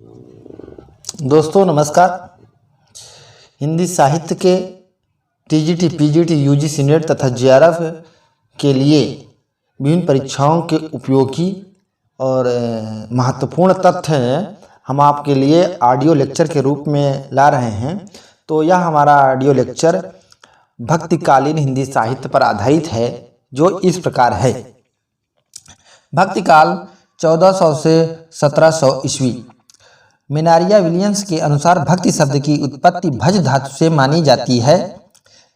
दोस्तों नमस्कार। हिंदी साहित्य के टीजीटी, पीजीटी, यूजीसी नेट तथा जेआरएफ के लिए विभिन्न परीक्षाओं के उपयोगी और महत्वपूर्ण तथ्य हम आपके लिए ऑडियो लेक्चर के रूप में ला रहे हैं। तो यह हमारा ऑडियो लेक्चर भक्तिकालीन हिंदी साहित्य पर आधारित है, जो इस प्रकार है। भक्तिकाल 1400 से 1700 ईस्वी। मिनारिया विलियम्स के अनुसार भक्ति शब्द की उत्पत्ति भज धातु से मानी जाती है।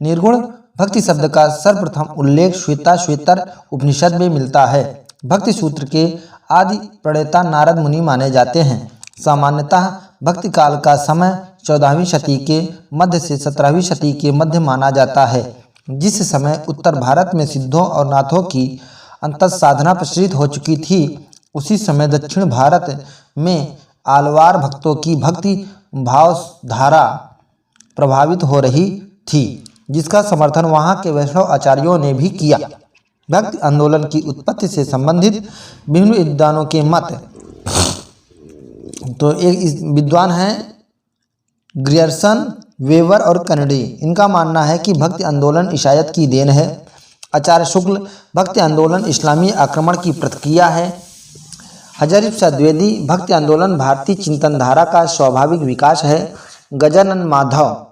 निर्गुण भक्ति शब्द का सर्वप्रथम उल्लेख श्वेताश्वेतर उपनिषद में मिलता है। भक्ति सूत्र के आदि प्रणेता नारद मुनि माने जाते हैं। सामान्यतः भक्ति काल का समय 14वीं शती के मध्य से 17वीं शती के मध्य माना जाता है, जिस समय उत्तर भारत में सिद्धों और नाथों की अंतःसाधना प्रचलित हो चुकी थी। उसी समय दक्षिण भारत में आलवार भक्तों की भक्ति भावधारा प्रभावित हो रही थी, जिसका समर्थन वहां के वैष्णव आचार्यों ने भी किया। भक्ति आंदोलन की उत्पत्ति से संबंधित विभिन्न विद्वानों के मत। तो एक विद्वान हैं ग्रियर्सन, वेबर और कनेडी। इनका मानना है कि भक्ति आंदोलन ईसाईयत की देन है। आचार्य शुक्ल, भक्ति आंदोलन इस्लामी आक्रमण की प्रतिक्रिया है। हज़ारी प्रसाद द्विवेदी, भक्ति आंदोलन भारतीय चिंतन धारा का स्वाभाविक विकास है। गजानन माधव,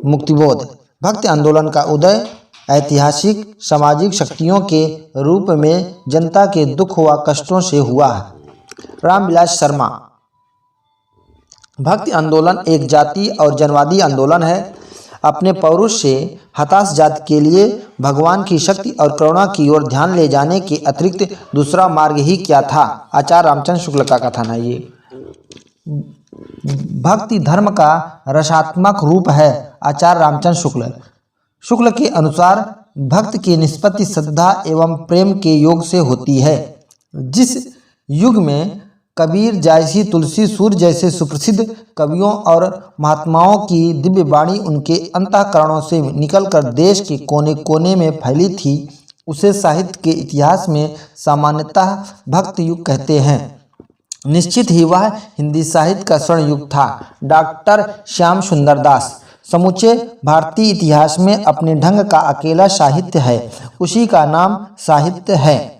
मुक्तिबोध, भक्ति आंदोलन का उदय ऐतिहासिक सामाजिक शक्तियों के रूप में जनता के दुख व कष्टों से हुआ है। रामविलास शर्मा, भक्ति आंदोलन एक जाति और जनवादी आंदोलन है। अपने पौरुष से हताश जाति के लिए भगवान की शक्ति और करुणा की ओर ध्यान ले जाने के अतिरिक्त दूसरा मार्ग ही क्या था। आचार्य रामचंद्र शुक्ल का कथन है। ये भक्ति धर्म का रसात्मक रूप है। आचार्य रामचंद्र शुक्ल के अनुसार भक्त की निष्पत्ति श्रद्धा एवं प्रेम के योग से होती है। जिस युग में कबीर, जायसी, तुलसी, सूर्य जैसे सुप्रसिद्ध कवियों और महात्माओं की दिव्य वाणी उनके अंतःकरणों से निकलकर देश के कोने कोने में फैली थी, उसे साहित्य के इतिहास में सामान्यतः भक्त युग कहते हैं। निश्चित ही वह हिंदी साहित्य का स्वर्ण युग था। डॉक्टर श्याम सुंदर दास, समूचे भारतीय इतिहास में अपने ढंग का अकेला साहित्य है, उसी का नाम साहित्य है।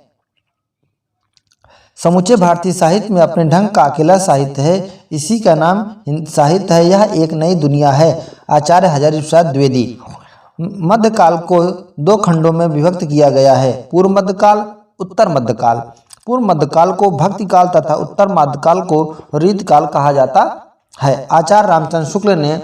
समूचे भारतीय साहित्य में अपने ढंग का अकेला साहित्य है, इसी का नाम साहित्य है। यह एक नई दुनिया है। आचार्य हज़ारी प्रसाद द्विवेदी। मध्यकाल को दो खंडों में विभक्त किया गया है, पूर्व मध्यकाल, उत्तर मध्यकाल। पूर्व मध्यकाल को भक्ति काल तथा उत्तर मध्यकाल को रीतकाल कहा जाता है। आचार्य रामचंद्र शुक्ल ने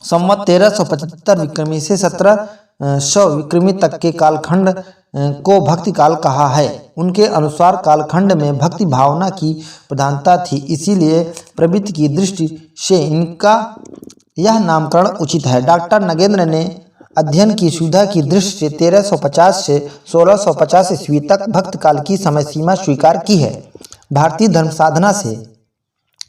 संवत 1375 विक्रमी से 1700 विक्रमी तक के कालखंड को भक्ति काल कहा है। उनके अनुसार कालखंड में भक्ति भावना की प्रधानता थी, इसीलिए प्रवृत्ति की दृष्टि से इनका यह नामकरण उचित है। डॉक्टर नगेंद्र ने अध्ययन की सुविधा की दृष्टि से 1350 से 1650 ईस्वी तक भक्त काल की समय सीमा स्वीकार की है। भारतीय धर्म साधना से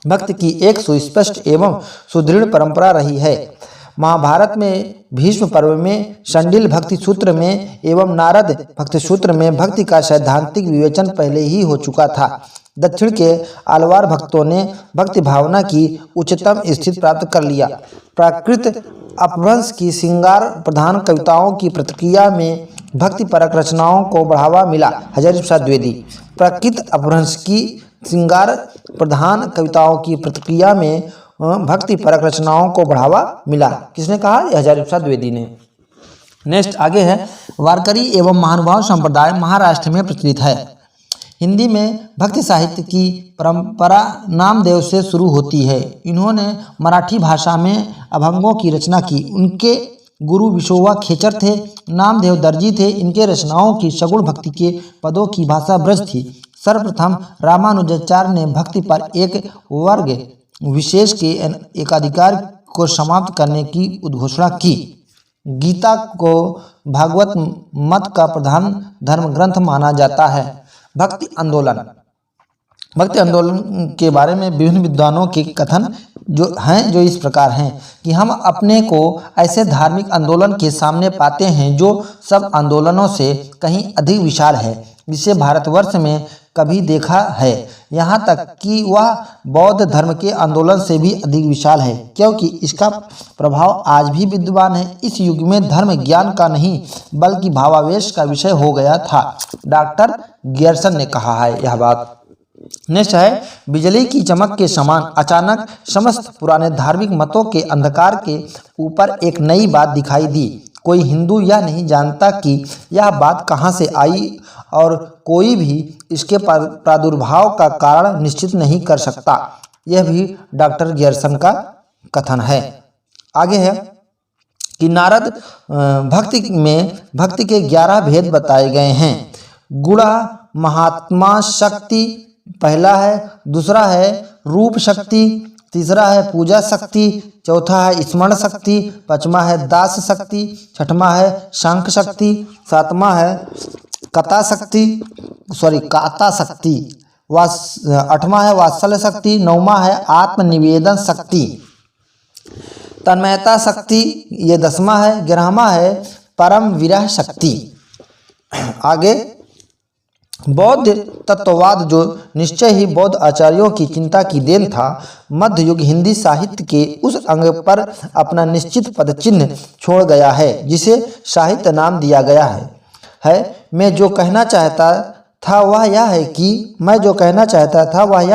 भक्त की एक सुस्पष्ट एवं सुदृढ़ परंपरा रही है। महाभारत में भीष्म पर्व में, शांडिल्य भक्ति सूत्र में एवं नारद भक्ति सूत्र में भक्ति का सैद्धांतिक विवेचन पहले ही हो चुका था। दक्षिण के आलवार भक्तों ने भक्ति भावना की उच्चतम स्थिति प्राप्त कर लिया। प्राकृत अपभ्रंश की श्रृंगार प्रधान कविताओं की प्रतिक्रिया में भक्ति परक रचनाओं को बढ़ावा मिला। हज़ारी प्रसाद द्विवेदी। प्राकृत अपभ्रंश की श्रृंगार प्रधान कविताओं की प्रतिक्रिया में भक्ति परक रचनाओं को बढ़ावा मिला। किसने कहा? हज़ारी प्रसाद द्विवेदी ने। नेक्स्ट आगे है, वारकरी एवं महानुभाव संप्रदाय महाराष्ट्र में प्रचलित है। हिंदी में भक्ति साहित्य की परंपरा नामदेव से शुरू होती है। इन्होंने मराठी भाषा में अभंगों की रचना की। उनके गुरु विशोबा खेचर थे। नामदेव दर्जी थे। इनके रचनाओं की सगुण भक्ति के पदों की भाषा ब्रज थी। सर्वप्रथम रामानुजाचार्य ने भक्ति पर एक वर्ग विशेष के एकाधिकार को समाप्त करने की उद्घोषणा की। गीता को भागवत मत का प्रधान धर्म ग्रंथ माना जाता है। भक्ति आंदोलन के बारे में विभिन्न विद्वानों के कथन जो इस प्रकार हैं कि हम अपने को ऐसे धार्मिक आंदोलन के सामने पाते हैं जो सब आंदोलनों से कहीं अधिक विशाल है, जिसे भारतवर्ष में कभी देखा है। यहाँ तक कि वह बौद्ध धर्म के आंदोलन से भी अधिक विशाल है, क्योंकि इसका प्रभाव आज भी विद्यमान है। इस युग में धर्म ज्ञान का नहीं बल्कि भावावेश का विषय हो गया था। डॉक्टर गियर्सन ने कहा है, यह बात निश्चय बिजली की चमक के समान अचानक समस्त पुराने धार्मिक मतों के अंधकार के ऊपर एक नई बात दिखाई दी। कोई हिंदू यह नहीं जानता कि यह बात कहाँ से आई और कोई भी इसके प्रादुर्भाव का कारण निश्चित नहीं कर सकता। यह भी डॉक्टर गियर्सन का कथन है। आगे है कि नारद भक्ति के 11 भेद बताए गए हैं। गुणा महात्मा शक्ति पहला है, दूसरा है रूप शक्ति, तीसरा है पूजा शक्ति, चौथा है स्मरण शक्ति, पांचवा है दास शक्ति, छठवां है शंख शक्ति, सातवां है काता शक्ति, आठवां है वात्सल्य शक्ति, नौवां है आत्मनिवेदन शक्ति, तन्मयता शक्ति ये 10वां है, 11वां है परम विरह शक्ति। आगे बौद्ध तत्ववाद, जो निश्चय ही बौद्ध आचार्यों की चिंता की देन था, मध्य युग हिंदी साहित्य के उस अंग पर अपना निश्चित पदचिन्ह छोड़ गया है जिसे साहित्य नाम दिया गया है। मैं जो कहना चाहता था वह यह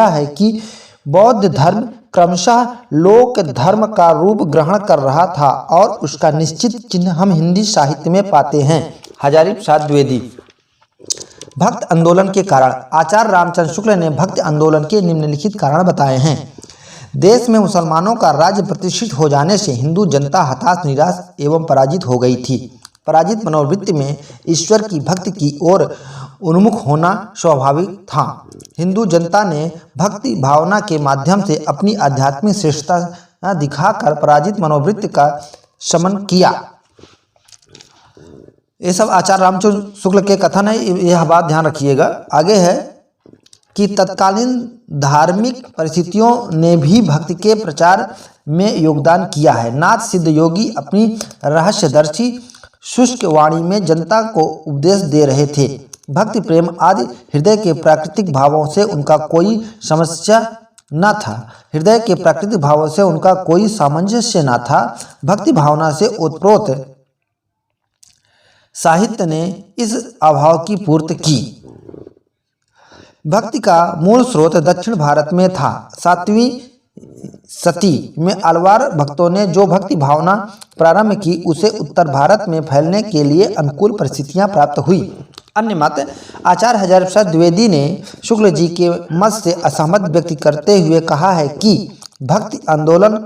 है कि बौद्ध धर्म क्रमशः लोक धर्म का रूप ग्रहण कर रहा था और उसका निश्चित चिन्ह हम हिंदी साहित्य में पाते हैं। हजारी प्रसाद द्विवेदी। भक्त आंदोलन के कारण। आचार्य रामचंद्र शुक्ल ने भक्ति आंदोलन के निम्नलिखित कारण बताए हैं। देश में मुसलमानों का राज्य प्रतिष्ठित हो जाने से हिंदू जनता हताश, निराश एवं पराजित हो गई थी। पराजित मनोवृत्ति में ईश्वर की भक्ति की ओर उन्मुख होना स्वाभाविक था। हिंदू जनता ने भक्ति भावना के माध्यम से अपनी आध्यात्मिक श्रेष्ठता दिखाकर पराजित मनोवृत्ति का शमन किया। ये सब आचार्य रामचंद्र शुक्ल के कथन है, यह बात ध्यान रखिएगा। आगे है कि तत्कालीन धार्मिक परिस्थितियों ने भी भक्ति के प्रचार में योगदान किया है। नाथ सिद्ध योगी अपनी रहस्यदर्शी शुष्क वाणी में जनता को उपदेश दे रहे थे। भक्ति प्रेम आदि हृदय के प्राकृतिक भावों से उनका कोई सामंजस्य न था। भक्ति भावना से ओतप्रोत साहित्य ने इस अभाव की पूर्ति की। भक्ति का मूल स्रोत दक्षिण भारत में था। 7वीं शती में अलवार भक्तों ने जो भक्ति भावना प्रारंभ की उसे उत्तर भारत में फैलने के लिए अनुकूल परिस्थितियां प्राप्त हुई। अन्य मत। आचार्य हजारी प्रसाद द्विवेदी ने शुक्ल जी के मत से असहमत व्यक्त करते हुए कहा है कि भक्ति आंदोलन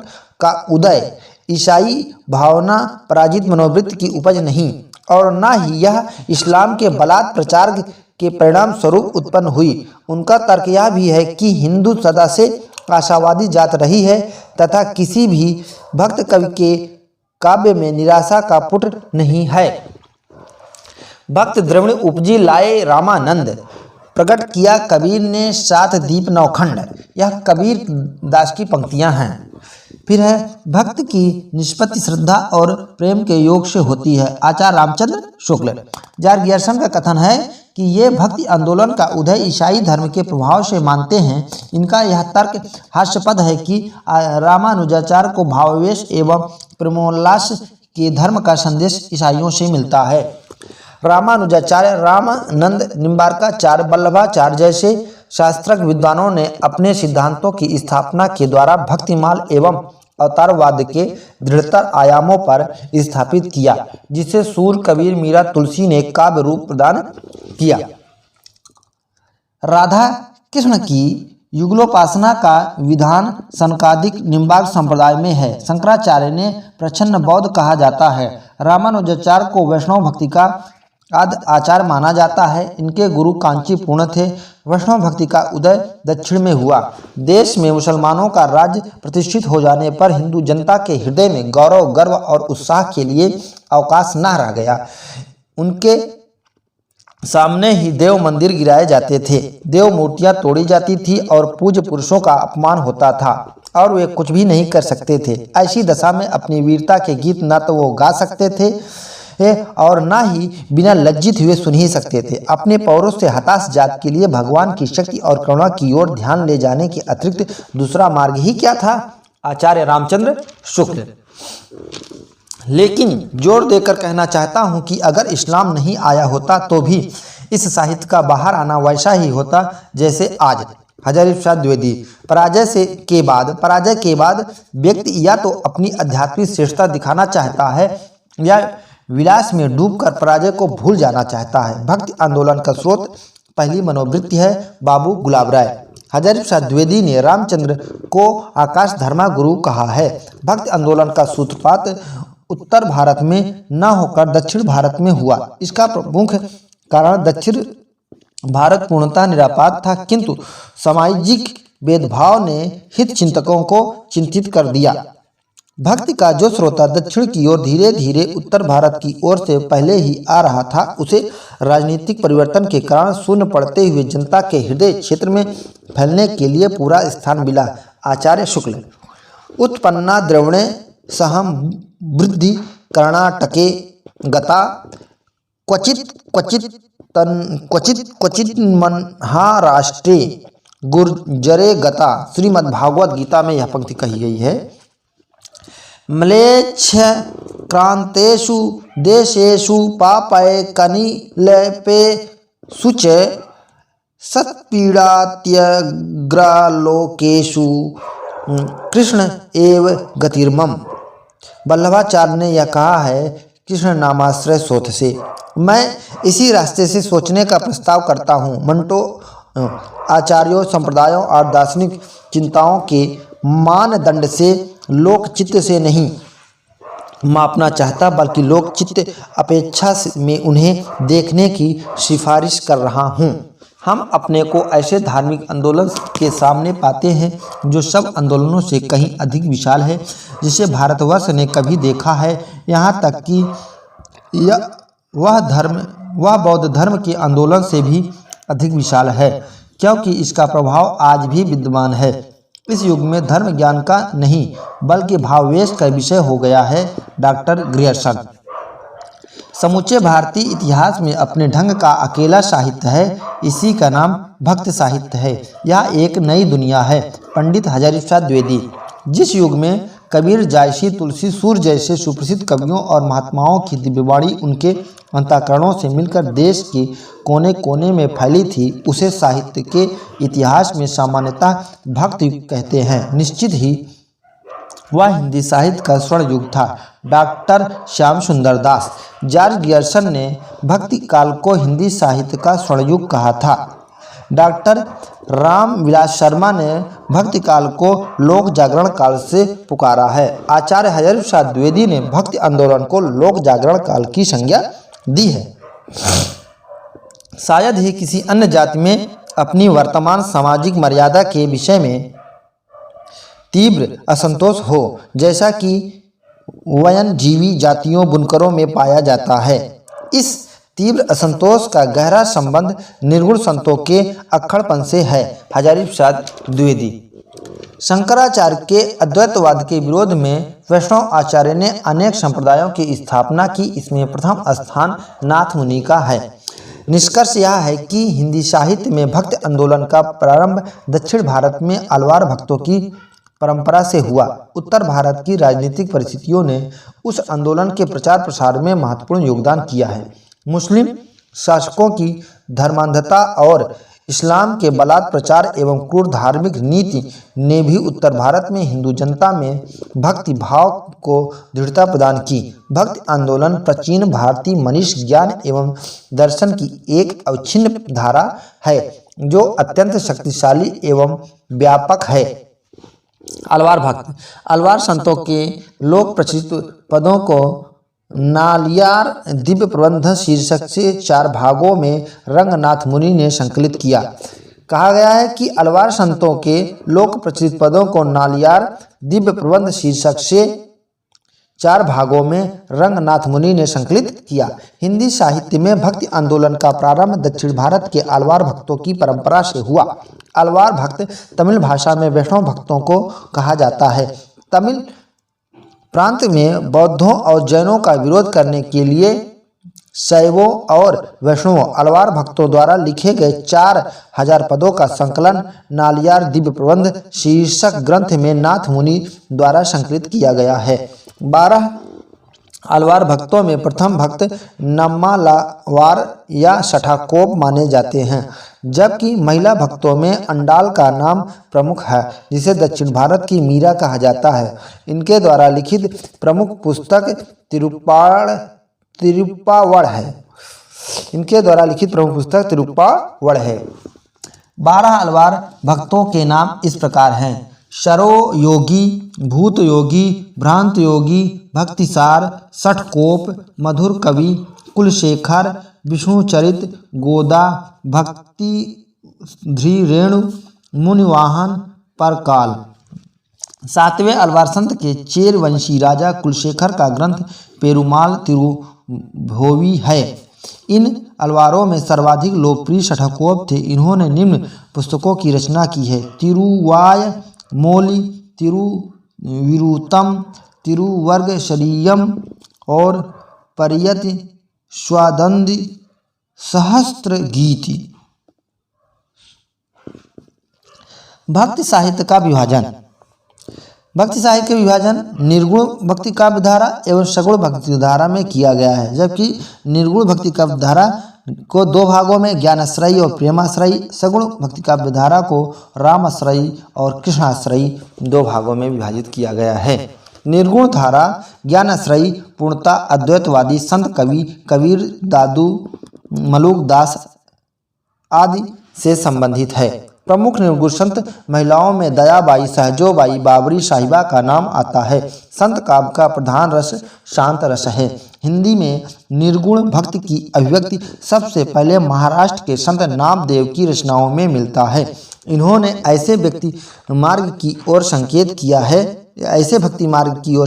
का उदय ईसाई भावना पराजित मनोवृत्ति की उपज नहीं और न ही यह इस्लाम के बलात् प्रचार के परिणाम स्वरूप उत्पन्न हुई। उनका तर्क यह भी है कि हिंदू सदा से आशावादी जात रही है तथा किसी भी भक्त कवि के काव्य में निराशा का पुट नहीं है। भक्त द्रविण उपजी लाए रामानंद, प्रकट किया कबीर ने 7 दीप नौखंड। यह कबीर दास की पंक्तियां हैं। फिर है भक्त की निष्पत्ति श्रद्धा और प्रेम के योग से होती है। आचार्य रामचंद्र शुक्ल। जार गियर्सन का कथन है कि ये भक्ति आंदोलन का उदय ईसाई धर्म के प्रभाव से मानते हैं। इनका यह तर्क हास्यास्पद है कि रामानुजाचार्य को भावावेश एवं प्रेमोल्लास के धर्म का संदेश ईसाइयों से मिलता है। रामानुजाचार्य, रामानंद, निम्बार्काचार्य, वल्लभाचार्य जैसे शास्त्रज्ञ विद्वानों ने अपने सिद्धांतों की स्थापना के द्वारा भक्तिमाल एवं अवतारवाद के दृढ़तर आयामों पर स्थापित किया, जिसे सूर, कबीर, मीरा, तुलसी ने काव्य रूप प्रदान किया। राधा कृष्ण की युगलोपासना का विधान सनकादिक निम्बार्क संप्रदाय में है। शंकराचार्य ने प्रच्छन्न बौद्ध कहा जाता है। रामानुजाचार्य को वैष्णव भक्ति का आदि आचार्य माना जाता है। इनके गुरु कांचीपूर्ण थे। वैष्णव भक्ति का उदय दक्षिण में हुआ। देश में मुसलमानों का राज्य प्रतिष्ठित हो जाने पर हिंदू जनता के हृदय में गौरव, गर्व और उत्साह के लिए अवकाश न रह गया। उनके सामने ही देव मंदिर गिराए जाते थे, देव मूर्तियां तोड़ी जाती थी और पूज्य पुरुषों का अपमान होता था और वे कुछ भी नहीं कर सकते थे। ऐसी दशा में अपनी वीरता के गीत न तो वो गा सकते थे है और ना ही बिना लज्जित हुए सुन ही सकते थे। अपने पौरों से हताश जात के लिए भगवान की शक्ति और करुणा की ओर ध्यान ले जाने के अतिरिक्त दूसरा मार्ग ही क्या था? आचार्य रामचंद्र शुक्ल। लेकिन जोर देकर कहना चाहता हूं कि अगर इस्लाम नहीं आया होता तो भी इस साहित्य का बाहर आना वैसा ही होता जैसे आज। हजारी प्रसाद द्विवेदी। पराजय के बाद व्यक्ति या तो अपनी आध्यात्मिक श्रेष्ठता दिखाना चाहता है या विलास में डूबकर पराजय को भूल जाना चाहता है। भक्ति आंदोलन का स्रोत पहली मनोवृत्ति है। बाबू गुलाब राय। हजारी प्रसाद द्विवेदी ने रामचंद्र को आकाश धर्मा गुरु कहा है। भक्ति आंदोलन का सूत्रपात उत्तर भारत में न होकर दक्षिण भारत में हुआ। इसका प्रमुख कारण दक्षिण भारत पूर्णतः निरापद था, किंतु सामाजिक भेदभाव ने हित चिंतकों को चिंतित कर दिया। भक्ति का जो श्रोता दक्षिण की ओर धीरे धीरे उत्तर भारत की ओर से पहले ही आ रहा था, उसे राजनीतिक परिवर्तन के कारण शून्य पड़ते हुए जनता के हृदय क्षेत्र में फैलने के लिए पूरा स्थान मिला। आचार्य शुक्ल। उत्पन्ना द्रविणे सहम वृद्धि कर्णाटके गता क्वचित महाराष्ट्रे गुर्जरे गता। श्रीमद् भागवत गीता में यह पंक्ति कही गई है। म्लेच्छ क्रांतेषु देशेषु पापय कनिलेपे शुच सत्पीड़ात्यग्रालोकेषु कृष्ण एव गतिर्मम। वल्लभाचार्य ने यह कहा है कृष्ण नामाश्रय सोथ से। मैं इसी रास्ते से सोचने का प्रस्ताव करता हूँ। मंटो आचार्यों, संप्रदायों और दार्शनिक चिंताओं के मानदंड से, लोकचित्त से नहीं मापना चाहता, बल्कि लोकचित्त अपेक्षा में उन्हें देखने की सिफारिश कर रहा हूँ। हम अपने को ऐसे धार्मिक आंदोलन के सामने पाते हैं जो सब आंदोलनों से कहीं अधिक विशाल है, जिसे भारतवर्ष ने कभी देखा है। यहाँ तक कि वह बौद्ध धर्म के आंदोलन से भी अधिक विशाल है, क्योंकि इसका प्रभाव आज भी विद्यमान है। इस युग में धर्म ज्ञान का नहीं बल्कि भावावेश का विषय हो गया है। Doctor Grierson. समूचे भारतीय इतिहास में अपने ढंग का अकेला साहित्य है, इसी का नाम भक्त साहित्य है। यह एक नई दुनिया है। पंडित हजारी प्रसाद द्विवेदी। जिस युग में कबीर, जायसी, तुलसी, सूर जैसे सुप्रसिद्ध कवियों और महात्माओं की दिव्यवाणी उनके अंतःकरणों से मिलकर देश के कोने कोने में फैली थी, उसे साहित्य के इतिहास में सामान्यतः भक्त युग कहते हैं। निश्चित ही वह हिंदी साहित्य का स्वर्ण युग था। डॉक्टर श्याम सुंदर दास। जॉर्ज गियर्सन ने भक्ति काल को हिंदी साहित्य का स्वर्ण युग कहा था। डॉक्टर राम विलास शर्मा ने भक्ति काल को लोक जागरण काल से पुकारा है। आचार्य हजारी प्रसाद द्विवेदी ने भक्ति आंदोलन को लोक जागरण काल की संज्ञा दी है। शायद ही किसी अन्य जाति में अपनी वर्तमान सामाजिक मर्यादा के विषय में तीव्र असंतोष हो, जैसा कि वयनजीवी जातियों बुनकरों में पाया जाता है। इस तीव्र असंतोष का गहरा संबंध निर्गुण संतों के अक्खड़पन से है। हजारी प्रसाद द्विवेदी। शंकराचार्य के अद्वैतवाद के विरोध में वैष्णव आचार्य ने अनेक संप्रदायों की स्थापना की। इसमें प्रथम स्थान नाथ मुनि का है। निष्कर्ष यह है कि हिंदी साहित्य में भक्ति आंदोलन का प्रारंभ दक्षिण भारत में अलवार भक्तों की परंपरा से हुआ। उत्तर भारत की राजनीतिक परिस्थितियों ने उस आंदोलन के प्रचार प्रसार में महत्वपूर्ण योगदान किया है। मुस्लिम शासकों की धर्मांधता और इस्लाम के बलात् प्रचार एवं क्रूर धार्मिक नीति ने भी उत्तर भारत में हिंदू जनता में भक्ति भाव को दृढ़ता प्रदान की। भक्ति आंदोलन प्राचीन भारतीय मनीष ज्ञान एवं दर्शन की एक अविच्छिन्न धारा है, जो अत्यंत शक्तिशाली एवं व्यापक है। अलवार भक्त। अलवार संतों के लोक प्रचलित पदों को नालियार दिव्य प्रबंध शीर्षक से 4 भागों में रंगनाथ मुनि ने संकलित किया। कहा गया है कि अलवार संतों के लोक प्रचलित पदों को नालियार दिव्य प्रबंध शीर्षक से 4 भागों में रंगनाथ मुनि ने संकलित किया। हिंदी साहित्य में भक्ति आंदोलन का प्रारंभ दक्षिण भारत के अलवार भक्तों की परंपरा से हुआ। अलवार भक्त तमिल भाषा में वैष्णव भक्तों को कहा जाता है। प्रांत में बौद्धों और जैनों का विरोध करने के लिए शैवों और वैष्णवों अलवार भक्तों द्वारा लिखे गए 4000 पदों का संकलन नालियार दिव्य प्रबंध शीर्षक ग्रंथ में नाथ मुनि द्वारा संकलित किया गया है। 12 अलवार भक्तों में प्रथम भक्त नम्मालावार या सठाकोप माने जाते हैं, जबकि महिला भक्तों में अंडाल का नाम प्रमुख है, जिसे दक्षिण भारत की मीरा कहा जाता है। इनके द्वारा लिखित प्रमुख पुस्तक तिरुप्पावड़ है। 12 अलवार भक्तों के नाम इस प्रकार हैं: शरो योगी, भूत योगी, भ्रांत योगी, भक्तिसार, सठकोप, मधुर कवि, कुलशेखर, विष्णुचरित, गोदा, भक्ति धृरेणु, मुनिवाहन, परकाल। 7वें अलवार संत के चेर वंशी राजा कुलशेखर का ग्रंथ पेरुमाल तिरुभोवी है। इन अलवारों में सर्वाधिक लोकप्रिय सठाकोप थे। इन्होंने निम्न पुस्तकों की रचना की है: तिरुवाय मोली, तिरुविरुतम, तिरुवर्गशरीयम और परियति स्वादंदी सहस्त्र गीति। भक्ति साहित्य का विभाजन। भक्ति साहित्य का विभाजन निर्गुण भक्ति काव्य धारा एवं सगुण भक्ति धारा में किया गया है, जबकि निर्गुण भक्ति काव्य धारा को 2 भागों में ज्ञानाश्रयी और प्रेमाश्रयी, सगुण भक्ति काव्य धारा को रामाश्रयी और कृष्णाश्रयी 2 भागों में विभाजित किया गया है। निर्गुण धारा ज्ञानाश्रयी पूर्णतः अद्वैतवादी संत कवि कबीर, दादू, मलुक दास आदि से संबंधित है। प्रमुख निर्गुण संत महिलाओं में दयाबाई, सहजोबाई, बाबरी साहिबा का नाम आता है। संत काव्य का प्रधान रस शांत रस है। हिंदी में निर्गुण भक्ति की अभिव्यक्ति सबसे पहले महाराष्ट्र के संत नामदेव की रचनाओं में मिलता है। इन्होंने ऐसे भक्ति मार्ग की ओर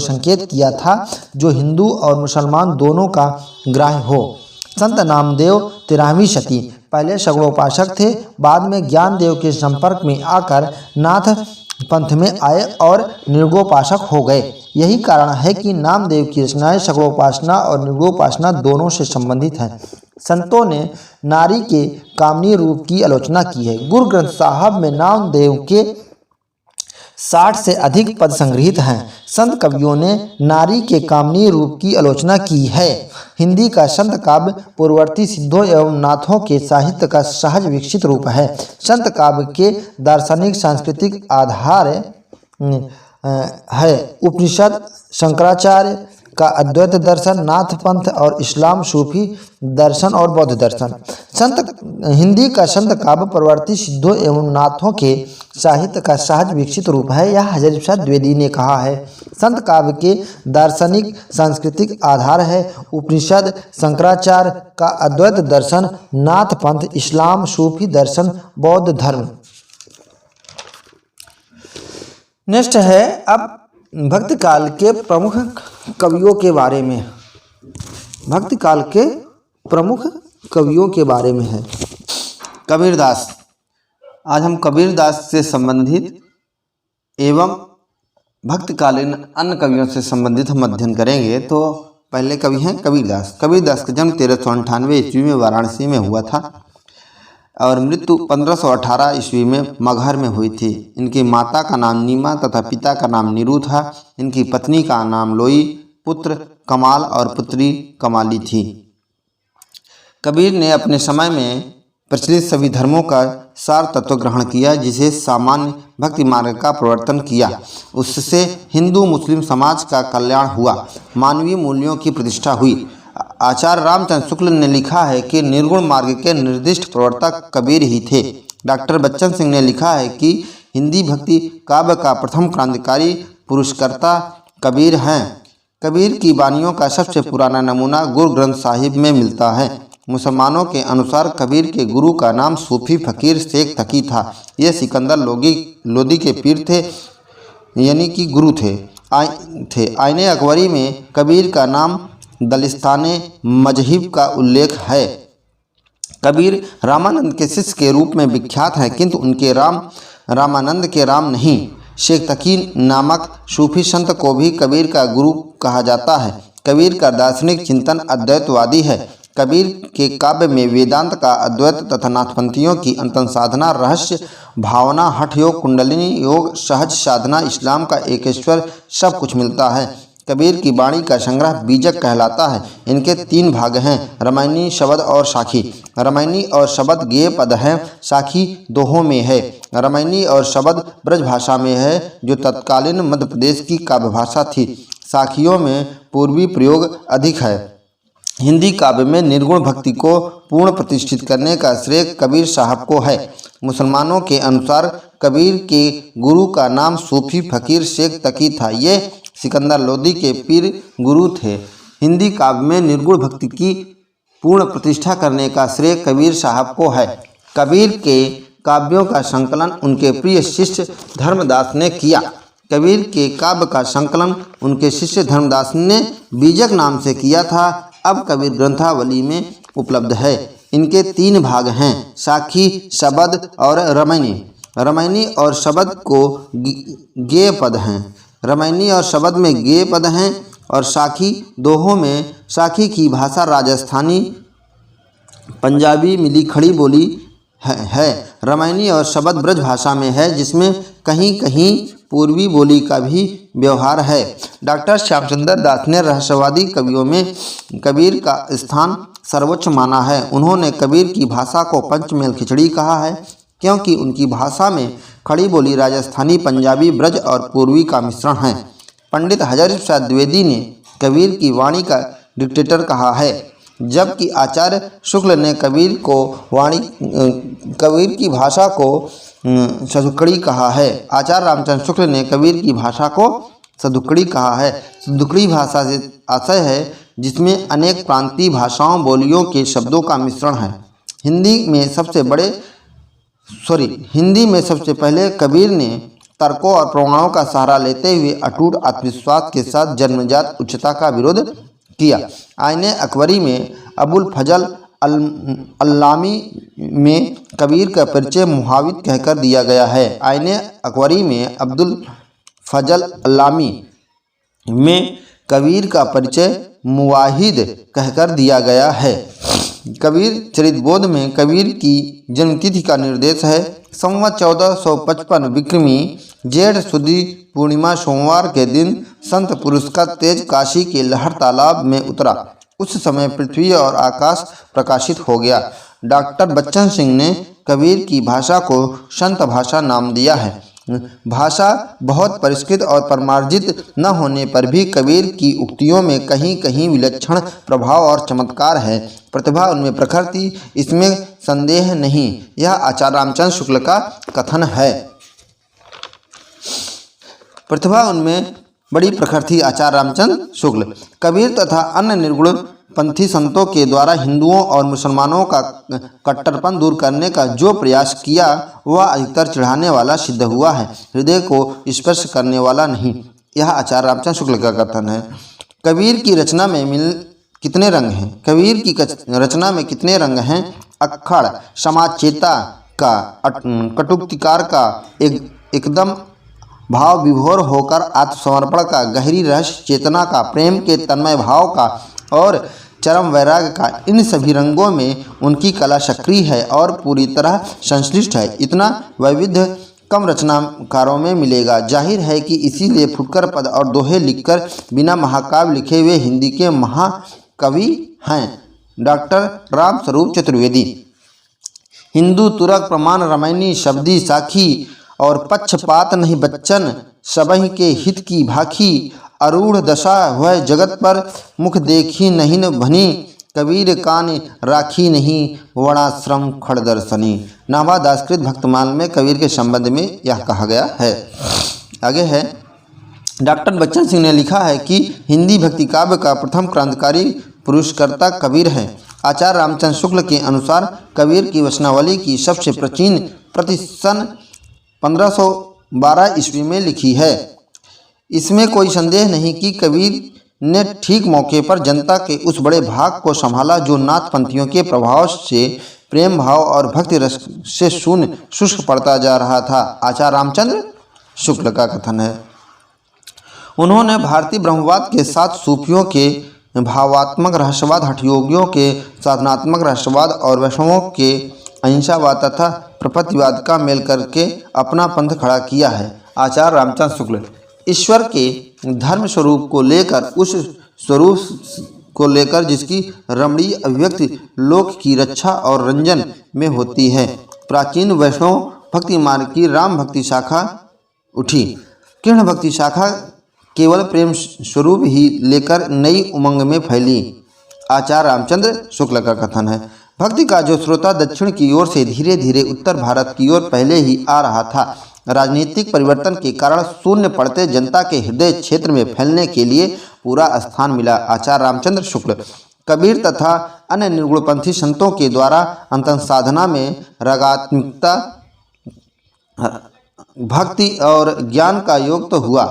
संकेत किया था जो हिंदू और मुसलमान दोनों का ग्राह्य हो। संत नामदेव 13वीं शती पहले सगुणोपासक थे, बाद में ज्ञानदेव के संपर्क में आकर नाथ पंथ में आए और निर्गुणोपासक हो गए। यही कारण है कि नामदेव की रचनाएं सगुणोपासना और निर्गुणोपासना दोनों से संबंधित हैं। संतों ने नारी के कामनीय रूप की आलोचना की है। गुरु ग्रंथ साहब में नामदेव के 60 से अधिक पद संग्रहित हैं। संत कवियों ने नारी के कामनीय रूप की आलोचना की है। हिंदी का संत काव्य पूर्ववर्ती सिद्धों एवं नाथों के साहित्य का सहज विकसित रूप है। संत काव्य के दार्शनिक सांस्कृतिक आधार है उपनिषद, शंकराचार्य का अद्वैत दर्शन, नाथ पंथ और इस्लाम, सूफी दर्शन और बौद्ध दर्शन। हिंदी का संत काव्य परवर्ती सिद्धों एवं नाथों के साहित्य का सहज विकसित रूप है, यह हज़रत प्रसाद द्विवेदी ने कहा है। संत काव्य के दार्शनिक सांस्कृतिक आधार है उपनिषद, शंकराचार्य का अद्वैत दर्शन, नाथ पंथ, इस्लाम, सूफी दर्शन, बौद्ध धर्म। नेक्स्ट है अब भक्ति काल के प्रमुख कवियों के बारे में। भक्ति काल के प्रमुख कवियों के बारे में है। कबीरदास। आज हम कबीरदास से संबंधित एवं भक्तकालीन अन्य कवियों से संबंधित हम अध्ययन करेंगे। तो पहले कवि हैं कबीरदास। कबीरदास का जन्म 1398 ईस्वी में वाराणसी में हुआ था और मृत्यु 1518 ईस्वी में मगहर में हुई थी। इनकी माता का नाम नीमा तथा पिता का नाम नीरू था। इनकी पत्नी का नाम लोई, पुत्र कमाल और पुत्री कमाली थी। कबीर ने अपने समय में प्रचलित सभी धर्मों का सार तत्व ग्रहण किया, जिसे सामान्य भक्ति मार्ग का प्रवर्तन किया। उससे हिंदू मुस्लिम समाज का कल्याण हुआ, मानवीय मूल्यों की प्रतिष्ठा हुई। आचार्य रामचंद्र शुक्ल ने लिखा है कि निर्गुण मार्ग के निर्दिष्ट प्रवर्तक कबीर ही थे। डॉक्टर बच्चन सिंह ने लिखा है कि हिंदी भक्ति काव्य का प्रथम क्रांतिकारी पुरुषकर्ता कबीर हैं। कबीर की वाणियों का सबसे पुराना नमूना गुरु ग्रंथ साहिब में मिलता है। मुसलमानों के अनुसार कबीर के गुरु का नाम सूफी फकीर शेख तकी था। ये सिकंदर लोदी के पीर थे, यानी कि गुरु थे। आईने अकबरी में कबीर का नाम दलिस्ताने मजहिब का उल्लेख है। कबीर रामानंद के शिष्य के रूप में विख्यात हैं, किंतु उनके राम रामानंद के राम नहीं। शेख तकी नामक सूफी संत को भी कबीर का गुरु कहा जाता है। कबीर का दार्शनिक चिंतन अद्वैतवादी है। कबीर के काव्य में वेदांत का अद्वैत तथा नाथपंथियों की अंतन साधना, रहस्य भावना, हठ योग, कुंडलिनी योग, सहज साधना, इस्लाम का एकेश्वर सब कुछ मिलता है। कबीर की वाणी का संग्रह बीजक कहलाता है। इनके 3 भाग हैं, रामायणी, शबद और साखी। रामायणी और शबद गेय पद हैं, साखी दोहों में है। रामायणी और शबद ब्रज भाषा में है, जो तत्कालीन मध्य प्रदेश की काव्य भाषा थी। साखियों में पूर्वी प्रयोग अधिक है। हिंदी काव्य में निर्गुण भक्ति को पूर्ण प्रतिष्ठित करने का श्रेय कबीर साहब को है। मुसलमानों के अनुसार कबीर के गुरु का नाम सूफी फकीर शेख तकी था। ये सिकंदर लोदी के पीर गुरु थे। हिंदी काव्य में निर्गुण भक्ति की पूर्ण प्रतिष्ठा करने का श्रेय कबीर साहब को है। कबीर के काव्यों का संकलन उनके प्रिय शिष्य धर्मदास ने किया। कबीर के काव्य का संकलन उनके शिष्य धर्मदास ने बीजक नाम से किया था। अब कबीर ग्रंथावली में उपलब्ध है। इनके 3 भाग हैं, साखी, शबद और रामायणी। रामायणी और शबद को गेय पद हैं। रामायणी और शबद में गेय पद हैं और साखी दोहों में। साखी की भाषा राजस्थानी पंजाबी मिली खड़ी बोली है। रामायणी और शबद ब्रज भाषा में है, जिसमें कहीं कहीं पूर्वी बोली का भी व्यवहार है। डॉक्टर श्यामचंद्र दास ने रहस्यवादी कवियों में कबीर का स्थान सर्वोच्च माना है। उन्होंने कबीर की भाषा को पंचमेल खिचड़ी कहा है, क्योंकि उनकी भाषा में खड़ी बोली राजस्थानी, पंजाबी, ब्रज और पूर्वी का मिश्रण है। पंडित हजारी प्रसाद द्विवेदी ने कबीर की वाणी का डिक्टेटर कहा है, जबकि आचार्य शुक्ल ने कबीर की भाषा को सदुक्कड़ी कहा है। आचार्य रामचंद्र शुक्ल ने कबीर की भाषा को सदुक्कड़ी कहा है। सदुक्कड़ी भाषा से आशय है जिसमें अनेक प्रांतीय भाषाओं बोलियों के शब्दों का मिश्रण है। हिंदी में सबसे पहले कबीर ने तर्कों और प्रमाणों का सहारा लेते हुए अटूट आत्मविश्वास के साथ जन्मजात उच्चता का विरोध किया। आईने अकबरी में अबुल फजल अल्लामी में कबीर का परिचय मुहाविद कहकर दिया गया है। आईने अकबरी में अब्दुल फजल अल्लामी में कबीर का परिचय मुवाहिद कहकर दिया गया है। कबीर चरितबोध में कबीर की जन्मतिथि का निर्देश है। संवत 1455 विक्रमी जेठ सुदी पूर्णिमा सोमवार के दिन संत पुरुष का तेज काशी के लहर तालाब में उतरा। उस समय पृथ्वी और आकाश प्रकाशित हो गया। डॉक्टर बच्चन सिंह ने कबीर की भाषा को संत भाषा नाम दिया है। भाषा बहुत परिष्कृत और परमार्जित न होने पर भी कबीर की उक्तियों में कहीं कहीं विलक्षण प्रभाव और चमत्कार है। प्रतिभा उनमें प्रखर थी, इसमें संदेह नहीं। यह आचार्य रामचंद्र शुक्ल का कथन है। प्रतिभा उनमें बड़ी प्रखर थी। आचार्य रामचंद्र शुक्ल कबीर तथा अन्य निर्गुण पंथी संतों के द्वारा हिंदुओं और मुसलमानों का कट्टरपन दूर करने का जो प्रयास किया वह अधिकतर चिढ़ाने वाला सिद्ध हुआ है, हृदय को स्पर्श करने वाला नहीं। यह आचार्य रामचंद्र शुक्ल का कथन है। कबीर की रचना में कितने रंग हैं? कबीर की रचना में कितने रंग हैं? अक्खड़, समाजचेता का, कटुक्तिकार का, एकदम भाव विभोर होकर आत्मसमर्पण का, गहरी रहस्य चेतना का, प्रेम के तन्मय भाव का और चरम वैराग्य का। इन सभी रंगों में उनकी कला सक्रिय है और पूरी तरह संश्लिष्ट है। इतना वैविध्य कम रचनाकारों में मिलेगा। जाहिर है कि इसीलिए फुटकर पद और दोहे लिखकर बिना महाकाव्य लिखे हुए हिंदी के महाकवि हैं। डॉक्टर राम स्वरूप चतुर्वेदी हिंदू तुरक प्रमाण रामायणी शब्दी साखी और पक्षपात नहीं बच्चन सबहि के हित की भाखी अरूढ़ दशा वह जगत पर मुख देखी नहीं न भनी कबीर कान राखी नहीं वर्णाश्रम खड़ दर्शनी। नाभा दासकृत भक्तमाल में कबीर के संबंध में यह कहा गया है। आगे है डॉक्टर बच्चन सिंह ने लिखा है कि हिंदी भक्ति काव्य का प्रथम क्रांतिकारी पुरुषकर्ता कबीर है। आचार्य रामचंद्र शुक्ल के अनुसार कबीर की वचनावली की सबसे प्राचीन प्रति सन 1512 ईस्वी में लिखी है। इसमें कोई संदेह नहीं कि कबीर ने ठीक मौके पर जनता के उस बड़े भाग को संभाला जो नाथपंथियों के प्रभाव से प्रेम भाव और भक्ति रस से शून्य शुष्क पड़ता जा रहा था। आचार्य रामचंद्र शुक्ल का कथन है। उन्होंने भारतीय ब्रह्मवाद के साथ सूफियों के भावात्मक रहस्यवाद, हठयोगियों के साधनात्मक रहस्यवाद और वैष्णवों के अहिंसावाद तथा प्रपत्तिवाद का मेल करके अपना पंथ खड़ा किया है। आचार्य रामचंद्र शुक्ल ईश्वर के धर्म स्वरूप को लेकर, उस स्वरूप को लेकर जिसकी रमणीय अभिव्यक्ति लोक की रक्षा और रंजन में होती है, प्राचीन वैष्णव भक्ति मार्ग की राम भक्ति शाखा उठी। कृष्ण भक्ति शाखा केवल प्रेम स्वरूप ही लेकर नई उमंग में फैली। आचार्य रामचंद्र शुक्ल का कथन है, भक्ति का जो स्रोता दक्षिण की ओर से धीरे धीरे उत्तर भारत की ओर पहले ही आ रहा था, राजनीतिक परिवर्तन के कारण शून्य पड़ते जनता के हृदय क्षेत्र में फैलने के लिए पूरा स्थान मिला। आचार्य रामचंद्र शुक्ल कबीर तथा अन्य निर्गुणपंथी संतों के द्वारा अंतः साधना में रागात्मिकता, भक्ति और ज्ञान का योग तो हुआ।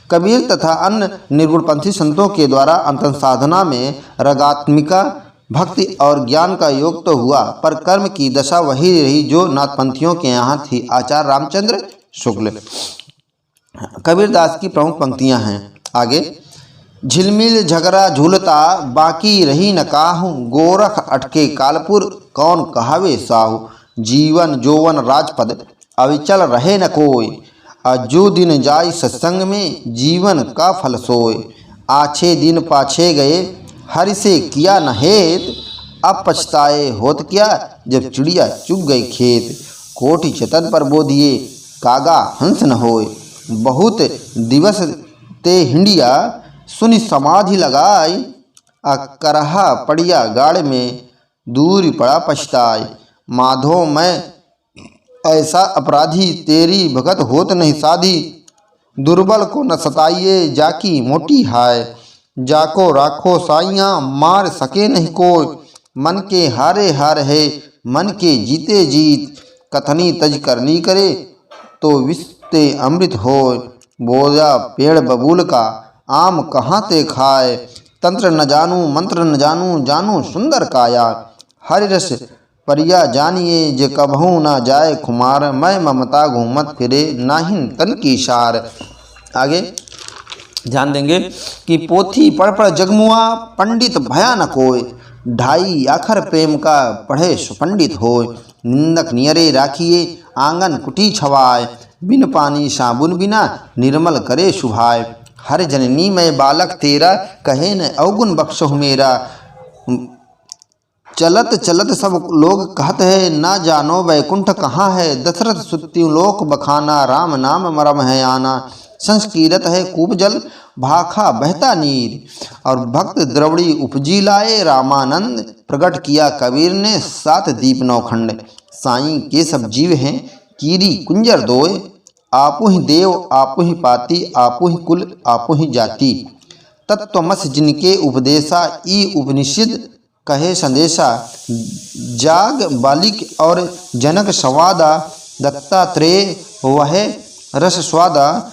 कबीर तथा अन्य निर्गुणपंथी संतों के द्वारा अंतः साधना में रागात्मिका, भक्ति और ज्ञान का योग तो हुआ, पर कर्म की दशा वही रही जो नाथपंथियों के यहाँ थी। आचार्य रामचंद्र शुक्ल कबीरदास की प्रमुख पंक्तियाँ हैं आगे। झिलमिल झगड़ा झूलता बाकी रही न काहू, गोरख अटके कालपुर कौन कहावे साहू। जीवन जोवन राजपद अविचल रहे न कोय, जो दिन जाय सत्संग में जीवन का फल सोय। आछे दिन पाछे गए हरि से किया न हेत, अब पछताए होत क्या जब चिड़िया चुग गई खेत। कोटि चतन पर बोधिए कागा हंस न होय, बहुत दिवस ते हिंडिया सुनि समाधि लगाई। करहा पड़िया गाड़ में दूर पड़ा पछताए। माधो मैं ऐसा अपराधी तेरी भगत होत नहीं साधी। दुर्बल को न सताइए जाकी मोटी हाय, जाको राखो साइयाँ मार सके नहीं कोई। मन के हारे हार है मन के जीते जीत, कथनी तज करनी करे तो विस्ते अमृत होय। बोया पेड़ बबूल का आम कहाँ ते खाए, तंत्र न जानू मंत्र न जानू जानू सुंदर काया। हरि रस परिया जानिए जे कबहू ना जाए खुमार, मैं ममता घूमत फिरे नाहिन तन की सार। आगे ध्यान देंगे कि पोथी पढ़ पढ़ जगमुआ पंडित भया न कोय, ढाई आखर प्रेम का पढ़े सुपंडित होय। निंदक नियरे राखिए आंगन कुटी छवाए, बिन पानी साबुन बिना निर्मल करे शुभाए। हर जननी में बालक तेरा कहे न अवगुण बख्शो मेरा, चलत चलत सब लोग कहते हैं ना जानो वैकुंठ कहाँ है। दशरथ सुत्ति लोक बखाना राम नाम मरम है आना, संस्कीरत है कूप जल भाखा बहता नीर। और भक्त द्रवड़ी उपजी लाए रामानंद, प्रकट किया कबीर ने सात दीप नौखंड। साईं के सब जीव हैं कीरी कुंजर दोय, आपु ही देव आपु ही पाती आपु ही कुल आपु ही जाति। तत्वमस जिनके उपदेशा ई उपनिषद कहे संदेशा, जाग बालिक और जनक संवादा। दत्तात्रेय वह रस स्वादा,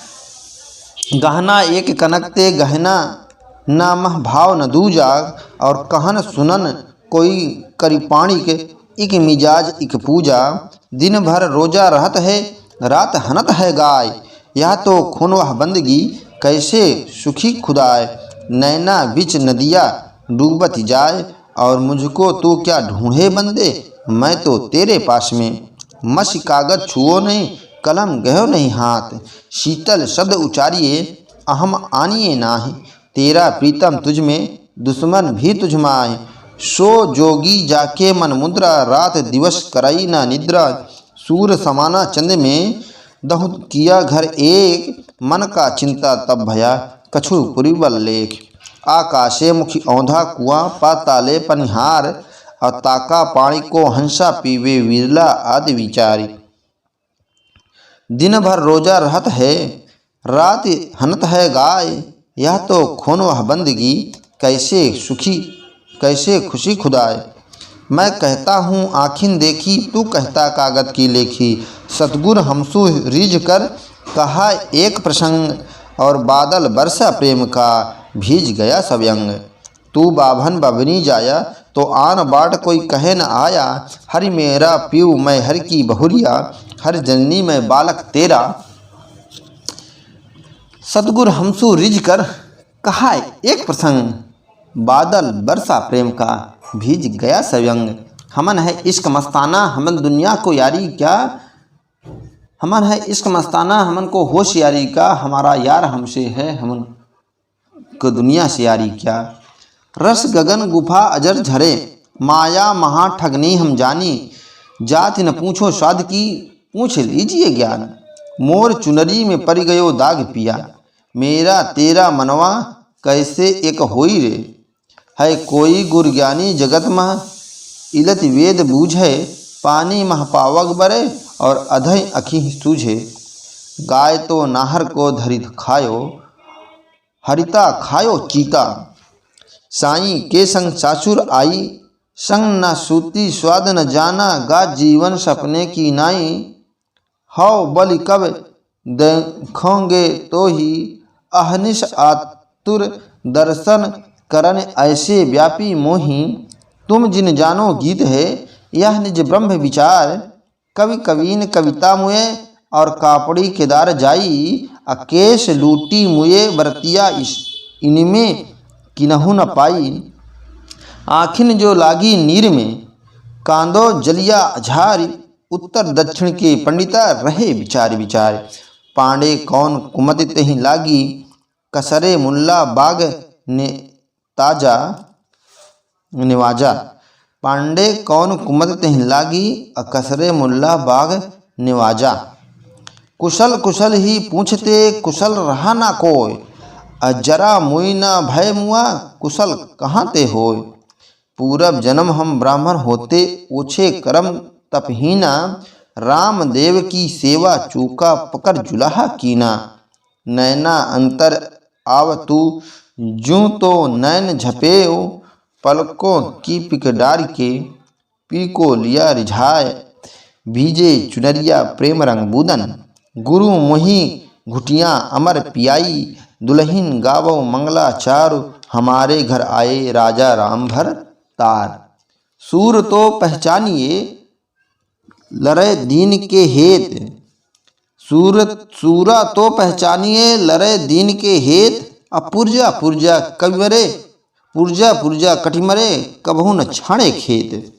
गहना एक कनकते गहना नामह भाव न दूजा। और कहन सुनन कोई करी पाणी के इक मिजाज इक पूजा। दिन भर रोजा रहत है रात हनत है गाय, यह तो खुनवह बंदगी कैसे सुखी खुदाए। नैना बिच नदिया डूबत जाए, और मुझको तू क्या ढूंढे बंदे, मैं तो तेरे पास में। मसी कागज छुओ नहीं कलम गयो नहीं हाथ, शीतल शब्द उचारिए अहम आनिए नाही। तेरा प्रीतम तुझ में दुश्मन भी तुझ माए, सो जोगी जाके मन मुद्रा रात दिवस कराई ना निद्रा। सूर समाना चंद में दहु किया घर एक, मन का चिंता तब भया कछु पुरीबल लेख। आकाशे मुखी औंधा कुआं पाताले पनिहार, और ताका पानी को हंसा पीवे विरला आदि विचारी। दिन भर रोजा रहत है रात हनत है गाय, यह तो खून वह बंदगी कैसे खुशी खुदाए। मैं कहता हूँ आखिन देखी तू कहता कागज की लेखी। सतगुर हमसु रिझ कर कहा एक प्रसंग, और बादल बरसा प्रेम का भीज गया सब अंग। तू बाभन बबनी जाया तो आन बाट कोई कहे न आया। हरि मेरा पीऊ मैं हरि की बहुरिया, हर जननी में बालक तेरा सतगुरु हमसु रिझ कर कहा एक प्रसंग, बादल बरसा प्रेम का भीज गया सव्यंग। हमन है इश्क मस्ताना हमन दुनिया को यारी क्या, हमन है इश्क मस्ताना हमन को होश यारी का, हमारा यार हमसे है हमन को दुनिया से यारी क्या। रस गगन गुफा अजर झरे माया महा ठगनी हम जानी, जाति न पूछो स्वाद की पूछ लीजिए ज्ञान। मोर चुनरी में पड़ गयो दाग पिया, मेरा तेरा मनवा कैसे एक होई रे। है कोई गुर ज्ञानी जगत मह इलत वेद बूझे, पानी मह पावक बरे और अधई अखी सूझे। गाय तो नाहर को धरित खायो, हरिता खायो चीता। साईं के संग सासुर आई, संग न सूती स्वाद न जाना, गा जीवन सपने की नाई। हौ बलि कब देखोगे तो ही, अहनिश आतुर दर्शन करन ऐसे व्यापी मोही। तुम जिन जानो गीत है यह निज ब्रह्म विचार, कवि कवीन कविता मुए और कापड़ी केदार जाई। अकेश लूटी मुए बरतिया इनमें किन्हु न पाई। आखिन जो लागी नीर में कांदो जलिया झारी, उत्तर दक्षिण के पंडिता रहे विचार विचार। पांडे कौन कुमति तही लागी, कसरे मुल्ला बाग ने ताजा निवाजा। पांडे कौन कुमत तही लागी, कसरे मुल्ला बाग निवाजा। कुशल कुशल ही पूछते कुशल रहा ना कोय, जरा मुई न भय मुआ कुशल कहाँ ते होय। पूरब जन्म हम ब्राह्मण होते ओछे कर्म तपहीना, राम देव की सेवा चूका पकड़ जुलाहा कीना। नैना अंतर आव तू जूं तो नैन झपेओ, पलकों की पिकडार के पी को लिया रिझाए। भीजे चुनरिया प्रेम रंग बूदन, गुरु मोही घुटियाँ अमर पियाई। दुल्हीन गावो मंगला चारु, हमारे घर आए राजा राम भर तार। सूर तो पहचानिए लरे दीन के हेत, सूरा तो पहचानिए लरे दीन के हेत। अब पुरजा पुरजा कविमरे, पुरजा पुरजा कटिमरे, कबहू न छाणे खेत।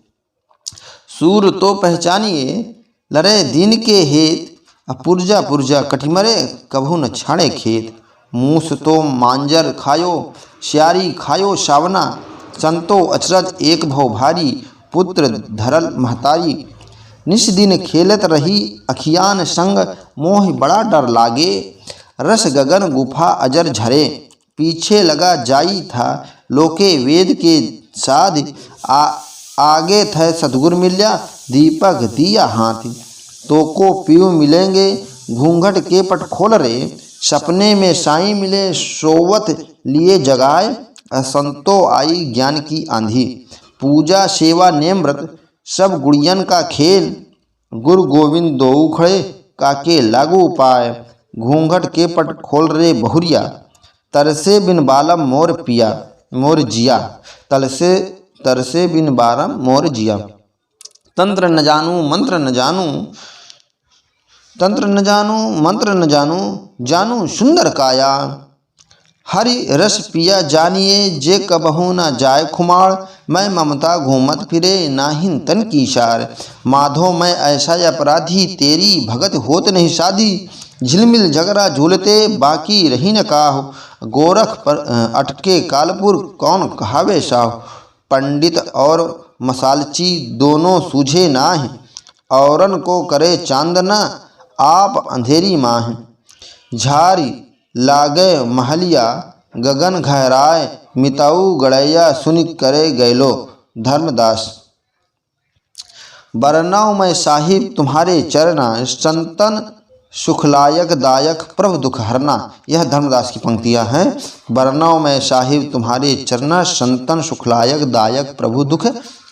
सूर तो पहचानिए लरे दीन के हेत, अब पुरजा पुरजा कटिमरे, कबहू न छाणे खेत। मूस तो मांजर खायो श्यारी खायो सावना, संतो अचरज एक भव भारी, पुत्र धरल महतारी। निस दिन खेलत रही अखियान संग, मोह बड़ा डर लागे। रस गगन गुफा अजर झरे, पीछे लगा जाई था लोके वेद के साध। आगे थे सतगुर मिल्या दीपक दिया हाथ, तो को पीऊ मिलेंगे घूंघट के पट खोल रे। सपने में साईं मिले सोवत लिए जगाए, संतो आई ज्ञान की आंधी। पूजा सेवा नेम व्रत सब गुड़ियन का खेल, गुरु गोविंद दो खड़े काके लागू पाए। घूंघट के पट खोल रे बहुरिया, तरसे बिन बालम मोर पिया मोर जिया। तरसे बिन बारम मोर जिया। तंत्र न जानू मंत्र न जानू, तंत्र न जानू मंत्र न जानू, जानू सुंदर काया। हरि रस पिया जानिए जे कबहू न जाय खुमार, मैं ममता घूमत फिरे नाहिन तन की सार। माधो मैं ऐसा अपराधी तेरी भगत होत नहीं शादी, झिलमिल झगड़ा झूलते बाकी रही न काहू। गोरख पर अटके कालपुर कौन कहावे साहू, पंडित और मसालची दोनों सूझे नाह। औरन को करे चांदना आप अंधेरी माह, झारी लागे महलिया गगन घहराए। मिताऊ गड़ैया सुनि करे गैलो धर्मदास। बरनाऊ मैं साहिब तुम्हारे चरना, संतन सुखलायक दायक प्रभु दुख हरना। यह धर्मदास की पंक्तियां हैं। बरनाऊ मैं साहिब तुम्हारे चरना, संतन सुखलायक दायक प्रभु दुख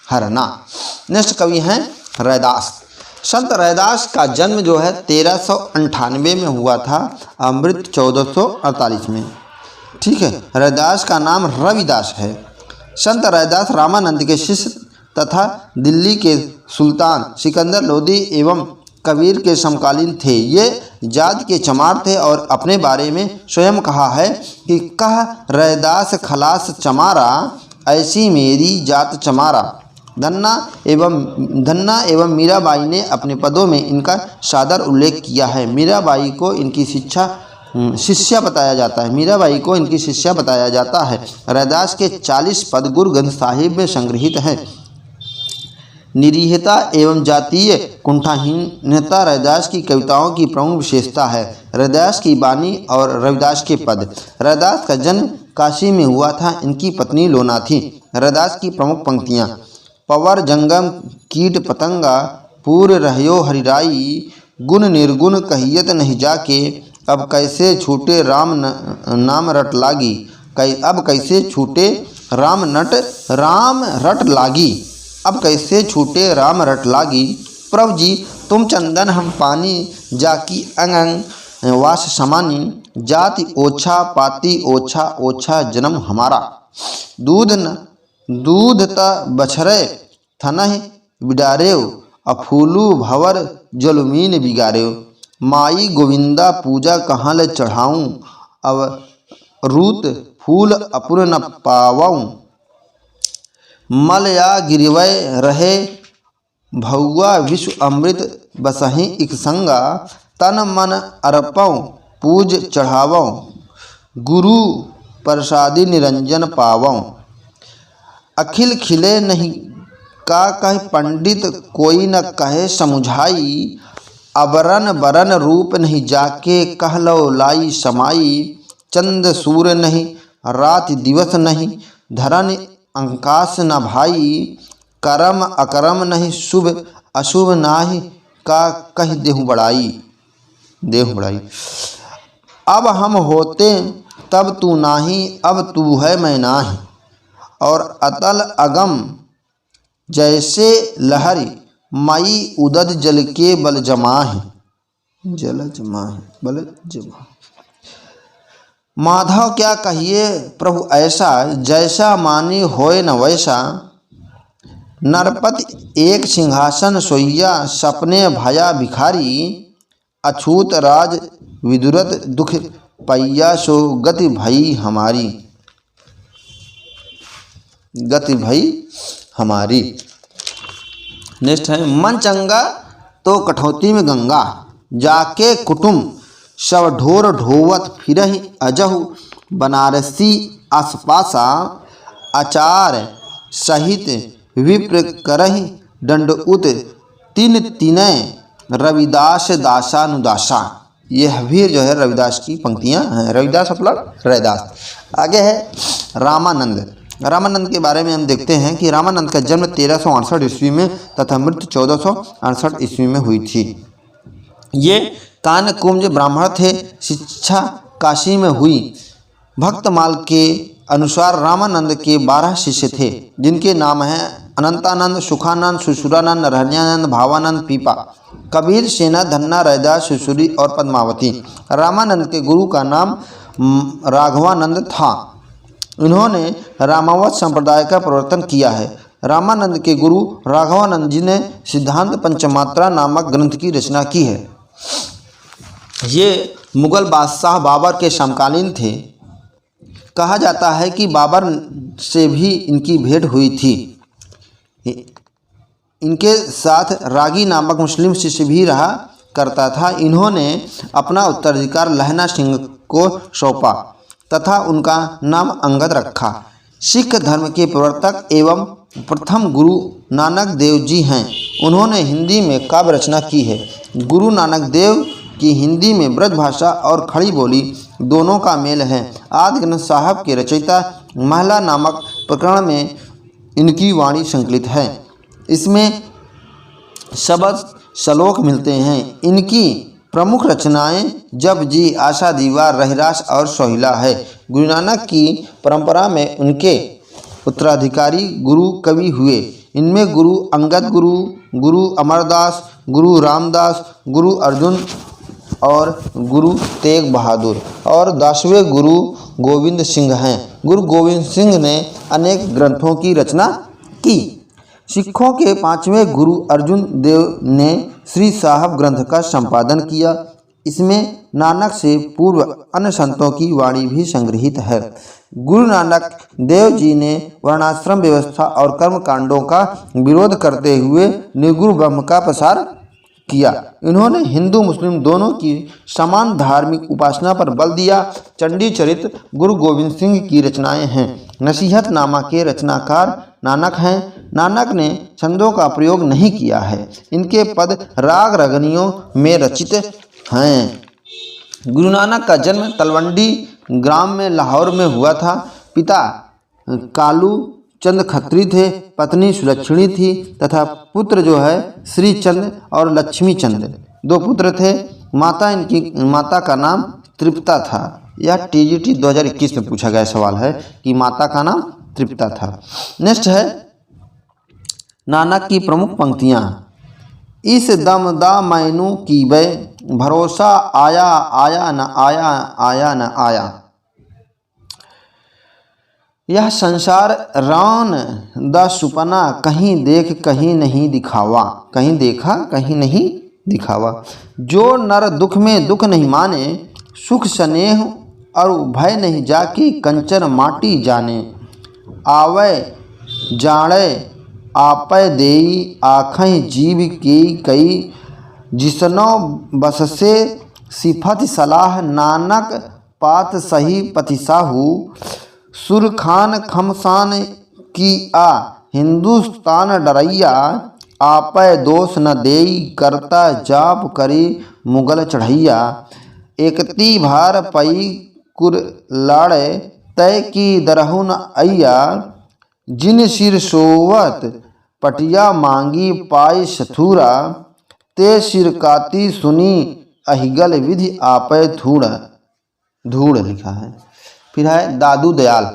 हरना। नेक्स्ट कवि हैं रैदास। संत रैदास का जन्म जो है 1398 में हुआ था, अमृत 1448 में। ठीक है, रैदास का नाम रविदास है। संत रैदास रामानंद के शिष्य तथा दिल्ली के सुल्तान सिकंदर लोदी एवं कबीर के समकालीन थे। ये जात के चमार थे और अपने बारे में स्वयं कहा है कि कह रैदास खलास चमारा, ऐसी मेरी जात चमारा। धन्ना एवं मीराबाई ने अपने पदों में इनका सादर उल्लेख किया है। मीराबाई को इनकी शिष्या बताया जाता है। मीराबाई को इनकी शिष्या बताया जाता है। रैदास के 40 पद गुरु ग्रंथ साहिब में संग्रहित हैं। निरीहता एवं जातीय कुंठाहीनता रैदास की कविताओं की प्रमुख विशेषता है। रैदास की वाणी और रविदास के पद। रैदास का जन्म काशी में हुआ था। इनकी पत्नी लोना थी। रैदास की प्रमुख पंक्तियाँ: पवर जंगम कीट पतंगा, पूर रहयो हरिराई, गुण निर्गुण कहियत नहीं जाके, अब कैसे छूटे राम नाम रट लागी। अब कैसे छूटे राम रट लागी, अब कैसे छूटे राम रट लागी। प्रभु जी तुम चंदन हम पानी, जाकी अंग अंग वास समानी, जाति ओछा पाती ओछा ओछा जन्म हमारा। दूध त बछरे थनह बिडारेव, अफूलू भवर जलमीन बिगारेव। माई गोविंदा पूजा कहाँ ले चढ़ाऊँ, अब रूत फूल अपुर न पावाऊँ। मल या गिरवय रहे भौआ विश्व अमृत, बसही इक संगा, तन मन अर्पऊँ पूज चढ़ावऊँ, गुरु प्रसादी निरंजन पावऊँ। अखिल खिले नहीं का कह पंडित, कोई न कहे समुझाई, अबरन बरन रूप नहीं जाके, कह लो लाई समाई। चंद सूर्य नहीं रात दिवस नहीं, धरन अंकाश न भाई, करम अकरम नहीं शुभ अशुभ नाही, का कह देहु बढ़ाई। अब हम होते तब तू नाही, अब तू है मैं नाही, और अतल अगम जैसे लहरी, मई उदद जल के बल जमाहि। माधव क्या कहिए प्रभु ऐसा, जैसा मानी होए न वैसा। नरपति एक सिंहासन सोइया, सपने भया भिखारी, अछूत राज विदुरत दुख पैया, सो गति भई हमारी। नेक्स्ट है मन चंगा तो कठौती में गंगा, जाके कुटुम सब ढोर ढोवत फिरहि अजहु, बनारसी आसपासा, आचार सहित विप्र करहि दंड उत, तीन तीनय रविदास दासानुदासा। यह भी जो है रविदास की पंक्तियां हैं। रविदास मतलब रैदास। आगे है रामानंद। रामानंद के बारे में हम देखते हैं कि रामानंद का जन्म 1368 ईस्वी में तथा मृत्यु 1468 ईस्वी में हुई थी। ये कानकुंज ब्राह्मण थे। शिक्षा काशी में हुई। भक्तमाल के अनुसार रामानंद के 12 शिष्य थे, जिनके नाम हैं अनंतानंद, सुखानंद, सुशुरानंद, रहण्यानंद, भावानंद, पीपा, कबीर, सेना, धन्ना, रैदास, सुशुरी और पद्मावती। रामानंद के गुरु का नाम राघवानंद था। इन्होंने रामावत संप्रदाय का प्रवर्तन किया है। रामानंद के गुरु राघवानंद जी ने सिद्धांत पंचमात्रा नामक ग्रंथ की रचना की है। ये मुगल बादशाह बाबर के समकालीन थे। कहा जाता है कि बाबर से भी इनकी भेंट हुई थी। इनके साथ रागी नामक मुस्लिम शिष्य भी रहा करता था। इन्होंने अपना उत्तराधिकार लहना सिंह को सौंपा तथा उनका नाम अंगद रखा। सिख धर्म के प्रवर्तक एवं प्रथम गुरु नानक देव जी हैं। उन्होंने हिंदी में काव्य रचना की है। गुरु नानक देव की हिंदी में ब्रज भाषा और खड़ी बोली दोनों का मेल है। आदि ग्रंथ साहब के रचयिता महला नामक प्रकरण में इनकी वाणी संकलित है। इसमें शब्द श्लोक मिलते हैं। इनकी प्रमुख रचनाएं जप जी, आशा दीवार, रहिरास और सोहिला है। गुरु नानक की परंपरा में उनके उत्तराधिकारी गुरु कवि हुए। इनमें गुरु अंगद, गुरु अमरदास, गुरु रामदास, गुरु अर्जुन और गुरु तेग बहादुर और 10वें गुरु गोविंद सिंह हैं। गुरु गोविंद सिंह ने अनेक ग्रंथों की रचना की। सिखों के पांचवें गुरु अर्जुन देव ने श्री साहब ग्रंथ का संपादन किया। इसमें नानक से पूर्व अन्य संतों की वाणी भी संग्रहित है। गुरु नानक देव जी ने वर्णाश्रम व्यवस्था और कर्म कांडों का विरोध करते हुए निर्गुण ब्रह्म का प्रसार किया। इन्होंने हिंदू मुस्लिम दोनों की समान धार्मिक उपासना पर बल दिया। चंडी चरित्र गुरु गोविंद सिंह की रचनाएं हैं। नसीहतनामा के रचनाकार नानक हैं। नानक ने छंदों का प्रयोग नहीं किया है। इनके पद राग रगनियों में रचित हैं। गुरु नानक का जन्म तलवंडी ग्राम में लाहौर में हुआ था। पिता कालू चंद खत्री थे, पत्नी सुलक्षणी थी तथा पुत्र जो है श्री चंद और लक्ष्मी चंद, दो पुत्र थे। माता का नाम तृप्ता था। यह टीजीटी 2021 में पूछा गया सवाल है कि माता का नाम तृप्ता था। नेक्स्ट है नानक की प्रमुख पंक्तियाँ। इस दम दा मैनू की बे भरोसा आया आया न आया आया न आया। यह संसार रान दा सुपना कहीं देख कहीं नहीं दिखावा, कहीं देखा कहीं नहीं दिखावा। जो नर दुख में दुख नहीं माने, सुख स्नेह और भय नहीं जाकी कंचन माटी जाने। आवे जाड़े आपै देई आखै जीव की कई, जिसनो बससे सिफत सलाह नानक पात सही पतिसाहू। सुरखान खमसान की आ हिंदुस्तान डरैया, आपै दोष न देई करता जाप करी मुगल चढ़ैया। एकती भार पई कुर लाड़े तय की दरहुन अय्या, जिन सिर सोवत पटिया मांगी पाई सथुरा। ते सिर काती सुनी अहिगल विधि आपै धूड़, धूड़ लिखा है। फिर है दादू दयाल।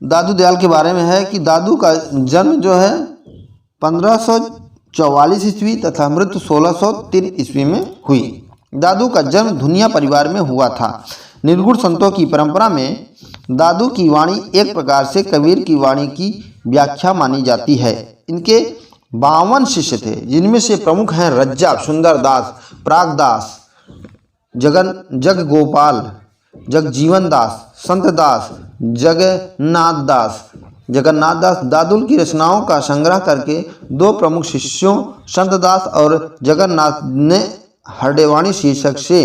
दादू दयाल के बारे में है कि दादू का जन्म जो है 1544 ईस्वी तथा मृत्यु 1603 ईस्वी में हुई। दादू का जन्म धुनिया परिवार में हुआ था। निर्गुण संतों की परंपरा में दादू की वाणी एक प्रकार से कबीर की वाणी की व्याख्या मानी जाती है। इनके 52 शिष्य थे, जिनमें से प्रमुख हैं रज्जा, सुंदरदास, प्रागदास, जग गोपाल, जगजीवन दास, संत दास, जगन्नाथ दास। जगन्नाथ दास दादू की रचनाओं का संग्रह करके दो प्रमुख शिष्यों संत दास और जगन्नाथ ने हरडेवाणी शीर्षक से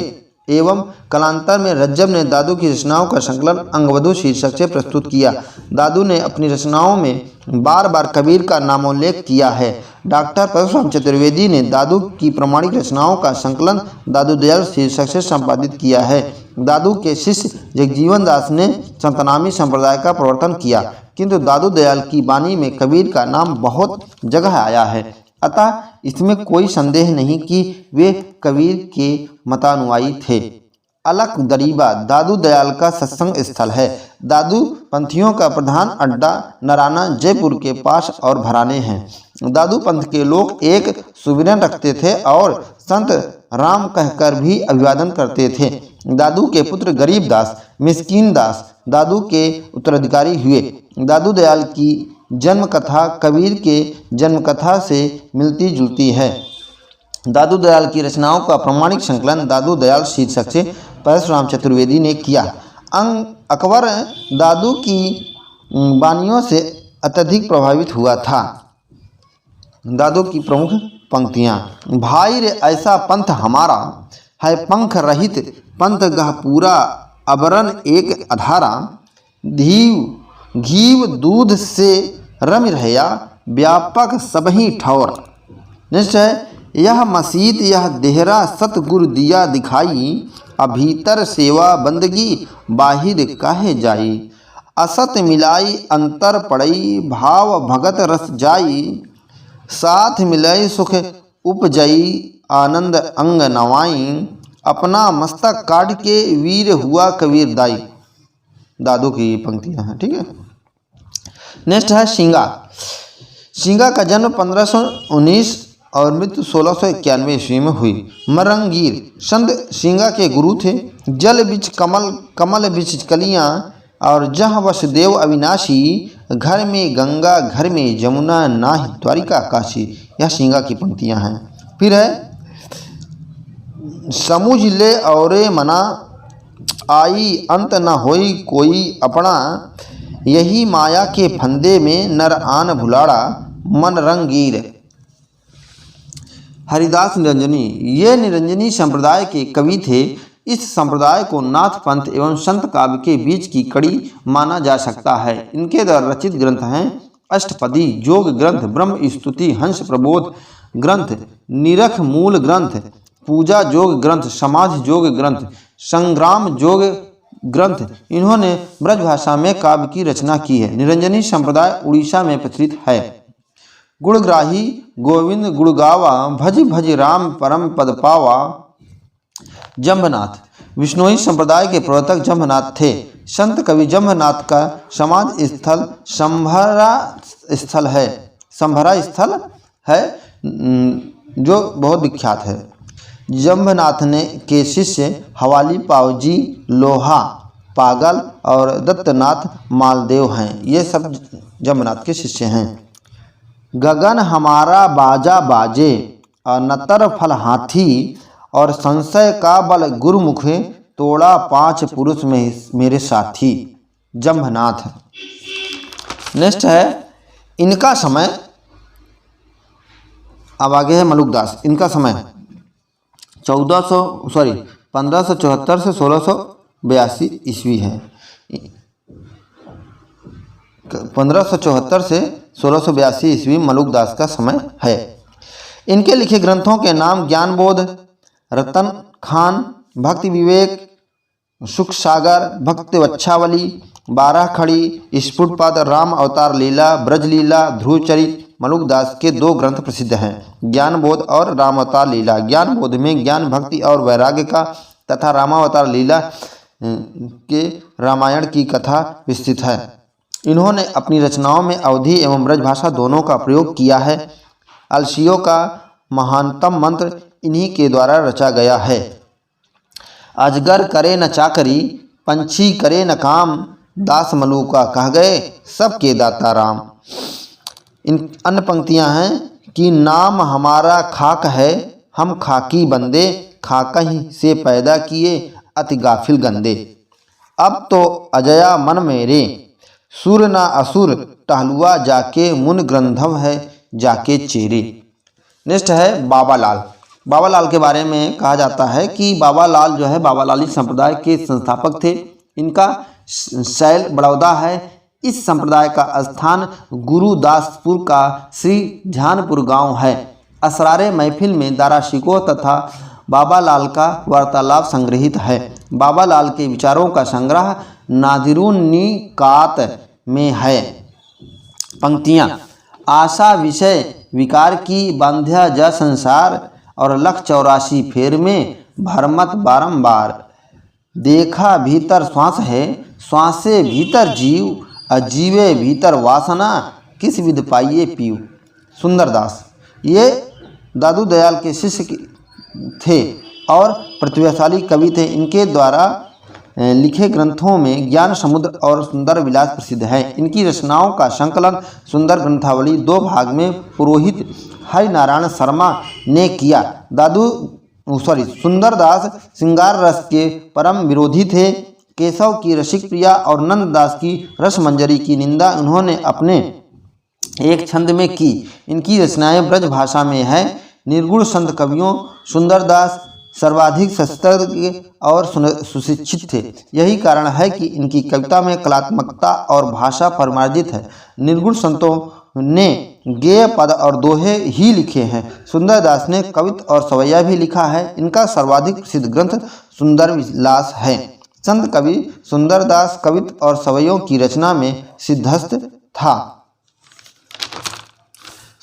एवं कालांतर में रज्जब ने दादू की रचनाओं का संकलन अंगवधू शीर्षक से प्रस्तुत किया। दादू ने अपनी रचनाओं में बार बार कबीर का नामोल्लेख किया है। डॉक्टर परशुराम चतुर्वेदी ने दादू की प्रामाणिक रचनाओं का संकलन दादू दयाल शीर्षक से संपादित किया है। दादू के शिष्य जगजीवन दास ने संतनामी संप्रदाय का प्रवर्तन किया, किंतु दादू दयाल की वाणी में कबीर का नाम बहुत जगह आया है। अतः इसमें कोई संदेह नहीं कि वे कबीर के मतानुयायी थे। अलक दरीबा दादू दयाल का सत्संग स्थल है। दादू पंथियों का प्रधान अड्डा नराना जयपुर के पास और भराने हैं। दादू पंथ के लोग एक सुविरन रखते थे और संत राम कहकर भी अभिवादन करते थे। दादू के पुत्र गरीब दास, मिस्कीन दास दादू के उत्तराधिकारी हुए। दादू दयाल की जन्म कथा कबीर के जन्म कथा से मिलती जुलती है। दादू दयाल की रचनाओं का प्रामाणिक संकलन दादू दयाल शीर्षक से परशुराम चतुर्वेदी ने किया। अकबर दादू की वाणियों से अत्यधिक प्रभावित हुआ था। दादू की प्रमुख पंक्तियाँ। भाई रे ऐसा पंथ हमारा है, पंख रहित पंथ गह पूरा, अबरन एक अधारा। धीव घीव दूध से रम रहया, व्यापक सबही ठौर। निश्चय यह मसीत यह देहरा सतगुरु दिया दिखाई, अभीतर सेवा बंदगी बाहिर काहे जाई। असत मिलाई अंतर पड़ई, भाव भगत रस जाई। साथ मिलई सुख उपजई, आनंद अंग नवाई। अपना मस्तक काट के वीर हुआ कबीर दाई। दादू की पंक्तियाँ हैं, ठीक है। नेक्स्ट है शिंगा। शिंगा का जन्म 1519 और मृत्यु 1691 ईस्वी में हुई। मरंगीर संत शिंगा के गुरु थे। जल बिच कमल, कमल बिच कलियाँ, और जहाँ वसुदेव अविनाशी, घर में गंगा घर में जमुना, नाहि द्वारिका काशी। यह सिंगा की पंक्तियाँ हैं। फिर है समझ ले औरे मना, आई अंत न होई कोई अपना, यही माया के फंदे में नर आन भुलाड़ा, मन रंगीर। हरिदास निरंजनी, ये निरंजनी संप्रदाय के कवि थे। इस संप्रदाय को नाथ पंथ एवं संत काव्य के बीच की कड़ी माना जा सकता है। इनके द्वारा रचित ग्रंथ हैं अष्टपदी, योग ग्रंथ, ब्रह्म स्तुति, हंस प्रबोध ग्रंथ, निरख मूल ग्रंथ, पूजा योग ग्रंथ, समाधि योग ग्रंथ, संग्राम योग ग्रंथ। इन्होंने ब्रजभाषा में काव्य की रचना की है। निरंजनी संप्रदाय उड़ीसा में प्रचलित है। गुणग्राही गोविंद गुण गावा, भज भज राम परम पद पावा। जंभनाथ, विष्णोई संप्रदाय के प्रवर्तक जंभनाथ थे। संत कवि जंभनाथ का समाधि स्थल संभरा स्थल है जो बहुत विख्यात है। जंभनाथ ने के शिष्य हवाली पावजी, लोहा पागल और दत्तनाथ मालदेव हैं। ये सब जंभनाथ के शिष्य हैं। गगन हमारा बाजा बाजे, और नतर फल हाथी, और संशय का बल गुरुमुख, तोड़ा पांच पुरुष में मेरे साथी। जंभनाथ। नेक्स्ट है इनका समय। अब आगे है मलुकदास। इनका समय 1574 से 1682 ईस्वी है। 1574 से 1682 ईस्वी मलुकदास का समय है। इनके लिखे ग्रंथों के नाम ज्ञानबोध, रतन खान, भक्ति विवेक, सुख सागर, भक्ति वच्छावली, 12 खड़ी, स्फुटपद, राम अवतार लीला, ब्रज लीला, ध्रुवचरित। मलुकदास के 2 ग्रंथ प्रसिद्ध हैं, ज्ञानबोध और रामावतार लीला। ज्ञानबोध में ज्ञान भक्ति और वैराग्य का तथा रामावतार लीला के रामायण की कथा विस्तृत है। इन्होंने अपनी रचनाओं में अवधी एवं ब्रजभाषा दोनों का प्रयोग किया है। अलसियों का महानतम मंत्र इन्हीं के द्वारा रचा गया है। अजगर करे न चाकरी, पंछी करे न काम, दास मलुका कह गए सबके दाता राम। इन अन्य पंक्तियां हैं कि नाम हमारा खाक है, हम खाकी बंदे, खाका ही से पैदा किए अति गाफिल गंदे। अब तो अजया मन मेरे, सुर ना असुर, टहलुआ जाके मुन ग्रंथव है जाके चेरे। नेक्स्ट है बाबा लाल। बाबा लाल के बारे में कहा जाता है कि बाबा लाल जो है बाबा लाली संप्रदाय के संस्थापक थे। इनका शैल बड़ौदा है। इस संप्रदाय का स्थान गुरुदासपुर का श्री ध्यानपुर गांव है। असरारे महफिल में दारा शिकोह तथा बाबा लाल का वार्तालाप संग्रहित है। बाबा लाल के विचारों का संग्रह नादिरुन निकात में है। पंक्तियाँ: आशा विषय विकार की बांध्या जा संसार, और लख 84 फेर में भरमत बारंबार। देखा भीतर श्वास है, श्वासे भीतर जीव, अजीवे भीतर वासना, किस विध पाइये पीव। सुंदरदास ये दादू दयाल के शिष्य थे और प्रतिभाशाली कवि थे। इनके द्वारा लिखे ग्रंथों में ज्ञान समुद्र और सुंदर विलास प्रसिद्ध है। इनकी रचनाओं का संकलन सुंदर ग्रंथावली 2 भाग में पुरोहित हरिनारायण शर्मा ने किया। सुंदरदास श्रृंगार रस के परम विरोधी थे। केशव की रसिक प्रिया और नंददास की रसमंजरी की निंदा उन्होंने अपने एक छंद में की। इनकी रचनाएं ब्रज भाषा में है। निर्गुण संत कवियों सुंदरदास सर्वाधिक शस्त्रज्ञ और सुशिक्षित थे। यही कारण है कि इनकी कविता में कलात्मकता और भाषा परमार्जित है। निर्गुण संतों ने गेय पद और दोहे ही लिखे हैं। सुंदरदास ने कवित और सवैया भी लिखा है। इनका सर्वाधिक प्रसिद्ध ग्रंथ सुंदर विलास है। संत कवि सुंदरदास कवित और सवैयों की रचना में सिद्धहस्त था।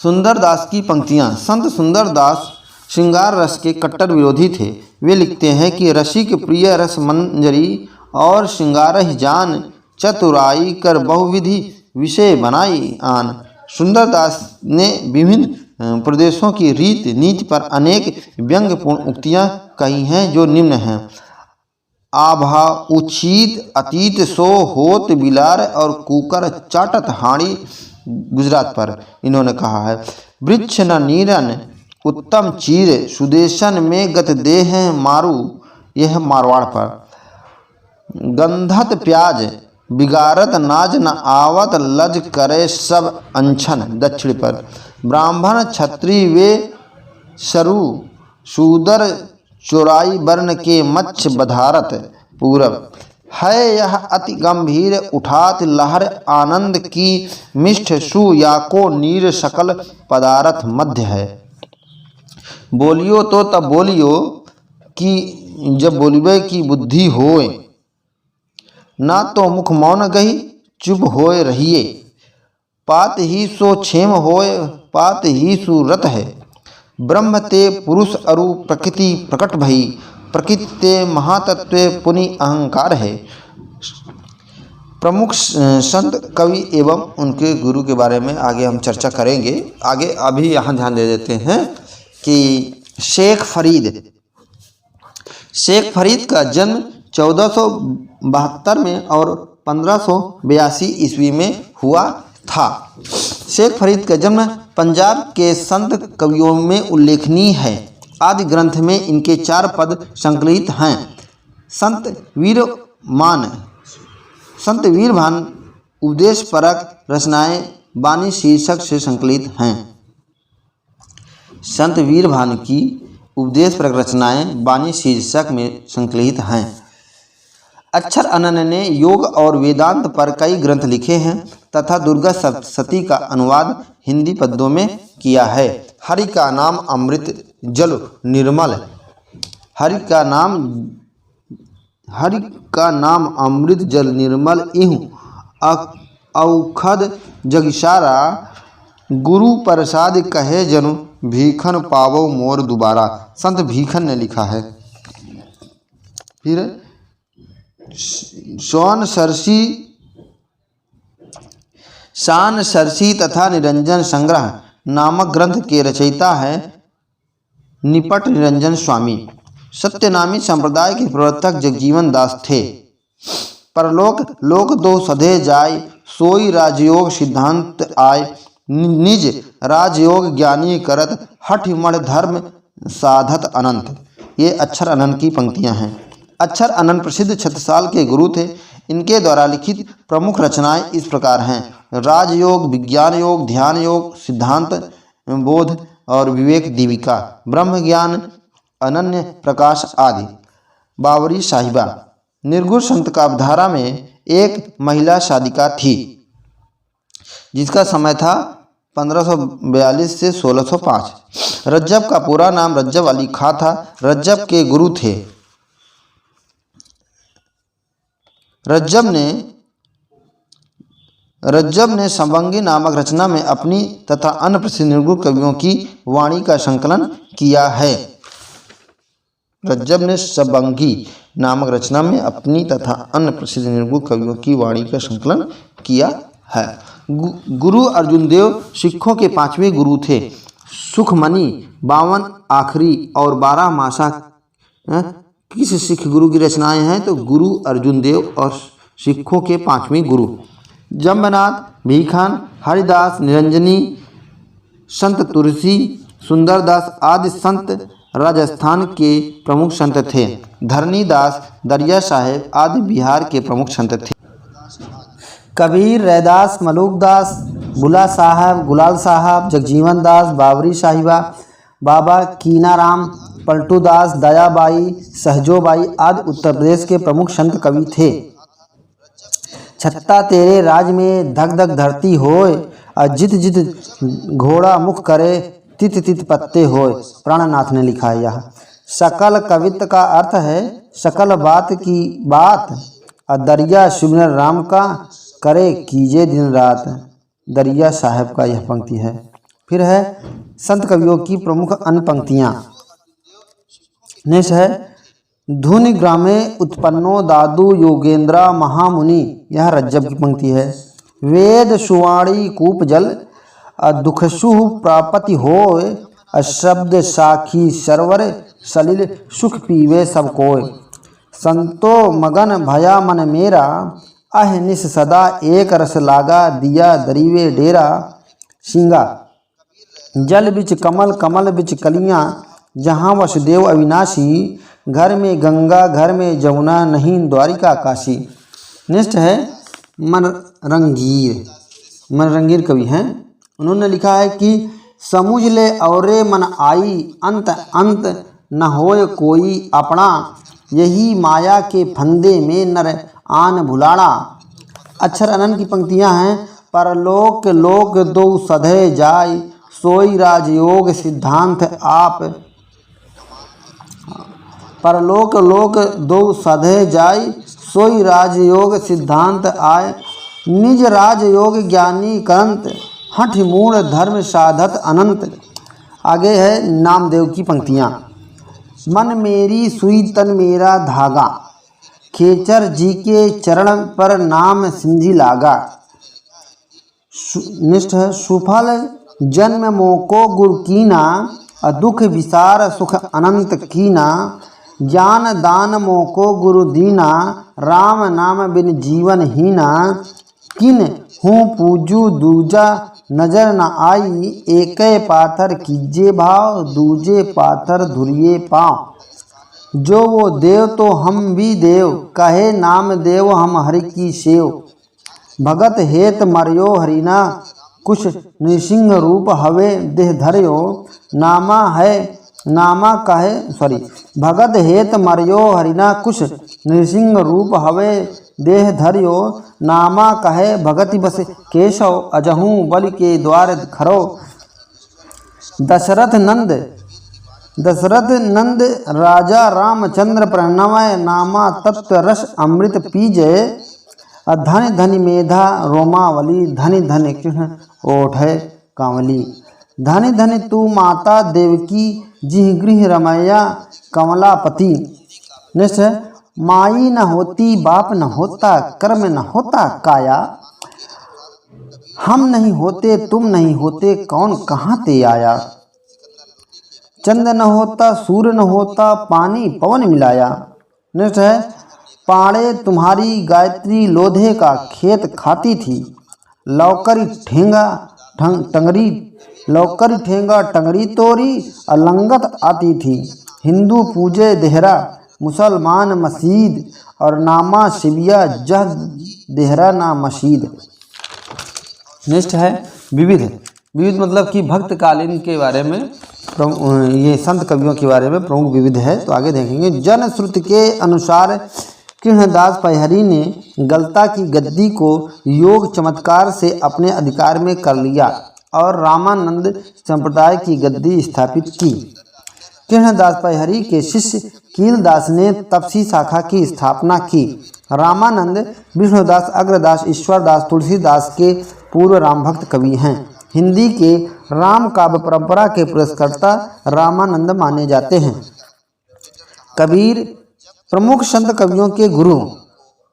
सुंदरदास की पंक्तियाँ। संत सुंदरदास श्रृंगार रस के कट्टर विरोधी थे। वे लिखते हैं कि रसिक प्रिय रस मंजरी और श्रृंगार ही जान, चतुराई कर बहुविधि विषय बनाई आन। सुंदरदास ने विभिन्न प्रदेशों की रीति नीति पर अनेक व्यंग्यपूर्ण उक्तियाँ कही हैं जो निम्न हैं। आभा उचित अतीत सो होत बिलार और कुकर चाटत हाड़ी गुजरात पर इन्होंने कहा है। वृक्ष न नीरन उत्तम चीर सुदेशन में गत देह मारू, यह मारवाड़ पर। गंधत प्याज बिगारत नाज न आवत लज करे सब अनछन, दक्षिण पर। ब्राह्मण क्षत्रिय वे सरु शूदर चोराई वर्ण के मच्छ बधारत, पूरब। है यह अति गंभीर उठात लहर आनंद की मिष्ठ सु या को नीर सकल पदार्थ मध्य है। बोलियो तो तब बोलियो कि जब बोलिबे की बुद्धि होए, ना तो मुख मौन गही चुप होए रहिए। पात ही सो क्षेम होए पात ही सुरत है। ब्रह्म ते पुरुष अरु प्रकृति प्रकट भई, प्रकृति ते महातत्व पुनि अहंकार है। प्रमुख संत कवि एवं उनके गुरु के बारे में आगे हम चर्चा करेंगे। आगे अभी यहाँ ध्यान दे देते हैं कि शेख फरीद का जन्म 1472 में और 1582 ईस्वी में हुआ था। शेख फरीद का जन्म पंजाब के संत कवियों में उल्लेखनीय है। आदि ग्रंथ में इनके 4 पद संकलित हैं। संत वीरभान उपदेश परक रचनाएं बानी शीर्षक से संकलित हैं। संत वीरभान की उपदेश परक रचनाएं बानी शीर्षक में संकलित हैं। अक्षर अनन ने योग और वेदांत पर कई ग्रंथ लिखे हैं तथा दुर्गा सप्तशती का अनुवाद हिंदी पद्यों में किया है। हरि का नाम अमृत जल निर्मल, हरि का नाम अमृत जल निर्मल इहु औखद जगसारा, गुरु प्रसाद कहे जनु भीखन पावो मोर दुबारा। संत भीखन ने लिखा है। फिर शान सरसी तथा निरंजन संग्रह नामक ग्रंथ के रचयिता है निपट निरंजन स्वामी। सत्यनामी संप्रदाय के प्रवर्तक जगजीवन दास थे। परलोक लोक दो सधे जाय, सोई राजयोग सिद्धांत आय। निज राजयोग ज्ञानी करत, हठ मण धर्म साधत अनंत। ये अक्षर अनंत की पंक्तियां हैं। अक्षर अनंत प्रसिद्ध छत्रसाल के गुरु थे। इनके द्वारा लिखित प्रमुख रचनाएं इस प्रकार हैं: राजयोग, विज्ञान योग, ध्यान योग, सिद्धांत बोध और विवेक दीपिका, ब्रह्म ज्ञान, अनन्य प्रकाश आदि। बावरी साहिबा। निर्गुण संत का अवधारा में एक महिला साधिका थी जिसका समय था 1542 से 1605। रज्जब का पूरा नाम रज्जब अली खां था। रज्जब के गुरु थे। रज्जब ने संबंगी नामक रचना में अपनी तथा अन्य प्रसिद्ध निर्गुण कवियों की वाणी का संकलन किया है। रज्जब ने संबंगी नामक रचना में अपनी तथा अन्य प्रसिद्ध निर्गुण कवियों की वाणी का संकलन किया है। गुरु अर्जुन देव सिखों के 5वें गुरु थे। सुखमणि 52 आखिरी और 12 मासा किस सिख गुरु की रचनाएं हैं? तो गुरु अर्जुन देव और सिखों के 5वें गुरु। जम्बनाथ, भीखान, हरिदास, निरंजनी, संत तुलसी, सुंदरदास आदि संत राजस्थान के प्रमुख संत थे। धरनीदास, दरिया साहेब आदि बिहार के प्रमुख संत थे। कबीर, रैदास, मलूकदास, बुला साहब, गुलाल साहब, जगजीवन दास, बावरी साहिबा, बाबा कीनाराम, पलटू दास, दयाबाई, सहजोबाई आदि उत्तर प्रदेश के प्रमुख संत कवि थे। छत्ता तेरे राज में धक धक धरती होय, जित जित घोड़ा मुख करे तित तित पत्ते होय। प्राणनाथ ने लिखा है। यह सकल कवित्व का अर्थ है सकल बात की बात, दरिया सुमिरन राम का करे कीजे दिन रात। दरिया साहब का यह पंक्ति है। फिर है संत कवियों की प्रमुख अन्य पंक्तियाँ। नेक्स्ट है धुनि ग्रामे उत्पन्नो दादू योगेंद्रा महामुनि, यह रज्जब की पंक्ति है। वेद सुवाणी कूप जल दुखसु प्रापति होय, शब्द साखी सरवर सलिल सुख पीवे सब कोय। संतो मगन भया मन मेरा, अहनिश सदा एक रस लागा, दिया दरीवे डेरा सिंगा। जल बिच कमल कमल बिच कलियाँ, जहाँ वसुदेव अविनाशी, घर में गंगा घर में जमुना, नहीं द्वारिका काशी। नेक्स्ट है मनरंगीर। मनरंगीर कवि हैं, उन्होंने लिखा है कि समुझ ले औरे मन आई, अंत अंत न होय कोई अपना, यही माया के फंदे में नर आन भुलाड़ा। अक्षर अनंत की पंक्तियां हैं। परलोक लोक दो सधे जाय, सोई राजयोग सिद्धांत आप। परलोक लोक दो सधे जाय, सोई राजयोग सिद्धांत आय। निज राजयोग ज्ञानी करंत, हठ मूढ़ धर्म साधत अनंत। आगे है नामदेव की पंक्तियाँ। मन मेरी सुई तन मेरा धागा, खेचर जी के चरण पर नाम सिंधी लागा। निष्ठ है सुफल जन्म मोको गुरु कीना, दुख विसार सुख अनंत कीना। ज्ञान दान मोको गुरु दीना, राम नाम बिन जीवन हीना। किन हूँ पूजू दूजा नजर न आई, एकै पाथर कीजे भाव, दूजे पाथर धुरिये पाँव। जो वो देव तो हम भी देव, कहे नाम देव हम हरि की सेव। भगत हेत मर्यो हरिना, कुछ नृसिंह रूप हवे देह धर्यो। नामा है नामा कहे भगत हेत मर्यो हरिना, कुछ नृसिंह रूप हवे देह धर्यो। नामा कहे भगति बस केशव, अजहू बलि के द्वार खरो। दशरथ नंद राजा रामचंद्र प्रणवय, नामा तत्व रस अमृत पीजे। धनि धनि मेधा रोमावली, धनि धनि कृष्ण ओठ है कांवली। धनि धनि तू माता देवकी, जिह गृह रमैया कमलापति। नेक्स्ट है माई न होती बाप न होता, कर्म न होता काया। हम नहीं होते तुम नहीं होते, कौन कहाँ ते आया। चंद न होता सूर्य न होता, पानी पवन मिलाया। नेक्स्ट है पाड़े तुम्हारी गायत्री, लोधे का खेत खाती थी। लौकरी ठेंगा टंगरी तोरी, अलंगत आती थी। हिंदू पूजे देहरा, मुसलमान मसीद, और नामा शिबिया जह देहरा ना मशीद। नेक्स्ट है विविध। विविध मतलब कि भक्तकालीन के बारे में, ये संत कवियों के बारे में प्रमुख विविध है। तो आगे देखेंगे। जन श्रुति के अनुसार कृष्णदास पैहरी ने गलता की गद्दी को योग चमत्कार से अपने अधिकार में कर लिया और रामानंद संप्रदाय की गद्दी स्थापित की। कृष्णदास पैहरी के शिष्य कीलदास ने तपसी शाखा की स्थापना की। रामानंद विष्णुदास, अग्रदास, ईश्वरदास, तुलसीदास के पूर्व राम भक्त कवि हैं। हिंदी के राम काव्य परंपरा के पुरस्कर्ता रामानंद माने जाते हैं। कबीर प्रमुख संत कवियों के गुरु।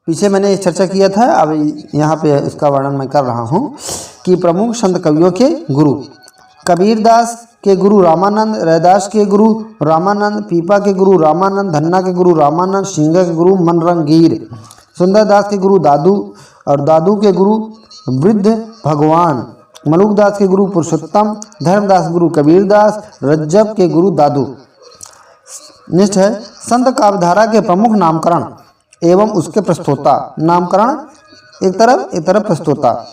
पीछे मैंने चर्चा किया था, अब यहाँ पे इसका वर्णन मैं कर रहा हूँ कि प्रमुख संत कवियों के गुरु। कबीरदास के गुरु रामानंद, रैदास के गुरु रामानंद, पीपा के गुरु रामानंद, धन्ना के गुरु रामानंद, सिंगा के गुरु मनरंगीर, सुंदरदास के गुरु दादू और दादू के गुरु वृद्ध भगवान, मलुकदास के गुरु पुरुषोत्तम, धर्मदास गुरु कबीरदास, रज्जब के गुरु दादू। नेक्स्ट है संत काव्यधारा के प्रमुख नामकरण एवं उसके प्रस्तोता। नामकरण एक तरफ प्रस्तोता।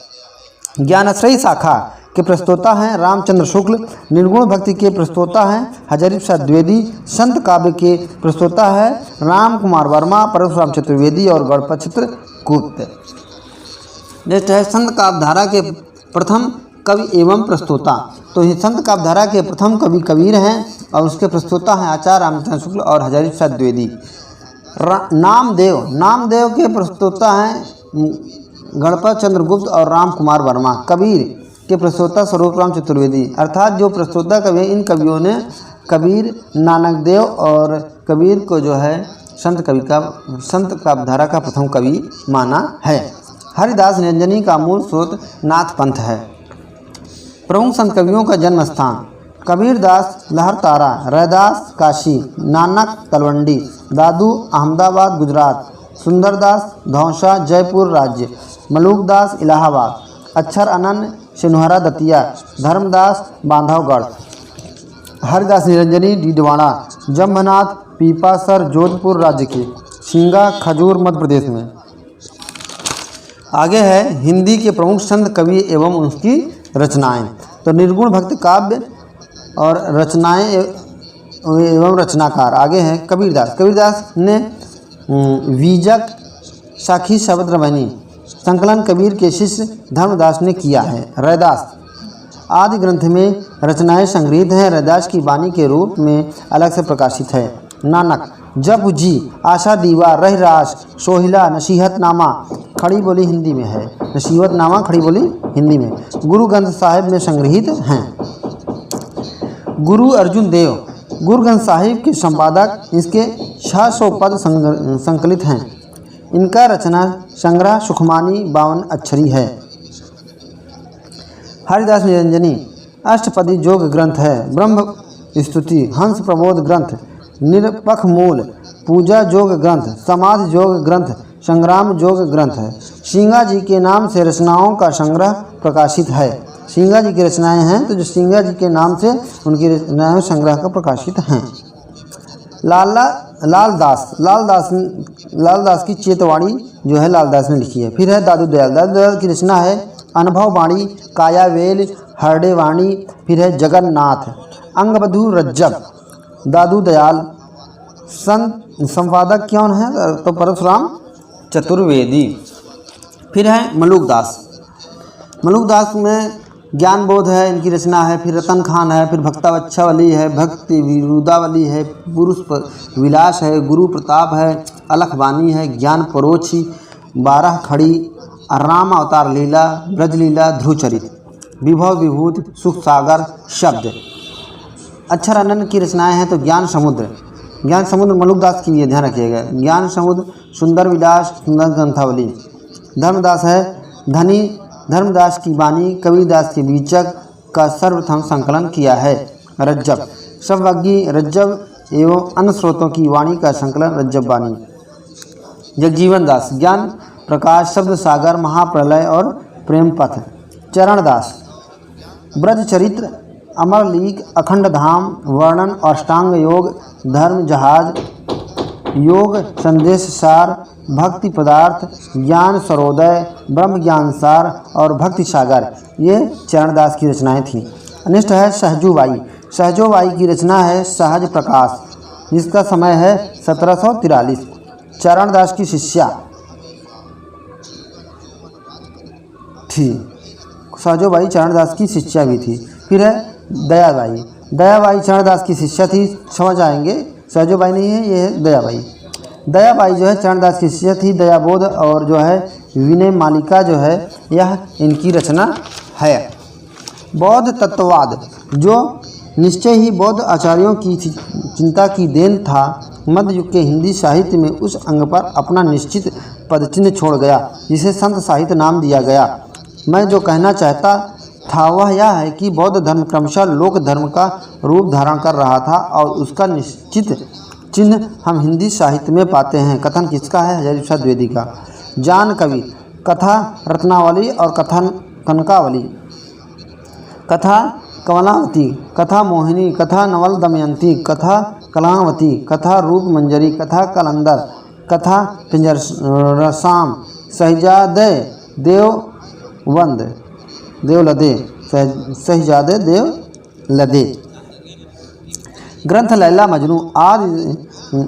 ज्ञानाश्रयी शाखा के प्रस्तोता हैं रामचंद्र शुक्ल। निर्गुण भक्ति के प्रस्तोता हैं हजारी प्रसाद द्विवेदी। संत काव्य के प्रस्तोता है राम कुमार वर्मा, परशुराम चतुर्वेदी और गणपत चित्रगुप्त। नेक्स्ट है संत काव्यधारा के प्रथम कवि एवं प्रस्तोता। तो ये संत काव्यधारा के प्रथम कवि कबीर हैं और उसके प्रस्तोता हैं आचार्य रामचंद्र शुक्ल और हजारी प्रसाद द्विवेदी। नामदेव के प्रस्तोता हैं गणपत चंद्रगुप्त और राम कुमार वर्मा। कबीर के प्रस्तोता स्वरूपराम चतुर्वेदी। अर्थात जो प्रस्तोता कवि इन कवियों ने कबीर, नानक देव और कबीर को जो है संत काव्यधारा का प्रथम कवि माना है। हरिदास निरंजनी का मूल स्रोत नाथ पंथ है। प्रमुख संत कवियों का जन्म स्थान कबीरदास लहरतारा, रैदास काशी, नानक तलवंडी, दादू अहमदाबाद गुजरात, सुंदरदास धौसा जयपुर राज्य, मलूकदास इलाहाबाद, अक्षर अनंत सिनोहरा दतिया, धर्मदास बांधवगढ़, हरदास निरंजनी डीडवाड़ा, जम्भनाथ पीपासर जोधपुर राज्य के, शिंगा खजूर मध्य प्रदेश में। आगे है हिंदी के प्रमुख संत कवि एवं उनकी रचनाएं। तो निर्गुण भक्त काव्य और रचनाएं एवं रचनाकार आगे हैं कबीरदास। कबीरदास ने बीजक साखी शब्द रमणी संकलन कबीर के शिष्य धर्मदास ने किया है। रैदास आदि ग्रंथ में रचनाएं संग्रहित हैं। रैदास की वाणी के रूप में अलग से प्रकाशित है। नानक जप जी, आशा दीवा, रहरास, सोहिला, नसीहतनामा खड़ी बोली हिंदी में है। नसीहतनामा खड़ी बोली हिंदी में गुरु ग्रंथ साहिब में संग्रहित हैं। गुरु अर्जुन देव गुरु ग्रंथ साहिब के संपादक, इसके 600 पद संकलित हैं। इनका रचना संग्रह सुखमानी 52 अक्षरी है। हरिदास निरंजनी अष्टपदी योग ग्रंथ है। ब्रह्म स्तुति, हंस प्रबोध ग्रंथ, निरपख मूल, पूजा योग ग्रंथ, समाधि योग ग्रंथ, संग्राम योग ग्रंथ है। सिंगा जी के नाम से रचनाओं का संग्रह प्रकाशित है। सिंगा जी की रचनाएं हैं तो जो सिंगा जी के नाम से उनकी रचनाएं संग्रह का प्रकाशित हैं। लालदास की चेतवाणी जो है लालदास ने लिखी है। फिर है दादू दयाल की रचना है अनुभव वाणी, कायावेल, हरडे वाणी। फिर है जगन्नाथ, अंगबधू रज्जब। दादू दयाल संपादक कौन है तो परशुराम चतुर्वेदी। फिर है मलूकदास में ज्ञान बोध है इनकी रचना है। फिर रतन खान है, फिर भक्तावच्छावली है, भक्ति विरुदावली है, पुरुष विलास है, गुरु प्रताप है, अलखवानी है, ज्ञान परोक्षी, 12 खड़ी, राम अवतार लीला, ब्रजलीला, ध्रुवचरित, विभव विभूति, सुख सागर, शब्द। अक्षर अनंत की रचनाएं हैं तो ज्ञान समुद्र मलूकदास की, ये ध्यान रखिएगा। ज्ञान समुद्र, सुंदर विलास, सुंदर ग्रंथावली। धर्मदास है धनी, धर्मदास की वाणी कबीरदास के बीचक का सर्वप्रथम संकलन किया है। रज्जब सर्वज्ञ रज्जब एवं अन्य स्रोतों की वाणी का संकलन रज्जब वाणी। जगजीवन दास ज्ञान प्रकाश, शब्द सागर, महाप्रलय और प्रेम पथ। चरणदास ब्रज चरित्र, अमरलीक, अखंड धाम, वर्णन, अष्टांग योग, धर्म जहाज, योग संदेश सार, भक्ति पदार्थ, ज्ञान सरोदय, ब्रह्म ज्ञान सार और भक्ति सागर, ये चरणदास की रचनाएं थीं। अनिष्ट है सहजोबाई की रचना है सहज प्रकाश, जिसका समय है 1743। चरणदास की शिष्या थी। सहजोबाई चरणदास की शिष्या भी थी। फिर है दयाबाई चरणदास की शिष्या थी, समझ आएंगे। सहजोबाई नहीं है, ये है दयाबाई जो है चरणदास की शिष्या थी। दयाबोध और जो है विनय मालिका जो है यह इनकी रचना है। बौद्ध तत्ववाद जो निश्चय ही बौद्ध आचार्यों की चिंता की देन था, मध्य युग के हिंदी साहित्य में उस अंग पर अपना निश्चित पदचिन्ह छोड़ गया जिसे संत साहित्य नाम दिया गया। मैं जो कहना चाहता था वह यह है कि बौद्ध धर्म क्रमशः लोक धर्म का रूप धारण कर रहा था और उसका निश्चित चिन्ह हम हिंदी साहित्य में पाते हैं। कथन किसका है? हजारी प्रसाद द्विवेदी का। जान कवि कथा रत्नावली और कथन कनकावली, कथा कमलावती, कथा मोहिनी, कथा नवल दमयंती, कथा कलावती, कथा रूप मंजरी, कथा कलंदर, कथा पिंजरसाम, शहजादे देवलदे, शहजादे देवलदे, ग्रंथ लैला मजनू आदि,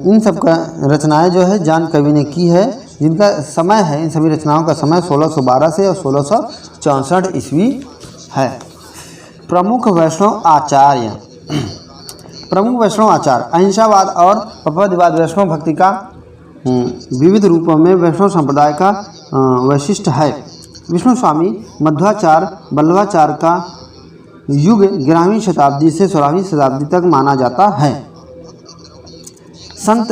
इन सब का रचनाएं जो है जान कवि ने की है, जिनका समय है, इन सभी रचनाओं का समय 1612 से और 1664 ईस्वी है। प्रमुख वैष्णव आचार्य अहिंसावाद और पपदिवाद वैष्णव भक्ति का विविध रूपों में वैष्णव संप्रदाय का वैशिष्ट है। विष्णु स्वामी मध्वाचार्य वल्लभाचार्य का युग 11वीं शताब्दी से 16वीं शताब्दी तक माना जाता है। संत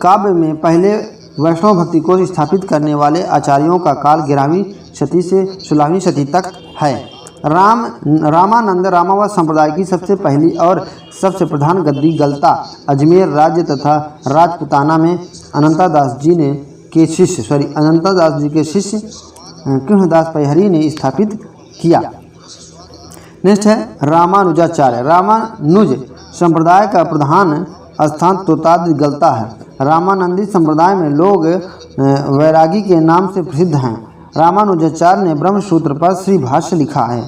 काव्य में पहले वैष्णव भक्ति को स्थापित करने वाले आचार्यों का काल 11वीं शती से 16वीं शती तक है। रामानंद रामावत संप्रदाय की सबसे पहली और सबसे प्रधान गद्दी गलता अजमेर राज्य तथा राजपुताना में अनंता दास जी के शिष्य कृष्णदास परिहरी ने स्थापित किया। नेक्स्ट है रामानुजाचार्य। रामानुज संप्रदाय का प्रधान स्थान तोताद गलता है। रामानंदी संप्रदाय में लोग वैरागी के नाम से प्रसिद्ध हैं। रामानुजाचार्य ने ब्रह्मसूत्र पर श्री भाष्य लिखा है।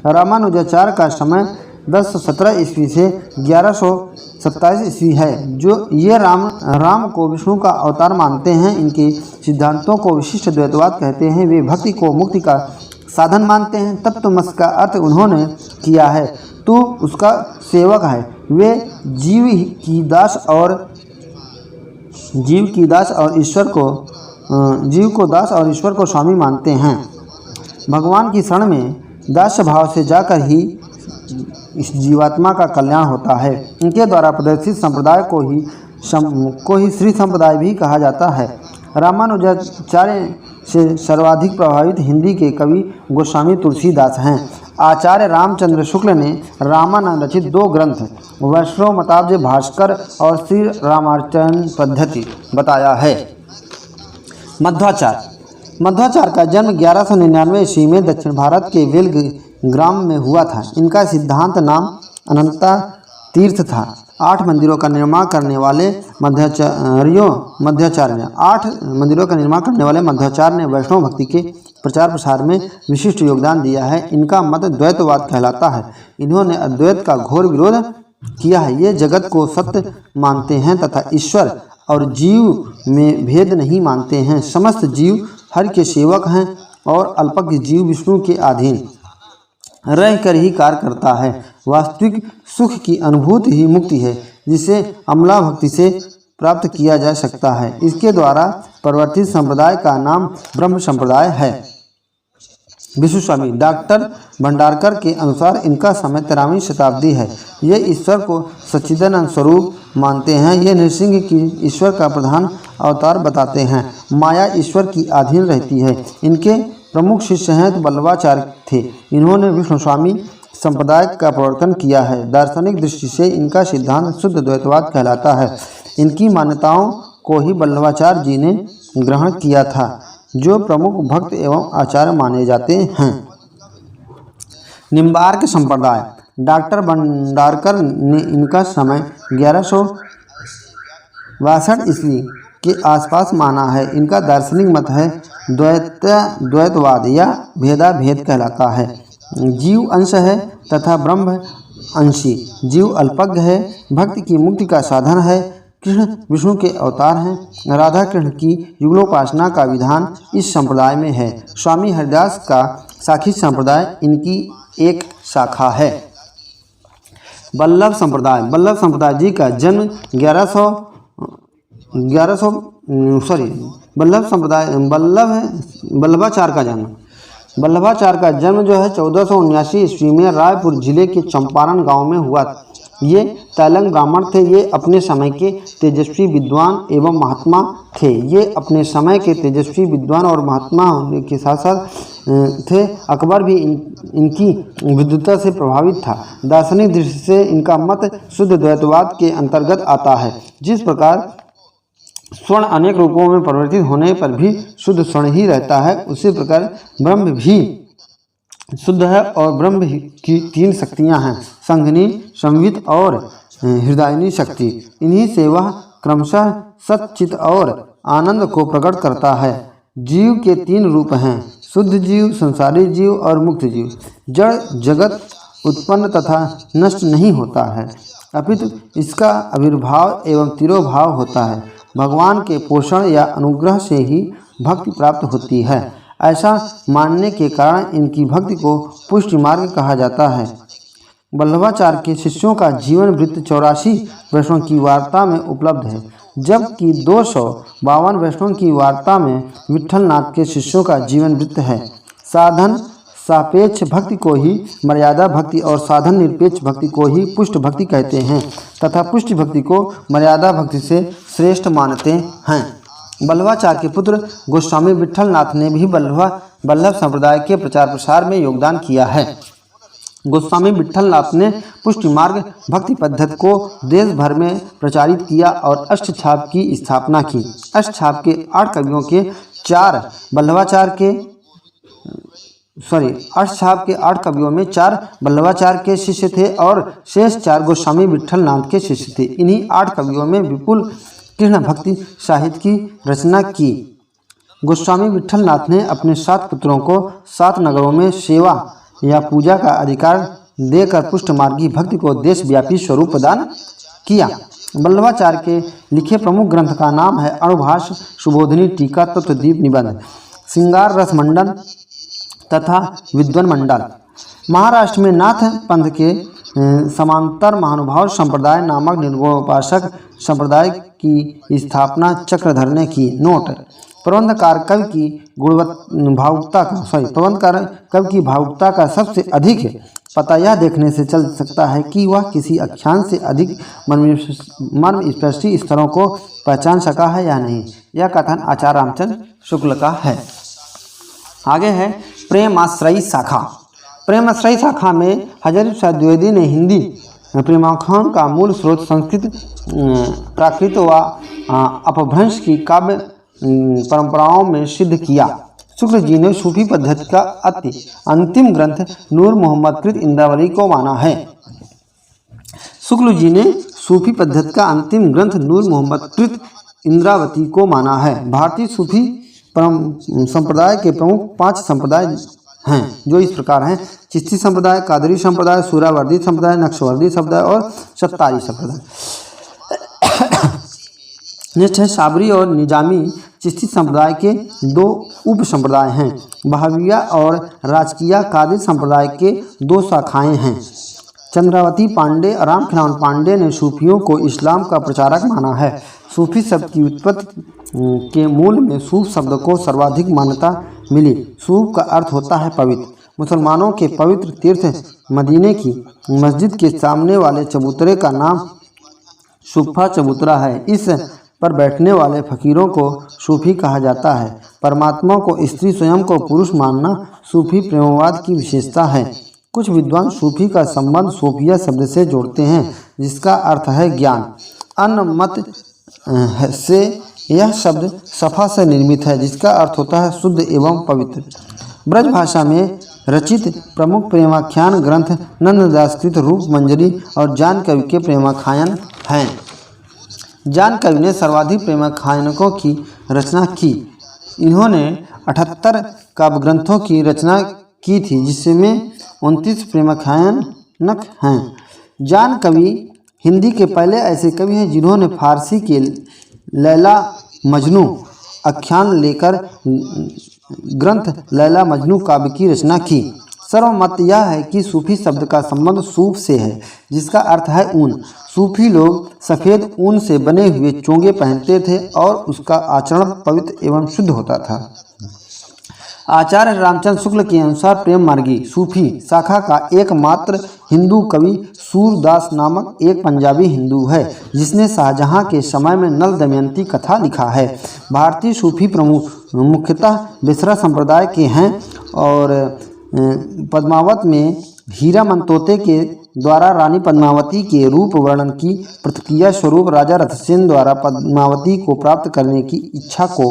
रामानुजाचार्य का समय 1017 ईस्वी से 1127 ईस्वी है। जो ये राम को विष्णु का अवतार मानते हैं। इनके सिद्धांतों को विशिष्ट द्वैतवाद कहते हैं। वे भक्ति को मुक्ति का साधन मानते हैं। तत्वमसि का अर्थ उन्होंने किया है, तू उसका सेवक है। वे जीव की दास और ईश्वर को स्वामी मानते हैं। भगवान की शरण में दास्य भाव से जाकर ही इस जीवात्मा का कल्याण होता है। इनके द्वारा प्रदर्शित संप्रदाय को ही श्री संप्रदाय भी कहा जाता है। रामानुजाचार्य से सर्वाधिक प्रभावित हिंदी के कवि गोस्वामी तुलसीदास हैं। आचार्य रामचंद्र शुक्ल ने रामानंद रचित 2 ग्रंथ वैष्णव मताब्ज भास्कर और श्री रामार्चन पद्धति बताया है। मध्वाचार्य का जन्म 1199 ईस्वी में दक्षिण भारत के वेल ग्राम में हुआ था। इनका सिद्धांत नाम अनंता तीर्थ था। 8 मंदिरों का निर्माण करने वाले मध्वाचार्य ने वैष्णव भक्ति के प्रचार प्रसार में विशिष्ट योगदान दिया है। इनका मत द्वैतवाद कहलाता है। इन्होंने अद्वैत का घोर विरोध किया है। ये जगत को सत्य मानते हैं तथा ईश्वर और जीव में भेद नहीं मानते हैं। समस्त जीव हरि के सेवक हैं और अल्पज्ञ जीव विष्णु के अधीन रहकर ही कार्य करता है। वास्तविक सुख की अनुभूति ही मुक्ति है, जिसे अमला भक्ति से प्राप्त किया जा सकता है। इसके द्वारा प्रवर्तित संप्रदाय का नाम ब्रह्म संप्रदाय है। विश्वस्वामी डॉक्टर भंडारकर के अनुसार इनका समय 13वीं शताब्दी है। ये ईश्वर को सच्चिदानंद स्वरूप मानते हैं। ये नृसिंह की ईश्वर का प्रधान अवतार बताते हैं। माया ईश्वर की अधीन रहती है। इनके प्रमुख शिष्य हैं तो वल्लभाचार्य थे। इन्होंने विष्णुस्वामी संप्रदाय का प्रवर्तन किया है। दार्शनिक दृष्टि से इनका सिद्धांत शुद्ध द्वैतवाद कहलाता है। इनकी मान्यताओं को ही वल्लभाचार्य जी ने ग्रहण किया था, जो प्रमुख भक्त एवं आचार्य माने जाते हैं। निम्बार्क संप्रदाय। डॉक्टर भंडारकर ने इनका समय 1162 ईस्वी के आसपास माना है। इनका दार्शनिक मत है द्वैतवाद या भेदाभेद कहलाता है। जीव अंश है तथा ब्रह्म अंशी। जीव अल्पज्ञ है। भक्ति की मुक्ति का साधन है। कृष्ण विष्णु के अवतार हैं। राधा कृष्ण की युगलोपासना का विधान इस संप्रदाय में है। स्वामी हरिदास का साखी संप्रदाय इनकी एक शाखा है। वल्लभ संप्रदाय जी का जन्म वल्लभाचार्य का जन्म जो है 1479 ईस्वी में रायपुर जिले के चंपारण गांव में हुआ। ये तैलंग ब्राह्मण थे। ये अपने समय के तेजस्वी विद्वान एवं महात्मा थे। ये अपने समय के तेजस्वी विद्वान और महात्मा होने के साथ साथ थे। अकबर भी इनकी विद्वता से प्रभावित था। दार्शनिक दृष्टि से इनका मत शुद्ध द्वैतवाद के अंतर्गत आता है। जिस प्रकार स्वर्ण अनेक रूपों में परिवर्तित होने पर भी शुद्ध स्वर्ण ही रहता है, उसी प्रकार ब्रह्म भी शुद्ध है और ब्रह्म की 3 शक्तियां हैं, संघनी, संवित और हृदयनी शक्ति। इन्हीं से वह क्रमशः सच्चित और आनंद को प्रकट करता है। जीव के 3 रूप हैं, शुद्ध जीव, संसारी जीव और मुक्त जीव। जड़ जगत उत्पन्न तथा नष्ट नहीं होता है, अपितु इसका आविर्भाव एवं तिरोभाव होता है। भगवान के पोषण या अनुग्रह से ही भक्ति प्राप्त होती है। ऐसा मानने के कारण इनकी भक्ति को पुष्टि मार्ग कहा जाता है। वल्लभाचार्य के शिष्यों का जीवन वृत्त 84 वैष्णव की वार्ता में उपलब्ध है, जबकि 252 वैष्णव की वार्ता में विट्ठलनाथ के शिष्यों का जीवन वृत्त है। साधन सापेक्ष भक्ति को ही मर्यादा भक्ति और साधन निरपेक्ष भक्ति को ही पुष्ट भक्ति कहते हैं तथा पुष्टि भक्ति को मर्यादा भक्ति से श्रेष्ठ मानते हैं। वल्लभाचार्य के पुत्र गोस्वामी विट्ठलनाथ ने भी वल्लभ संप्रदाय के प्रचार प्रसार में योगदान किया है। गोस्वामी विट्ठलनाथ ने पुष्टि मार्ग भक्ति पद्धति को देश भर में प्रचारित किया और अष्टछाप की स्थापना की। अष्टछाप के 8 कवियों के 4 अष्टछाप के 8 कवियों में 4 बल्लभाचार्य के शिष्य थे और शेष 4 गोस्वामी विट्ठलनाथ के शिष्य थे। इन्हीं 8 कवियों में विपुल कृष्ण भक्ति साहित्य की रचना की। गोस्वामी विट्ठलनाथ ने अपने 7 पुत्रों को 7 नगरों में सेवा या पूजा का अधिकार देकर पुष्ट मार्गी भक्ति को देशव्यापी स्वरूप प्रदान किया। बल्लभाचार्य के लिखे प्रमुख ग्रंथ का नाम है अणुभाष, सुबोधिनी टीका, तत्वदीप निबंध, श्रृंगार रस मंडल तथा विद्वन मंडल। महाराष्ट्र में नाथ पंथ के समांतर महानुभाव संप्रदाय नामक निर्गुणोपासक संप्रदाय की स्थापना चक्रधर ने की। नोट: प्रबंधकार कवि की भावुकता का सबसे अधिक पता यह देखने से चल सकता है कि वह किसी आख्यान से अधिक मर्मस्पर्शी स्तरों को पहचान सका है या नहीं। यह कथन आचार्य रामचंद्र शुक्ल का है। आगे है प्रेमाश्रयी शाखा। प्रेमाश्रयी शाखा में हजारी प्रसाद द्विवेदी ने हिंदी प्रेमाख्यान का मूल स्रोत संस्कृत, प्राकृत व अपभ्रंश की काव्य परंपराओं में सिद्ध किया। शुक्ल जी ने सूफी पद्धति का अंतिम ग्रंथ नूर मोहम्मद कृत इंद्रावती को माना है। शुक्ल जी ने सूफी पद्धति का अंतिम ग्रंथ नूर मोहम्मद कृत इंद्रावती को माना है। भारतीय सूफी संप्रदाय के प्रमुख 5 संप्रदाय हैं जो इस प्रकार हैं: चिश्ती संप्रदाय, कादरी संप्रदाय, सूरावर्दी संप्रदाय, नक्शवर्दी संप्रदाय और सत्तारी संप्रदाय। नेक्स्ट है साबरी और निजामी चिश्ती संप्रदाय के 2 उप संप्रदाय हैं। बहाविया और राजकिया कादिर संप्रदाय के 2 शाखाएं हैं। चंद्रावती पांडे और रामखिलावन पांडे ने सूफियों को इस्लाम का प्रचारक माना है। सूफी शब्द की उत्पत्ति के मूल में सूफ शब्द को सर्वाधिक मान्यता मिली। सूफ का अर्थ होता है पवित्र। मुसलमानों के पवित्र तीर्थ मदीने की मस्जिद के सामने वाले चबूतरे का नाम सूफा चबूतरा है। इस पर बैठने वाले फकीरों को सूफी कहा जाता है। परमात्मा को स्त्री, स्वयं को पुरुष मानना सूफी प्रेमवाद की विशेषता है। कुछ विद्वान सूफी का संबंध सूफिया शब्द से जोड़ते हैं जिसका अर्थ है ज्ञान। अन्य मत से यह शब्द सफा से निर्मित है जिसका अर्थ होता है शुद्ध एवं पवित्र। ब्रज भाषा में रचित प्रमुख प्रेमाख्यान ग्रंथ नंददासकृत रूप मंजरी और जान कवि के प्रेमाख्यान हैं। जान कवि ने सर्वाधिक प्रेमाख्यानकों की रचना की। इन्होंने 78 काव्य ग्रंथों की रचना की थी जिसमें 29 प्रेमाख्यानक हैं। जान कवि हिंदी के पहले ऐसे कवि हैं जिन्होंने फारसी के लैला मजनू आख्यान लेकर ग्रंथ लैला मजनू काव्य की रचना की। सर्वमत यह है कि सूफी शब्द का संबंध सूफ से है जिसका अर्थ है ऊन। सूफी लोग सफ़ेद ऊन से बने हुए चोंगे पहनते थे और उसका आचरण पवित्र एवं शुद्ध होता था। आचार्य रामचंद्र शुक्ल के अनुसार प्रेम मार्गी सूफी शाखा का एकमात्र हिंदू कवि सूरदास नामक एक पंजाबी हिंदू है जिसने शाहजहां के समय में नल दमयंती कथा लिखा है। भारतीय सूफी प्रमुख मुख्यतः बेसरा संप्रदाय के हैं और पद्मावत में हीरा मनतोते के द्वारा रानी पद्मावती के रूप वर्णन की प्रतिक्रिया स्वरूप राजा रथसेन द्वारा पद्मावती को प्राप्त करने की इच्छा को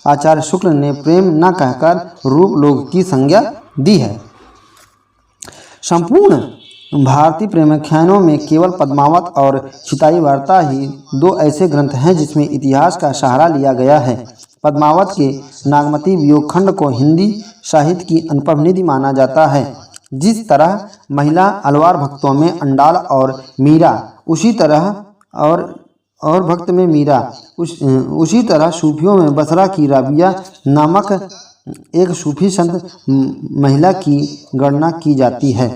आचार्य शुक्ल ने प्रेम न कहकर रूप लोग की संज्ञा दी है। संपूर्ण भारतीय प्रेमाख्यानों में केवल पद्मावत और चिताई वार्ता ही 2 ऐसे ग्रंथ हैं जिसमें इतिहास का सहारा लिया गया है। पद्मावत के नागमती वियोग खंड को हिंदी साहित्य की अनुभव निधि माना जाता है। जिस तरह महिला अलवार भक्तों में अंडाल और मीरा उसी तरह और भक्त में मीरा उसी तरह सूफियों में बसरा की राबिया नामक एक सूफी संत महिला की गणना की जाती है।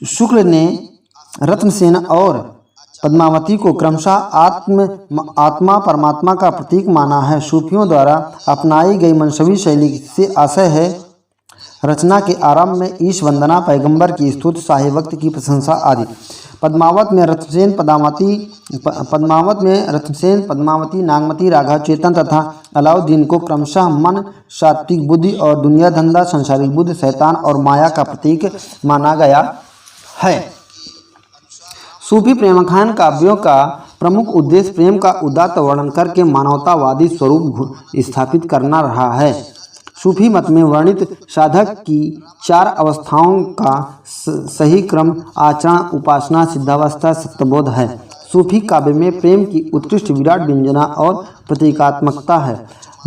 शुक्ल ने रत्नसेन और पद्मावती को क्रमशः आत्मा परमात्मा का प्रतीक माना है। सूफियों द्वारा अपनाई गई मनसवी शैली से आशय है रचना के आरंभ में ईश वंदना, पैगंबर की स्तुति, शाही वक्त की प्रशंसा आदि। पद्मावत में रत्नसेन पद्मावती नागमती राघव चेतन तथा अलाउद्दीन को क्रमशः मन, सात्विक बुद्धि और दुनिया धंधा, संसारिक बुद्धि, शैतान और माया का प्रतीक माना गया है। सूफी प्रेमाख्यान काव्यों का प्रमुख उद्देश्य प्रेम का उदात्त वर्णन करके मानवतावादी स्वरूप स्थापित करना रहा है। सूफी मत में वर्णित साधक की 4 अवस्थाओं का सही क्रम आचरण, उपासना, सिद्धावस्था, सत्यबोध है। सूफी काव्य में प्रेम की उत्कृष्ट विराट व्यंजना और प्रतीकात्मकता है।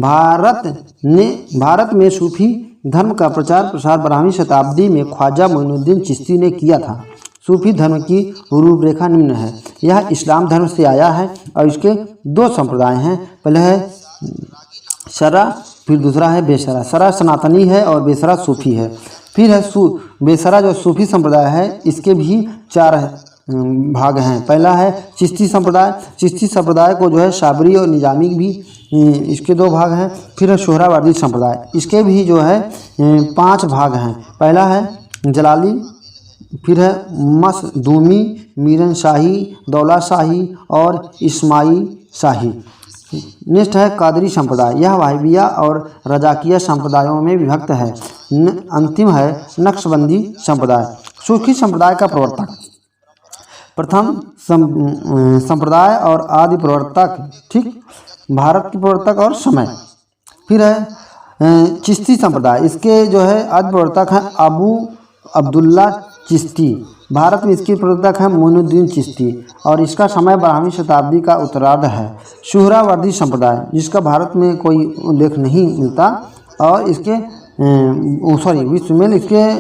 भारत में सूफी धर्म का प्रचार प्रसार 12वीं शताब्दी में ख्वाजा मोइनुद्दीन चिश्ती ने किया था। सूफी धर्म की रूपरेखा निम्न है। यह इस्लाम धर्म से आया है और इसके 2 संप्रदाय हैं। पहले है शरा, फिर दूसरा है बेशरा। शरा सनातनी है और बेशरा सूफी है। फिर है बेशरा जो सूफी संप्रदाय है, इसके भी 4 भाग हैं। पहला है चिश्ती संप्रदाय। चिश्ती संप्रदाय को जो है शाबरी और निजामी भी, इसके 2 भाग हैं। फिर है सोहरावर्दी संप्रदाय, इसके भी जो है 5 भाग हैं। पहला है जलाली, फिर है मसदूमी, मीरन शाही, दौला शाही और इस्माई शाही। नेक्स्ट है कादरी संप्रदाय। यह वाहिबिया और रजाकिया संप्रदायों में विभक्त है। अंतिम है नक्शबंदी संप्रदाय। सूफी संप्रदाय का प्रवर्तक, प्रथम संप्रदाय और आदि प्रवर्तक, ठीक, भारत के प्रवर्तक और समय। फिर है चिश्ती संप्रदाय, इसके जो है आदि प्रवर्तक हैं अबू अब्दुल्ला चिश्ती। भारत में इसके प्रवर्तक हैं मोइनुद्दीन चिश्ती और इसका समय 12वीं शताब्दी का उत्तरार्ध है। सोहरावर्दी संप्रदाय, जिसका भारत में कोई उल्लेख नहीं मिलता और इसके विश्व में इसके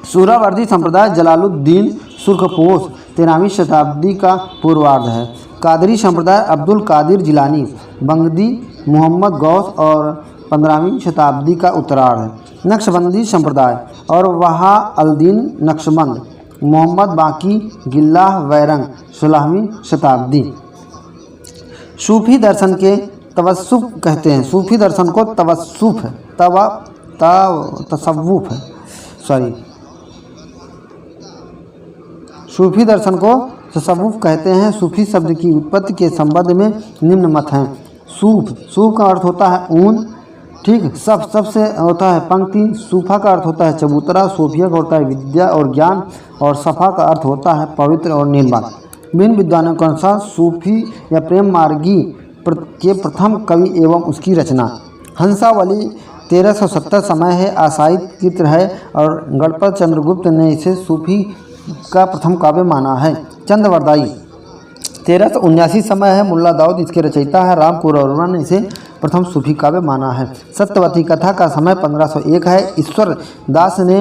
सोहरावर्दी संप्रदाय जलालुद्दीन सुर्खपोश 13वीं शताब्दी का पूर्वार्ध है। कादरी संप्रदाय अब्दुल कादिर जिलानी, बगदी मोहम्मद गौस और 15वीं शताब्दी का उत्तरार्ध है। नक्शबंदी संप्रदाय और वहा अल-दीन नक्शबंद, मोहम्मद बाकी गिल्लाह वैरंग 16वीं शताब्दी। सूफी दर्शन के तवस्सुफ कहते हैं। सूफी दर्शन को तवस्सुफ है, तसव्वुफ है, सूफी दर्शन को तसव्वुफ कहते हैं। सूफी शब्द की उत्पत्ति के संबंध में निम्न मत हैं। सूफ का अर्थ होता है ऊन, ठीक, सब से होता है पंक्ति। सूफा का अर्थ होता है चबूतरा। सूफिया का होता है विद्या और ज्ञान, और सफ़ा का अर्थ होता है पवित्र और निर्मल। विभिन्न विद्वानों के अनुसार सूफी या प्रेम मार्गी के प्रथम कवि एवं उसकी रचना हंसावली 1370 समय है, आशायित चित्र है और गणपत चंद्रगुप्त ने इसे सूफी का प्रथम काव्य माना है। चंद्रवरदाई 1379 समय है, मुल्ला दाऊद इसके रचयिता है। रामपुर और ने इसे प्रथम सूफी काव्य माना है। सत्यवती कथा का समय 1501 है। ईश्वर दास ने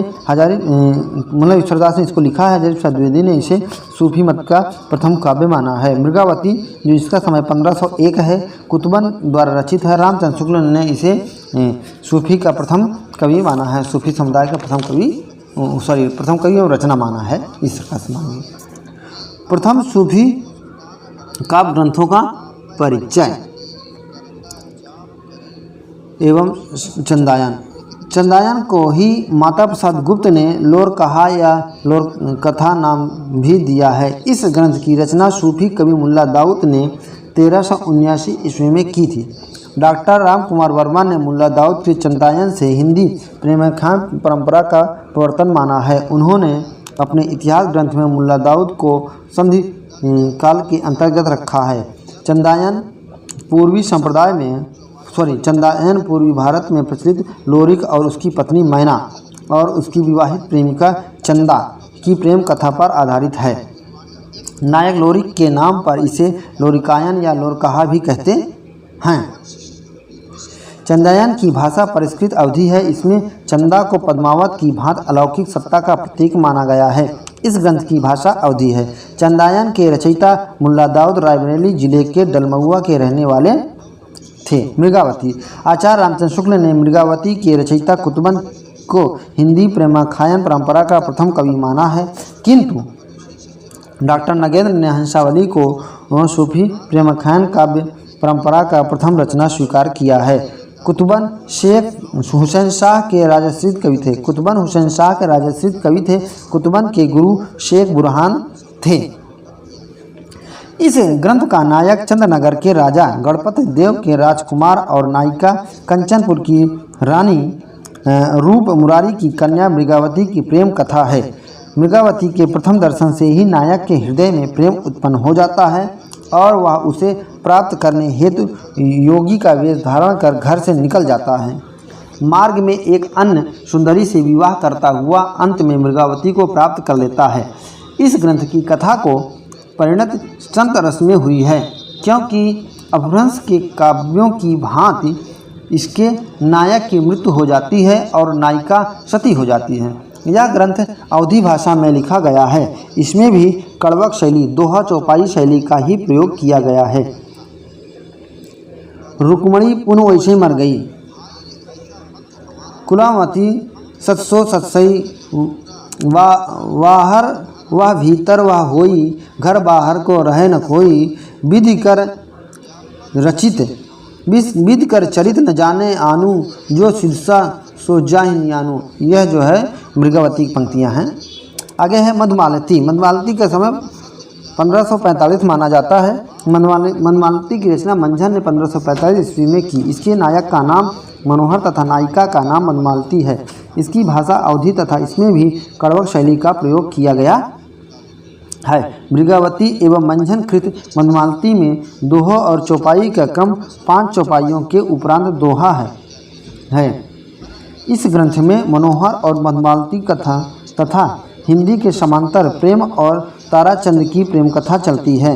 इसको लिखा है। हजारी प्रसाद द्विवेदी ने इसे सूफी मत का प्रथम काव्य माना है। मृगावती जो इसका समय 1501 है, कुतुबन द्वारा रचित है। रामचंद्र शुक्ल ने इसे सूफी का प्रथम कवि माना है। सूफी समुदाय का प्रथम कवि और रचना माना है। इस प्रकार से मानिए। प्रथम सूफी काव्य ग्रंथों का परिचय एवं चंदायन को ही माता प्रसाद गुप्त ने लोर कहा या लोर कथा नाम भी दिया है। इस ग्रंथ की रचना सूफी कवि मुल्ला दाऊद ने 1379 ईस्वी में की थी। डॉक्टर राम कुमार वर्मा ने मुल्ला दाऊद के चंदायन से हिंदी प्रेमाख्यान परंपरा का प्रवर्तन माना है। उन्होंने अपने इतिहास ग्रंथ में मुल्ला दाऊद को संधि काल के अंतर्गत रखा है। चंदायन पूर्वी भारत में प्रचलित लोरिक और उसकी पत्नी मैना और उसकी विवाहित प्रेमिका चंदा की प्रेम कथा पर आधारित है। नायक लोरिक के नाम पर इसे लोरिकायन या लोरकहा भी कहते हैं। चंदायन की भाषा परिष्कृत अवधि है। इसमें चंदा को पद्मावत की भांति अलौकिक सत्ता का प्रतीक माना गया है। इस ग्रंथ की भाषा अवधि है। चंदायन के रचयिता मुल्ला दाऊद रायबरेली जिले के डलमहुआ के रहने वाले थे। मृगावती आचार्य रामचंद्र शुक्ल ने मृगावती के रचयिता कुतुबन को हिंदी प्रेमाख्यान परंपरा का प्रथम कवि माना है, किंतु डॉक्टर नगेंद्र ने हंसावली को सूफी प्रेमाख्यान काव्य परंपरा का प्रथम रचना स्वीकार किया है। कुतुबन शेख हुसैन शाह के राजश्रित कवि थे। कुतुबन हुसैन शाह के राजश्रित कवि थे। कुतुबन के गुरु शेख बुरहान थे। इस ग्रंथ का नायक चंद्रनगर के राजा गणपति देव के राजकुमार और नायिका कंचनपुर की रानी रूप मुरारी की कन्या मृगावती की प्रेम कथा है। मृगावती के प्रथम दर्शन से ही नायक के हृदय में प्रेम उत्पन्न हो जाता है और वह उसे प्राप्त करने हेतु योगी का वेश धारण कर घर से निकल जाता है। मार्ग में एक अन्य सुंदरी से विवाह करता हुआ अंत में मृगावती को प्राप्त कर लेता है। इस ग्रंथ की कथा को परिणत संत रस में हुई है, क्योंकि अपभ्रंश के काव्यों की भांति इसके नायक की मृत्यु हो जाती है और नायिका सती हो जाती है। यह ग्रंथ अवधी भाषा में लिखा गया है। इसमें भी कड़वक शैली, दोहा चौपाई शैली का ही प्रयोग किया गया है। रुक्मणी पुनः वैसे मर गई, कुलावती सत्सो सत्सई, वाहर वह भीतर वह होई, घर बाहर को रहे न कोई, विधि कर रचित विधि कर चरित न जाने आनु, जो शीर्षा सो जाहि यानु। यह जो है मृगावती की पंक्तियां हैं। आगे है मधुमालती। मधुमालती का समय 1545 माना जाता है। मधुमालती की रचना मंझन ने 1545 ईस्वी में की। इसके नायक का नाम मनोहर तथा नायिका का नाम मधुमालती है। इसकी भाषा अवधी तथा इसमें भी कड़वक शैली का प्रयोग किया गया है। मृगावती एवं मंझन कृत मधुमालती में दोहा और चौपाई का क्रम 5 चौपाइयों के उपरांत दोहा है। इस ग्रंथ में मनोहर और मधुमालती कथा तथा हिंदी के समांतर प्रेम और ताराचंद की प्रेम कथा चलती है।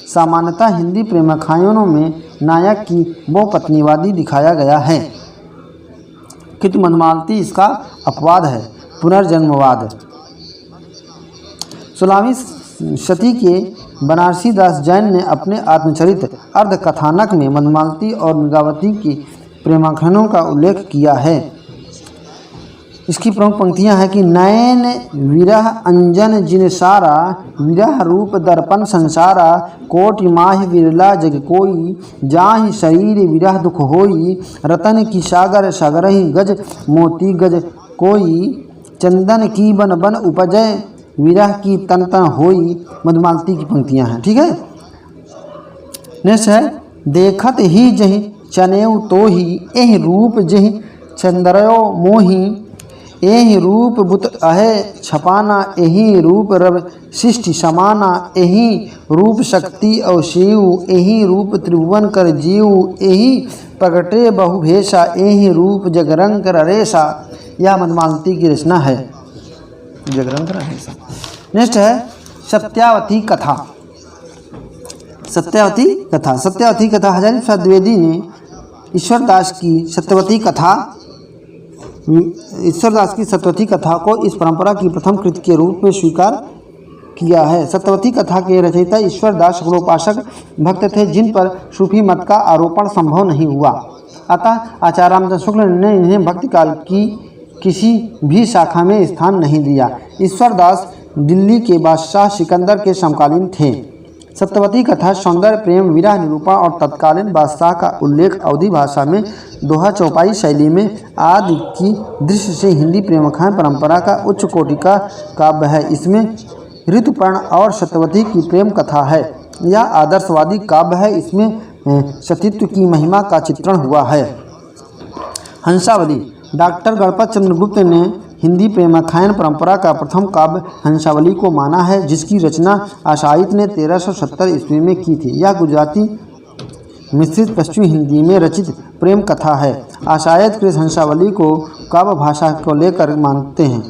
सामान्यतः हिंदी प्रेमाख्यानों में नायक की बहुपत्नीवादी दिखाया गया है, किंतु मधुमालती इसका अपवाद है, पुनर्जन्मवाद। 16वीं शती के बनारसी दास जैन ने अपने आत्मचरित अर्धकथानक में मधुमालती और मृगावती की प्रेमाख्यानों का उल्लेख किया है। इसकी प्रमुख पंक्तियां हैं कि नयन विरह अंजन जिन सारा, विरह रूप दर्पण संसारा, कोटि माहि विरला जग कोई, जाहि शरीर विरह दुख होई, रतन की सागर सागरहि गज, मोती गज कोई, चंदन की बन बन उपजय, विरह की तन तन होई। मधुमालती की पंक्तियां हैं। ठीक है। नेक्स्ट है देखत ही जहि चनेऊ तोहि, एहि रूप जहि चंद्रयो मोहि, एहि रूप बुत अहे छपाना, एहि रूप रव शिष्टि समाना, एहि रूप शक्ति अवशिव, एहि रूप त्रिभुवन कर जीव, एहि प्रगटे बहुभेषा, एहि रूप जगरंग रेशा। यह मधुमालती की रचना है, जगरंग रेशा। नेक्स्ट है सत्यावती कथा। सत्यावती कथा। सत्यावती कथा हजारी प्रसाद द्विवेदी ने ईश्वरदास की सत्यवती कथा को इस परंपरा की प्रथम कृति के रूप में स्वीकार किया है। सत्यवती कथा के रचयिता ईश्वरदास शुक्लोपासक भक्त थे, जिन पर सूफी मत का आरोपण संभव नहीं हुआ। अतः आचार्य रामचंद्र शुक्ल ने इन्हें भक्ति काल की किसी भी शाखा में स्थान नहीं दिया। ईश्वरदास दिल्ली के बादशाह सिकंदर के समकालीन थे। सत्यवती कथा सौंदर्य प्रेम विरह निरूपण और तत्कालीन बादशाह का उल्लेख अवधी भाषा में दोहा चौपाई शैली में आदि की दृश्य से हिंदी प्रेमाख्यान परंपरा का उच्च कोटि का काव्य है। इसमें ऋतुपर्ण और सत्यवती की प्रेम कथा है। यह आदर्शवादी काव्य है। इसमें सतीत्व की महिमा का चित्रण हुआ है। हंसावली। डॉक्टर गणपत चंद्रगुप्त ने हिंदी प्रेमाख्यान परंपरा का प्रथम काव्य हंसावली को माना है, जिसकी रचना आशायित ने 1370 ईस्वी में की थी। यह गुजराती मिश्रित पश्चिमी हिंदी में रचित प्रेम कथा है। आशायत कृत हंसावली को काव्य भाषा को लेकर मानते हैं।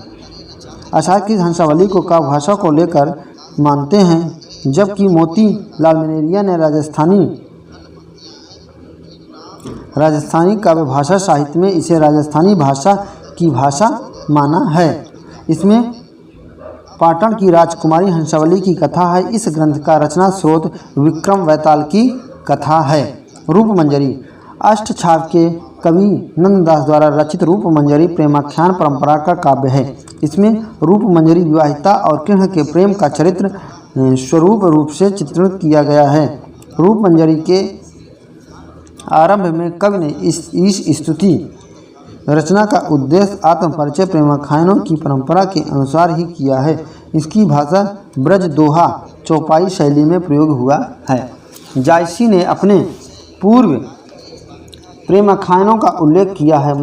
आशायत कृत हंसावली को काव्य भाषा को लेकर मानते हैं, जबकि मोती लाल मनेरिया ने राजस्थानी काव्य भाषा साहित्य में इसे राजस्थानी भाषा की भाषा माना है। इसमें पाटन की राजकुमारी हंसावली की कथा है। इस ग्रंथ का रचना स्रोत विक्रम वैताल की कथा है। रूपमंजरी। अष्टछाप के कवि नंददास द्वारा रचित रूपमंजरी प्रेमाख्यान परंपरा का काव्य है। इसमें रूपमंजरी विवाहिता और कृष्ण के प्रेम का चरित्र स्वरूप रूप से चित्रित किया गया है। रूपमंजरी के आरंभ में कवि ने इस स्तुति रचना का उद्देश्य आत्मपरिचय प्रेमाख्यानों की परंपरा के अनुसार ही किया है। इसकी भाषा ब्रज दोहा चौपाई शैली में प्रयोग हुआ है। जायसी ने अपने पूर्व प्रेमाख्यानों का उल्लेख किया है।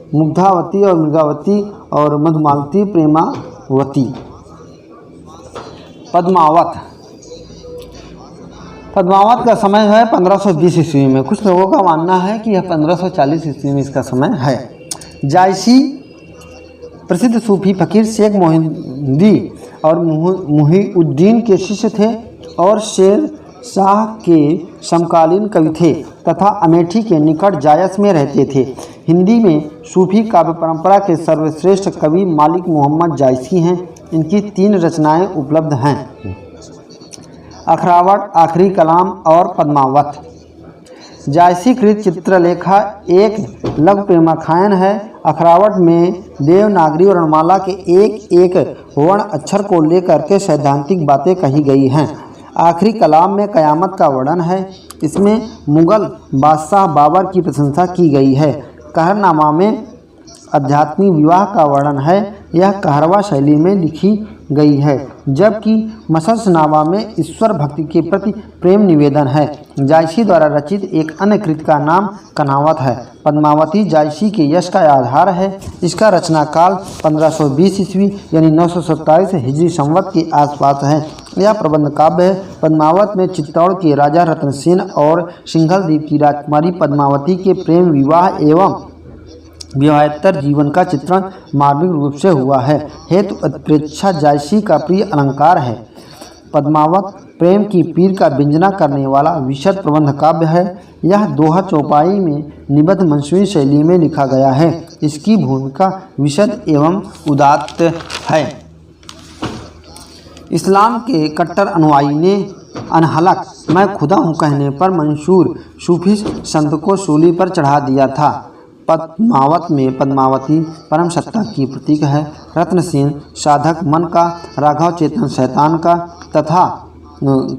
मुग्धावती और मृगावती और मधुमालती प्रेमावती। पद्मावत का समय है 1520 ईस्वी में। कुछ लोगों का मानना है कि यह 1540 ईस्वी में इसका समय है। जायसी प्रसिद्ध सूफी फकीर शेख मोहिद्दी और मुहीउद्दीन के शिष्य थे और शेर शाह के समकालीन कवि थे तथा अमेठी के निकट जायस में रहते थे। हिंदी में सूफी काव्य परंपरा के सर्वश्रेष्ठ कवि मालिक मोहम्मद जायसी हैं। इनकी 3 रचनाएं उपलब्ध हैं, अखरावट, आखिरी कलाम और पद्मावत। जायसी कृत चित्रलेखा एक लघु प्रेमाख्यान है। अखरावट में देवनागरी वर्णमाला के एक एक वर्ण अक्षर को लेकर के सैद्धांतिक बातें कही गई हैं। आखिरी कलाम में कयामत का वर्णन है। इसमें मुगल बादशाह बाबर की प्रशंसा की गई है। कहरनामा में आध्यात्मिक विवाह का वर्णन है। यह कहरवा शैली में लिखी गई है, जबकि मससनामा में ईश्वर भक्ति के प्रति प्रेम निवेदन है। जायसी द्वारा रचित एक अन्य कृत का नाम कनावत है। पद्मावती जायसी के यश का आधार है। इसका रचना काल 1520 ईस्वी यानी 927 हिजरी संवत के आसपास है। यह प्रबंध काव्य है। पद्मावत में चित्तौड़ के राजा रत्नसेन और सिंघल द्वीप की राजकुमारी पद्मावती के प्रेम विवाह एवं विवाहेतर जीवन का चित्रण मार्मिक रूप से हुआ है। हेतु उत्प्रेक्षा जायसी का प्रिय अलंकार है। पद्मावत प्रेम की पीर का व्यंजना करने वाला विशद प्रबंध काव्य है। यह दोहा चौपाई में निबद्ध मंसूरी शैली में लिखा गया है। इसकी भूमिका विशद एवं उदात्त है। इस्लाम के कट्टर अनुयायी ने अनहलक मैं खुदा हूँ कहने पर मंशूर सूफी संत को सूली पर चढ़ा दिया था। पद्मावत में पद्मावती परम सत्ता की प्रतीक है। रत्नसेन साधक मन का, राघव चेतन शैतान का तथा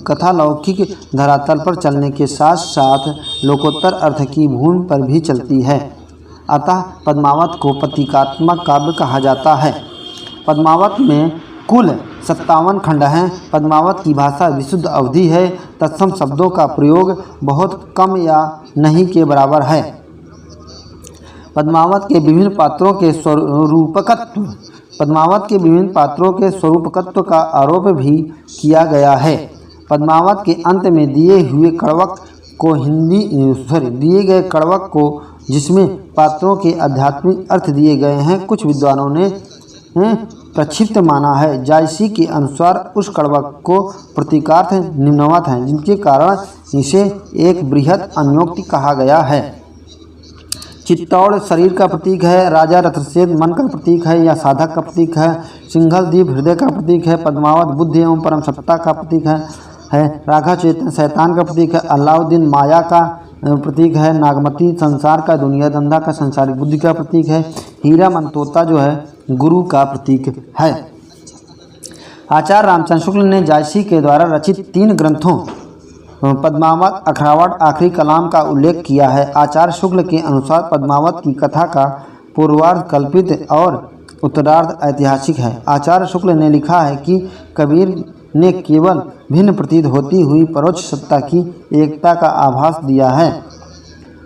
कथा लौकिक धरातल पर चलने के साथ साथ लोकोत्तर अर्थ की भूमि पर भी चलती है। अतः पद्मावत को प्रतीकात्मक काव्य कहा जाता है। पद्मावत में कुल 57 खंड हैं। पद्मावत की भाषा विशुद्ध अवधी है। तत्सम शब्दों का प्रयोग बहुत कम या नहीं के बराबर है। पद्मावत के विभिन्न पात्रों के स्वरूपकत्व का आरोप भी किया गया है। पद्मावत के अंत में दिए गए कड़वक को जिसमें पात्रों के आध्यात्मिक अर्थ दिए गए हैं, कुछ विद्वानों ने प्रक्षिप्त माना है। जायसी के अनुसार उस कड़वक को प्रतीकार्थ निम्नवत हैं, जिनके कारण इसे एक बृहद अन्योक्ति कहा गया है। चित्तौड़ शरीर का प्रतीक है। राजा रत्नसेन मन का प्रतीक है या साधक का प्रतीक है। सिंघल द्वीप हृदय का प्रतीक है। पद्मावत बुद्धि एवं परम सत्ता का प्रतीक है। राघव चेतन शैतान का प्रतीक है। अलाउद्दीन माया का प्रतीक है। नागमती संसार का, दुनिया धंधा का, संसारिक बुद्धि का प्रतीक है। हीरा मनतोता जो है गुरु का प्रतीक है। आचार्य रामचंद्र शुक्ल ने जायसी के द्वारा रचित 3 ग्रंथों पद्मावत, अखरावट, आखिरी कलाम का उल्लेख किया है। आचार्य शुक्ल के अनुसार पद्मावत की कथा का पूर्वार्ध कल्पित और उत्तरार्ध ऐतिहासिक है। आचार्य शुक्ल ने लिखा है कि कबीर ने केवल भिन्न प्रतीत होती हुई परोक्ष सत्ता की एकता का आभास दिया है।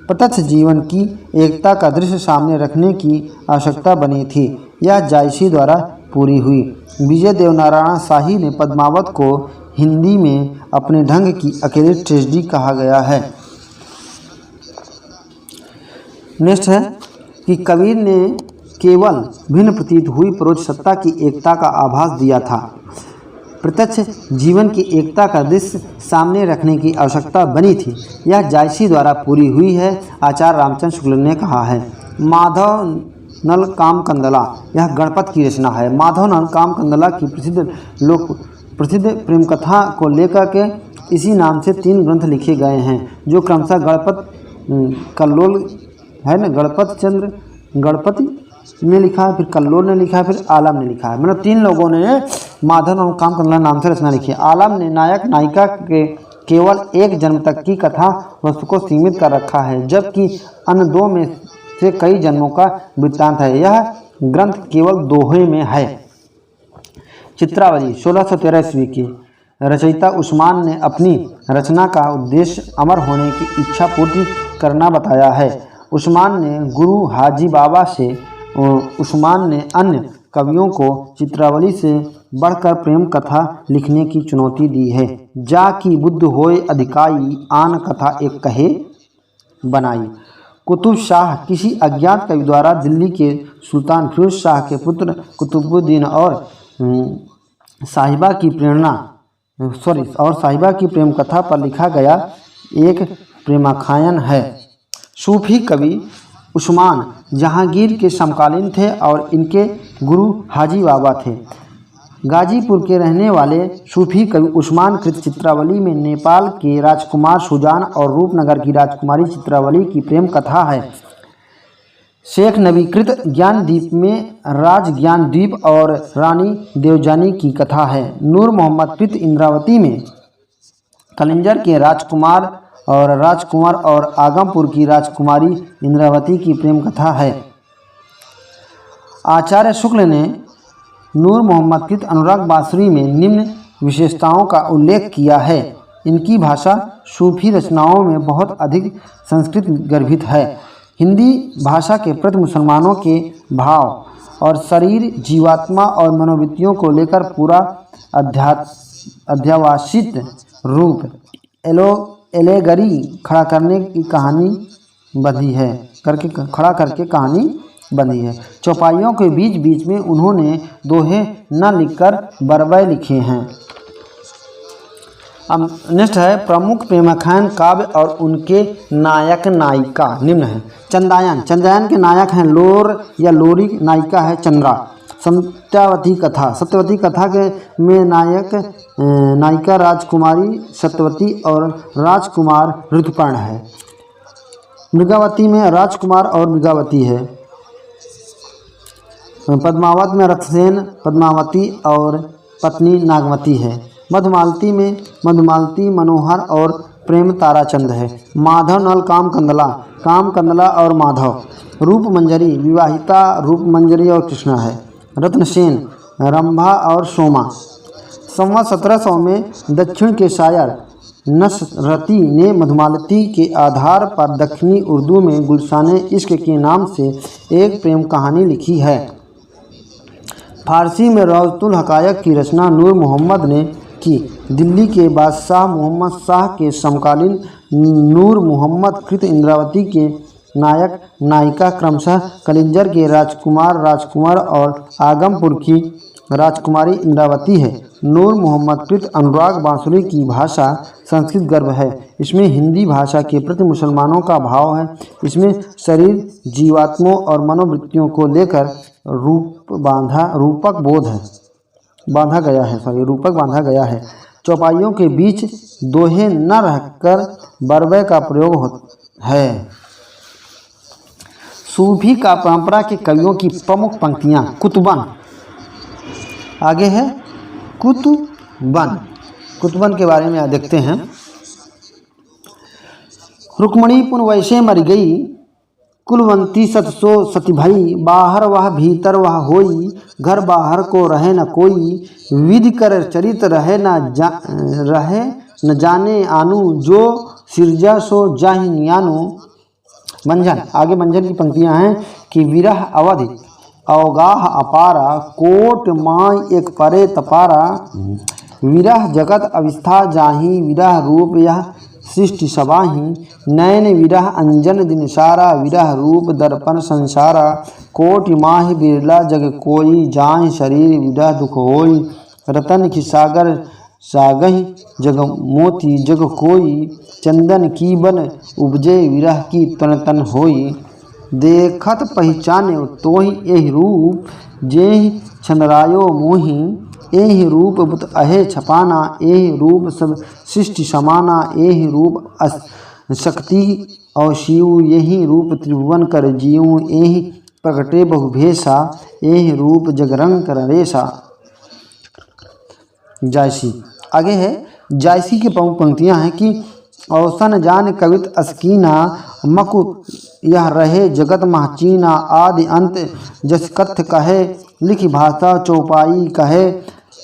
प्रत्यक्ष जीवन की एकता का दृश्य सामने रखने की आवश्यकता बनी थी। यह जायसी द्वारा पूरी हुई। विजय देवनारायण शाही ने पद्मावत को हिंदी में अपने ढंग की अकेली ट्रेजेडी कहा गया है। नेक्स्ट है कि कबीर ने केवल भिन्न प्रतीत हुई परोक्ष सत्ता की एकता का आभास दिया था। प्रत्यक्ष जीवन की एकता का दृश्य सामने रखने की आवश्यकता बनी थी। यह जायसी द्वारा पूरी हुई है। आचार्य रामचंद्र शुक्ल ने कहा है। माधव नल कामकंदला यह गणपत की रचना है। माधव नल कामकंदला की प्रसिद्ध प्रेम कथा को लेकर के इसी नाम से 3 ग्रंथ लिखे गए हैं, जो क्रमशः गणपत कल्लोल है ना, गणपति ने लिखा है, फिर कल्लोल ने लिखा है, फिर आलम ने लिखा है। मतलब 3 लोगों ने माधव और कामकंदला नाम से रचना लिखी है। आलम ने नायक नायिका केवल एक जन्म तक की कथा वस्तु को सीमित कर रखा है, जबकि अन्य दो में से कई जन्मों का वृत्तांत है। यह ग्रंथ केवल दोहे में है। चित्रावली 1613 ईस्वी की रचयिता उस्मान ने अपनी रचना का उद्देश्य अमर होने की इच्छा पूर्ति करना बताया है। उस्मान ने गुरु हाजी बाबा से उस्मान ने अन्य कवियों को चित्रावली से बढ़कर प्रेम कथा लिखने की चुनौती दी है। जा कि बुद्ध होए अधिकाई आन कथा एक कहे बनाई। कुतुब शाह किसी अज्ञात कवि द्वारा दिल्ली के सुल्तान फिरोज शाह के पुत्र कुतुबुद्दीन और साहिबा की प्रेम कथा पर लिखा गया एक प्रेमाख्यान है। सूफी कवि उस्मान जहांगीर के समकालीन थे और इनके गुरु हाजी बाबा थे। गाजीपुर के रहने वाले सूफी कवि उस्मान कृत चित्रावली में नेपाल के राजकुमार सुजान और रूपनगर की राजकुमारी चित्रावली की प्रेम कथा है। शेख नबी कृत ज्ञानदीप में राज ज्ञानदीप और रानी देवजानी की कथा है। नूर मोहम्मद कृत इंद्रावती में कलिंजर के राजकुमार और आगमपुर की राजकुमारी इंद्रावती की प्रेम कथा है। आचार्य शुक्ल ने नूर मोहम्मद कृत अनुराग बांसुरी में निम्न विशेषताओं का उल्लेख किया है। इनकी भाषा सूफी रचनाओं में बहुत अधिक संस्कृत गर्भित है। हिंदी भाषा के प्रति मुसलमानों के भाव और शरीर, जीवात्मा और मनोवृत्तियों को लेकर पूरा अध्यावासित रूप एलेगरी खड़ा करके कहानी बंधी है। चौपाइयों के बीच बीच में उन्होंने दोहे न लिखकर बरबय लिखे हैं। अब नेक्स्ट है प्रमुख प्रेमाख्यान काव्य और उनके नायक नायिका निम्न है। चंद्रायन के नायक हैं लोर या लोरी, नायिका है चंद्रा। सत्यवती कथा के में नायिका राजकुमारी सत्यवती और राजकुमार ऋतुपर्ण है। मृगावती में राजकुमार और मृगावती है। पद्मावत में रथसेन, पद्मावती और पत्नी नागमती है। मधुमालती में मधुमालती, मनोहर और प्रेम ताराचंद है। माधव नल कामकंदला और माधव। रूपमंजरी विवाहिता रूपमंजरी और कृष्णा है। रत्नसेन रंभा और सोमा। संवत 1700 में दक्षिण के शायर नसरती ने मधुमालती के आधार पर दक्षिणी उर्दू में गुलशाने इश्क के नाम से एक प्रेम कहानी लिखी है। फारसी में रौज़तुल हक़ायक़ की रचना नूर मोहम्मद ने की। दिल्ली के बादशाह मोहम्मद शाह के समकालीन नूर मोहम्मद कृत इंद्रावती के नायक नायिका क्रमशः कलिंजर के राजकुमार और आगमपुर की राजकुमारी इंद्रावती है। नूर मोहम्मद कृत अनुराग बांसुरी की भाषा संस्कृत गर्भ है। इसमें हिंदी भाषा के प्रति मुसलमानों का भाव है। इसमें शरीर, जीवात्मों और मनोवृत्तियों को लेकर रूपक बांधा गया है। चौपाइयों के बीच दोहे न रहकर बरबय का प्रयोग है। सूफी का परंपरा के कवियों की प्रमुख पंक्तियाँ। कुतुबन आगे है। कुतुबन के बारे में देखते हैं। रुक्मणी पुन वैसे मर गई, कुलवंती सतसो सती भई। बाहर वह भीतर वह होई, घर बाहर को रहे न कोई। विधि कर चरित रहे न जाने आनु, जो सिरजा सो जाहि नियानु। मंझन आगे मंझन की पंक्तियां हैं कि विरह अवधि अवगाह अपारा, कोट माय एक परे तपारा। विरह जगत अवस्था जाहि, विरह रूप यह सृष्टि सबाही। नयन विरह अंजन दिन सारा, विरह रूप दर्पण संसारा। कोटि माहि बिरला जग कोई, जाहि शरीर विरह दुख होई। रतन की सागर सागहि जग मोती जग कोई, चंदन की बन उपजे विरह की तन तन होई। देखत पहचाने तोहि एहि रूप, जेहि छंदरायो मोहि। एहि रूप बुत अहे छपाना, एहि रूप सब सृष्टि समाना। एहि रूप शक्ति और शिव, यही रूप त्रिभुवन कर जीव। एहि प्रगटे बहुभेषा, एहि रूप जगरंग कर रेशा। जायसी आगे है। जायसी की प्रमुख पंक्तियां हैं कि औसन जान कवित अस्कीना मकु यह रहे जगत महचीना आदि अंत जस कथ्य कहे लिखि भाषा चौपाई कहे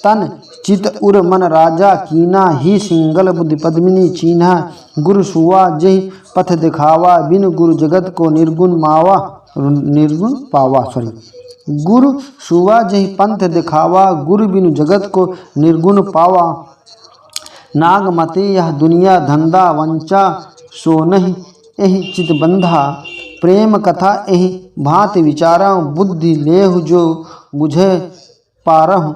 तन चित उर मन राजा कीना ही सिंगल बुद्धि पद्मिनी चीन्हा गुरु सुआ जही पथ दिखावा बिन गुरु जगत को निर्गुण पावा गुरु सुआ जही पंथ दिखावा गुरु बिनु जगत को निर्गुण पावा नागमते यह दुनिया धंधा वंचा सो नहीं एहि चित बंधा प्रेम कथा एहि भांति विचारा बुद्धि लेहु जो बुझे पारहु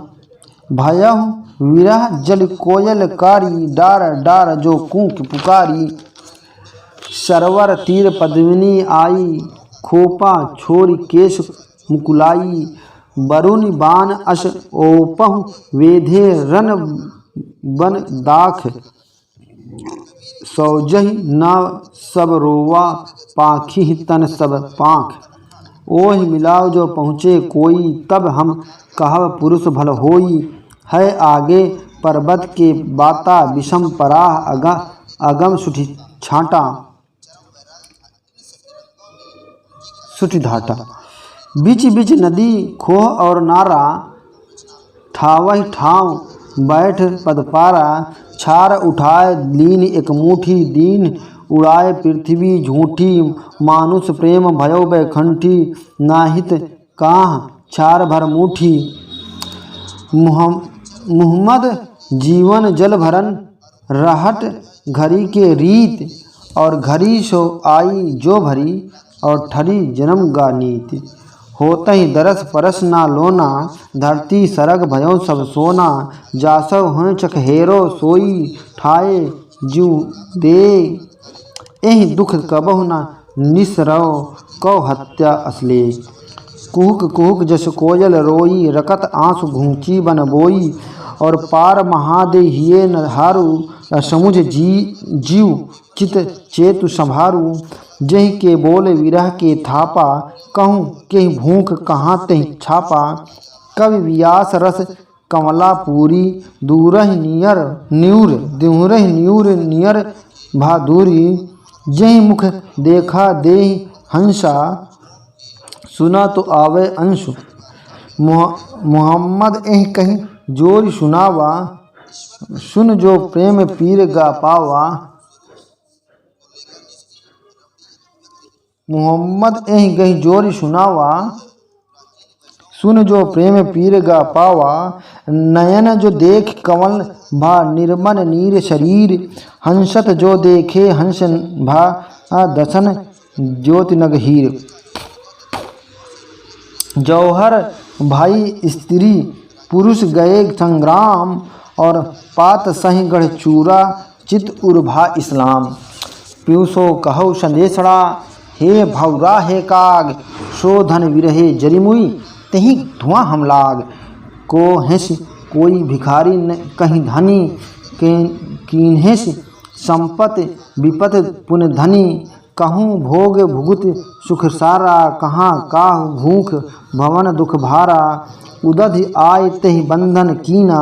भयहु विरह जल कोयल कारी डार डार जो कूक पुकारी सरवर तीर पद्मिनी आई खोपा छोरी केश मुकुलाई वरुण बाण अश ओपहु वेधे रन बन दाख सौजहि न सब रोवा पाखी तन सब पाख ओहि मिलाओ जो पहुँचे कोई तब हम कहव पुरुष भल होई है आगे पर्वत के बाता विषम पराह अगम सुठी छाटा सुठी धाटा बीच बीच नदी खोह और नारा ठावहि ठाव बैठ पदपारा छार उठाए लीन एक मुठी दीन उड़ाए पृथ्वी झूठी मानुष प्रेम भयो बैखंठी नाहित काह छार भर मुठी मुहम्मद जीवन जल भरन रहट घड़ी के रीत और घड़ी सो आई जो भरी और ठरी जन्म गा नीति होता ही दरस परस ना लोना धरती सरग भयो सब सोना जासव हैं चकहेरो सोई ठाए जू दे एहि दुख कबहु ना निसरव कौ हत्या असले कुहक कुहक जस कोयल रोई रकत आंसू घूंची बन बोई और पार महादे हिये न हारू समुझ जीव चित चेतु संभारू जही के बोले विरह के थापा कहूँ के भूख कहाँ तही छापा कवि व्यास रस कमला पूरी दूरहि नियर न्यूर दूरहि न्यूर नियर भादुरी जही मुख देखा देहि हंसा सुना तो आवे अंशु मोहम्मद एह कहीं जोर सुनावा सुन जो प्रेम पीर गा पावा मोहम्मद एह गही जोर सुनावा सुन जो प्रेम पीर गा पावा नयन जो देख कमल भा निर्मल नीर शरीर हंसत जो देखे हंस भा दसन ज्योति नगहीर जौहर भाई स्त्री पुरुष गए संग्राम और पात सही गढ़ चूरा चित उर्भा इस्लाम पीयूषो कहो संदेशड़ा हे भौरा हे काग सो धन विरहे जरिमुई तही धुआं हम लाग को हेस कोई भिखारी न कहीं धनी कीन्हेस संपत विपत पुन धनी कहूँ भोग भुगत सुख सारा कहाँ काहु भूख भवन दुख भारा उदधि आय तहि बंधन कीना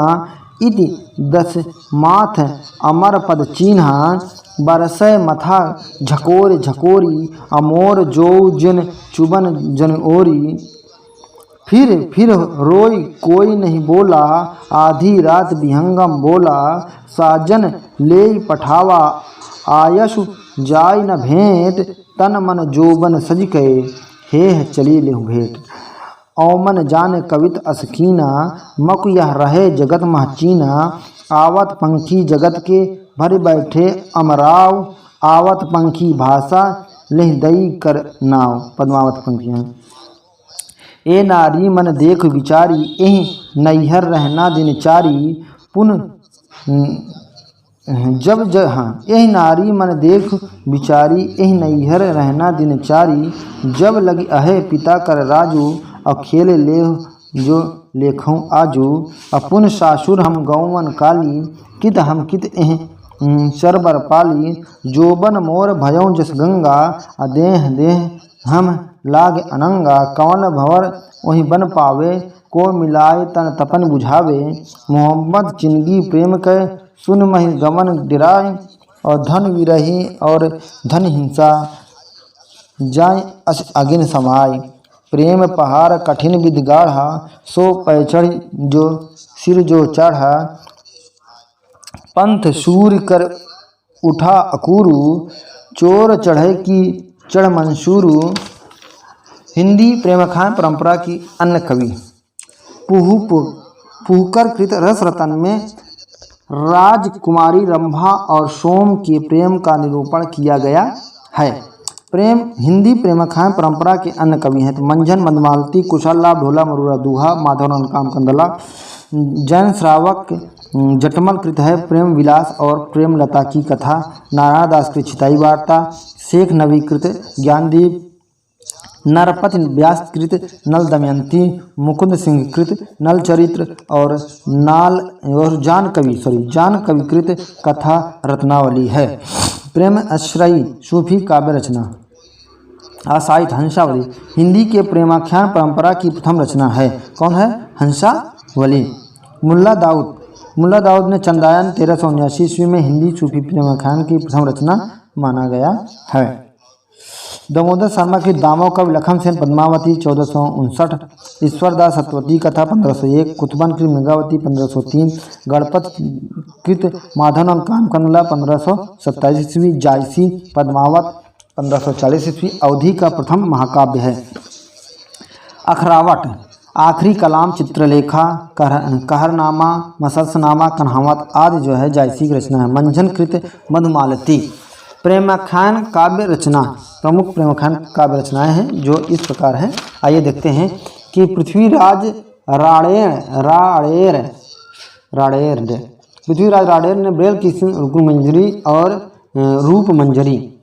इति दस माथ अमर पद चिन्हा बरसय मथा झकोर झकोरी अमोर जो जन चुबन जन ओरी फिर रोई कोई नहीं बोला आधी रात विहंगम बोला साजन ले पठावा आयसु जाय न भेंट तन मन जोबन सज के हे चली लेहु भेंट औमन जान कवित असकीना मक यह रहे जगत महचीना आवत पंखी जगत के भर बैठे अमराव आवत पंखी भाषा लेह दई कर नाव पद्मावत पंखियाँ ए नारी मन देख विचारी एह नैहर रहना दिनचारी पुन जब हाँ एह नारी मन देख विचारी एह नैहर रहना दिनचारी जब लगी अहे पिता कर राजू अखेले ले जो लेखों आजू अपुन सासुर हम गौवन काली कित हम कित एह सरबर पाली जोबन मोर भयों जस गंगा अदेह देह हम लाग अनंगा कवन भवर वही बन पावे को मिलाए तन तपन बुझावे मोहम्मद चिंगी प्रेम के सुन महि गमन डिराय और धन विरही और धन हिंसा जाय अस अगिन समाय। प्रेम पहाड़ कठिन विधि गाढ़ा सो पैचढ़ जो सिर जो चढ़ा। पंथ सूर कर उठा अकूरु चोर चढ़े की चढ़ मंसूरू। हिंदी प्रेमखान परंपरा की अन्य कवि। पुहकर कृत रस रतन में राजकुमारी रंभा और सोम के प्रेम का निरूपण किया गया है। प्रेम हिंदी प्रेमखान परंपरा के अन्य कवि हैं तो मंझन, मधुमालती, कुशल, ढोला, मरुआ दूहा, माधव काम कंदला। जैन श्रावक जटमल कृत है प्रेम विलास और प्रेमलता की कथा। नारायण दास कृत छिताई वार्ता। शेख नबी कृत ज्ञानदीप। नरपति व्यास कृत नल दमयंती। मुकुंद सिंह कृत नल चरित्र और जान कवि कृत कथा रत्नावली है। प्रेम आश्रयी सूफी काव्य रचना। आसाहित हंसावली हिंदी के प्रेमाख्यान परंपरा की प्रथम रचना है। कौन है? हंसावली। मुल्ला दाऊद ने चंदायन 1379 ईस्वी में हिंदी सूफी प्रेमाख्यान की प्रथम रचना माना गया है। दामोदर शर्मा की दामों का लखन सेन पद्मावती 1459। ईश्वरदास सतवती कथा 1501। कुतुबन की मृगावती 1503। गणपत कृत माधवन काम कनला 1527 ईस्वी। जायसी पद्मावत 1540 ईस्वी अवधि का प्रथम महाकाव्य है। अखरावट आखिरी कलाम, चित्रलेखा, कहरनामा, मसलसनामा, कन्हावत आदि जो है जायसी की रचना है। मंझन कृत मधुमालती। प्रेमाख्यान काव्य रचना। प्रमुख प्रेमाख्यान काव्य रचनाएं हैं जो इस प्रकार हैं। आइए देखते हैं कि पृथ्वीराज राड़ेर ने ब्रेल की रुक्मंजरी और रूपमंजरी।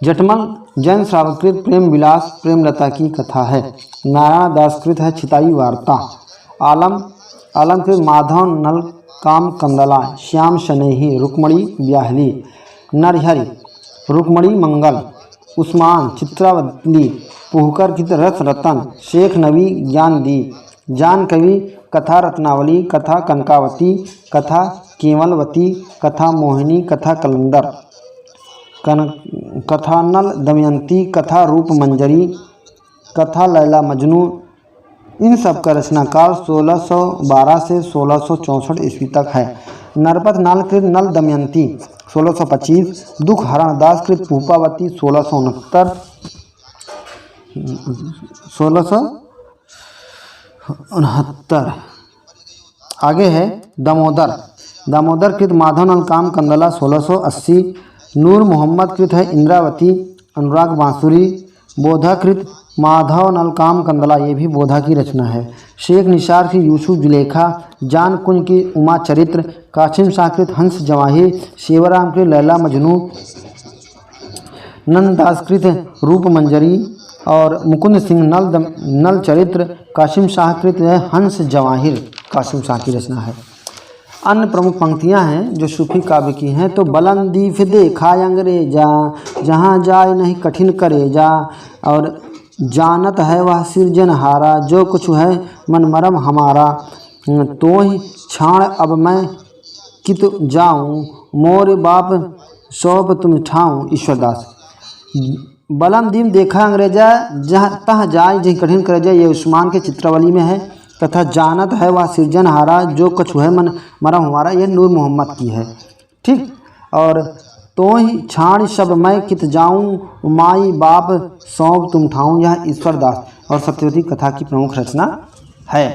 जटमल जैन श्रावकृत प्रेम विलास प्रेमलता की कथा है। नारायण दास कृत है छिताई वार्ता। आलमकृत माधव नल काम कंदला। श्याम शनेही रुक्मणी ब्याहली। नरहरि रुक्मणी मंगल। उस्मान चित्रावली। पुहकर कृत रस रतन। शेख नबी ज्ञानदीप। जान कवि कथा रत्नावली, कथा कनकावती, कथा केवलवती, कथा मोहिनी, कथा कलंदर, कथा नल दमयंती, कथा रूपमंजरी, कथा लैला मजनू। इन सब का रचनाकाल 1612 से 1664 ईस्वी तक है। नरपत नाल कृत नल दमयंती 1625। दुख हरण दास कृत पूपावती 1669। आगे है दामोदर कृत माधव नल काम कंदला 1680। नूर मोहम्मद कृत है इंद्रावती। अनुराग बांसुरी। बोधा कृत माधव नल काम कंदला, ये भी बोधा की रचना है। शेख निसार की यूसुफ जुलेखा। जान कुंज की उमा चरित्र। कासिम शाह कृत हंस जवाहिर। शिवराम कृत लैला मजनू। नंददास कृत रूपमंजरी और मुकुंद सिंह नल चरित्र। कासिम शाह कृत हंस जवाहिर कासिम शाह की रचना है। अन्य प्रमुख पंक्तियां हैं जो सूफी काव्य की हैं तो बुलंदी फिर देखा अंग्रेजा, जहाँ जाए नहीं कठिन करेजा, और जानत है वह सिरजनहारा, जो कुछ है मन मरम हमारा, तो ही छाण अब मैं कित जाऊँ, मोर बाप सौंप तुम ठाऊँ। ईश्वरदास। बलम देखा अंग्रेजा, जहाँ तह जाए जही कठिन करेजा, ये उस्मान के चित्रावली में है। तथा जानत है वह सिरजनहारा, जो कछु है मन मरम हमारा, यह नूर मोहम्मद की है। ठीक। और तो ही छाण सब मैं कित जाऊँ, माई बाप सौंप तुम ठाऊँ, यह ईश्वरदास और सत्यवती कथा की प्रमुख रचना है।